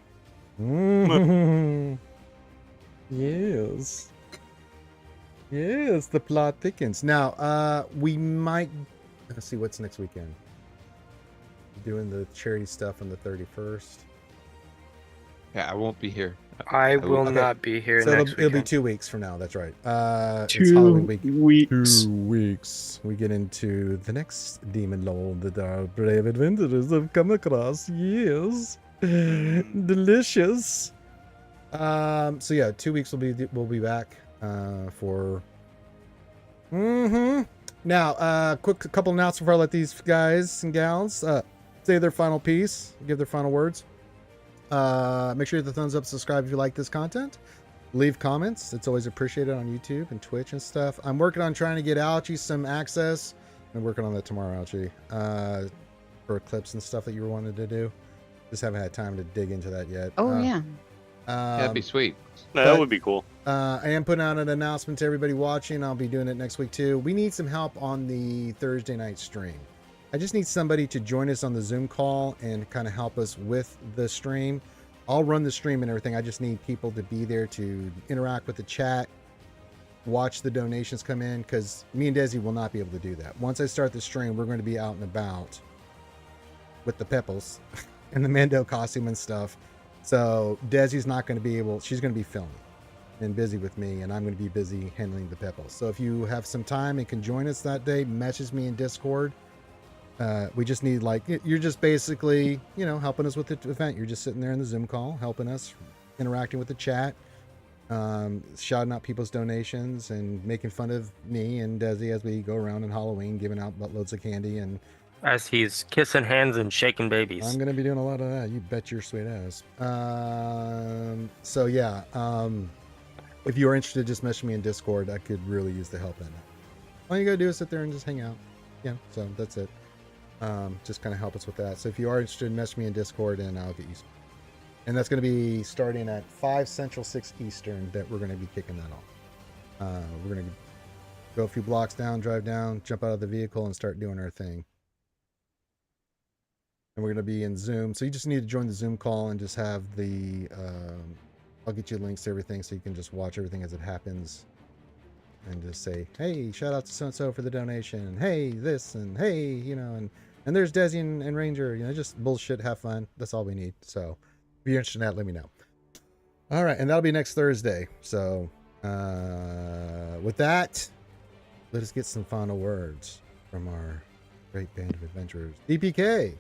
Yes. Yes, the plot thickens. Now, we might... Let's see, what's next weekend? Doing the charity stuff on the 31st. Yeah, I won't be here. I will Okay. not be here So next it'll be weekend. 2 weeks from now. That's right. It's 2 Halloween week. weeks. 2 weeks. We get into the next demon lord that our brave adventurers have come across. Yes. Delicious. So yeah, 2 weeks we'll be back for now quick couple announcements before I let these guys and gals say their final piece, give their final words. Make sure you hit the thumbs up, subscribe if you like this content. Leave comments. It's always appreciated on YouTube and Twitch and stuff. I'm working on trying to get Ouchie some access. I'm working on that tomorrow, Ouchie. For clips and stuff that you wanted to do. Just haven't had time to dig into that yet. Oh, yeah. That'd be sweet. No, that would be cool. I am putting out an announcement to everybody watching. I'll be doing it next week too. We need some help on the Thursday night stream. I just need somebody to join us on the Zoom call and kind of help us with the stream. I'll run the stream and everything. I just need people to be there to interact with the chat, watch the donations come in, because me and Desi will not be able to do that. Once I start the stream, we're going to be out and about with the Pepples and the Mando costume and stuff. So Desi's not going to be able, she's going to be filming and busy with me, and I'm going to be busy handling the Pepples. So if you have some time and can join us that day, message me in Discord. We just need, like, you're just basically, you know, helping us with the event. You're just sitting there in the Zoom call, helping us, interacting with the chat, shouting out people's donations and making fun of me and Desi as we go around on Halloween, giving out buttloads of candy. And As he's kissing hands and shaking babies. I'm going to be doing a lot of that. You bet your sweet ass. So yeah, if you're interested, just message me in Discord. I could really use the help in that. All you got to do is sit there and just hang out. Yeah, so that's it. Just kind of help us with that. So if you are interested, message me in Discord and I'll get you. And that's going to be starting at 5 Central, 6 Eastern that we're going to be kicking that off. We're going to go a few blocks down, drive down, jump out of the vehicle and start doing our thing. And we're going to be in Zoom. So you just need to join the Zoom call and just have the, I'll get you links to everything so you can just watch everything as it happens. And just say, hey, shout out to so-and-so for the donation. And hey, this, and hey, you know, and there's Desi and Ranger, you know, just bullshit, have fun. That's all we need. So if you're interested in that, let me know. All right. And that'll be next Thursday. So with that, let us get some final words from our great band of adventurers. DPK.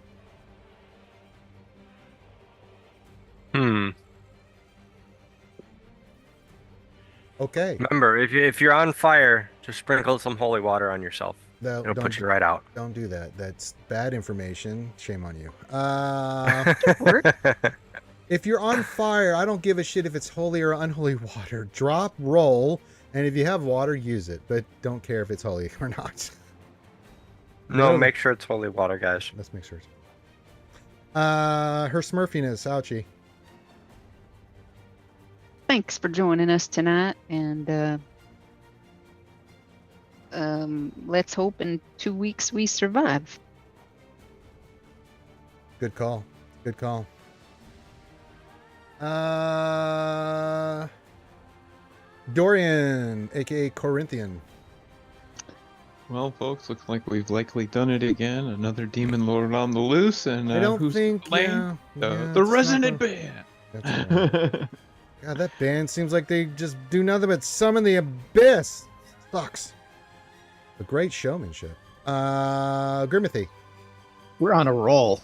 Okay. Remember, if you're on fire, just sprinkle some holy water on yourself. No, It'll put you right out. Don't do that. That's bad information. Shame on you. If you're on fire, I don't give a shit if it's holy or unholy water. Drop, roll, and if you have water, use it. But don't care if it's holy or not. No, make sure it's holy water, guys. Let's make sure. Her Smurfiness, Ouchie. Thanks for joining us tonight, and let's hope in 2 weeks we survive. Good call. Good call. Dorian, aka Corinthian. Well, folks, looks like we've likely done it again. Another demon lord on the loose, and I don't who's think playing? yeah, The it's Resonant not Band. That's right. God, that band seems like they just do nothing but summon the abyss. Sucks. A great showmanship. Grimothy. We're on a roll.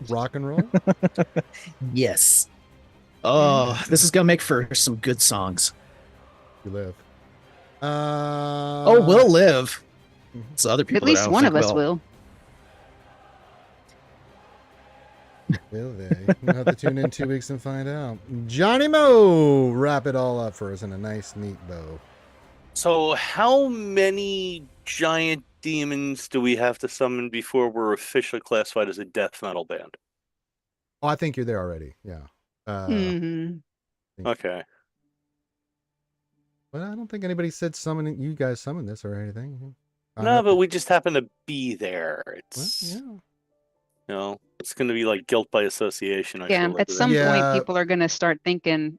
Rock and roll? Yes. Oh, this is gonna make for some good songs. You live. Oh, we'll live. It's other people. At least that I don't one think of us will. Will they? We'll have to tune in 2 weeks and find out. JohnnyMo, wrap it all up for us in a nice, neat bow. So, how many giant demons do we have to summon before we're officially classified as a death metal band? Oh, I think you're there already. Yeah. Okay. But I don't think anybody said summon. You guys summon this or anything. No, but we just happen to be there. It's yeah. you know, it's going to be like guilt by association. I Yeah, feel like, at with some it. Yeah. point, people are going to start thinking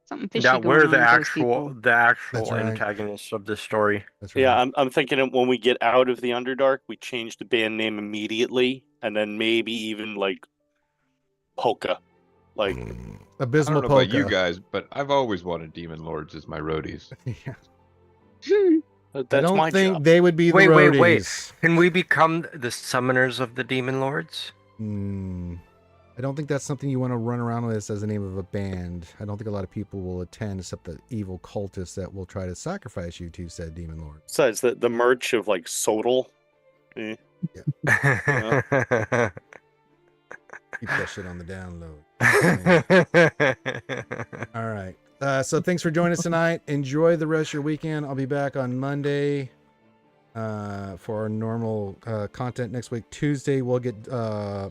something fishy Yeah, going we're on the with those actual people. That's right. antagonists of this story. That's right. Yeah, I'm thinking that when we get out of the Underdark, we change the band name immediately, and then maybe even like Polka, like I Abysmal don't know about you Polka. guys, but I've always wanted demon lords as my roadies. Yeah. that's I don't my think job. they would be the Wait. roadies. Can we become the summoners of the demon lords? I don't think that's something you want to run around with as the name of a band. I don't think a lot of people will attend except the evil cultists that will try to sacrifice you to said demon lord. Besides the merch of like Sodal. Keep that shit on the download. All right. So thanks for joining us tonight. Enjoy the rest of your weekend. I'll be back on Monday for our normal content next week. Tuesday we'll get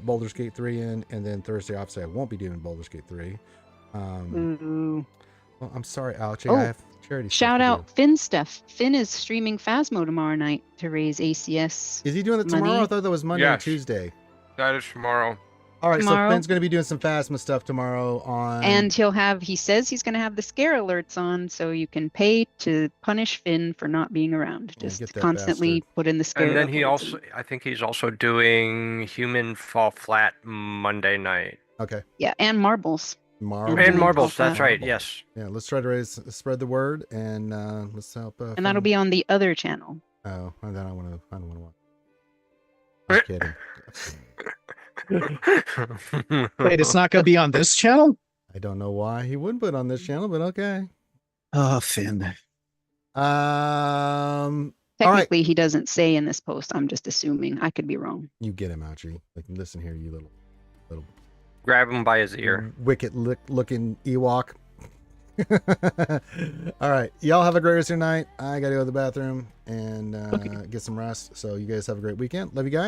Baldur's Gate 3 in, and then Thursday obviously I won't be doing Baldur's Gate 3. Well, I'm sorry, Ouchie. I have charity. Shout out Finn stuff. Finn is streaming Phasmo tomorrow night to raise ACS. Is he doing it tomorrow? money. I thought that was Monday and Yes. Tuesday. That is tomorrow. All right, Tomorrow. so Finn's going to be doing some Phasma stuff tomorrow on. And he says he's going to have the scare alerts on, so you can pay to punish Finn for not being around. Yeah, Just get that constantly bastard. put in the scare And then he alerts also, I think he's also doing Human Fall Flat Monday night. Okay. Yeah, and marbles. Marbles. And Human marbles, Fall that's Flat. right, yes. Yeah, let's try to spread the word and let's help. And that'll be on the other channel. Oh, and then I don't want to watch. Just kidding. Wait, it's not going to be on this channel? I don't know why he wouldn't put it on this channel, but okay. Oh, Finn. All right. Technically, he doesn't say in this post. I'm just assuming. I could be wrong. You get him, Ouchie. Like, listen here, you little Grab him by his ear. wicked looking Ewok. All right, y'all have a great rest of your night. I gotta go to the bathroom and get some rest. So you guys have a great weekend. Love you guys.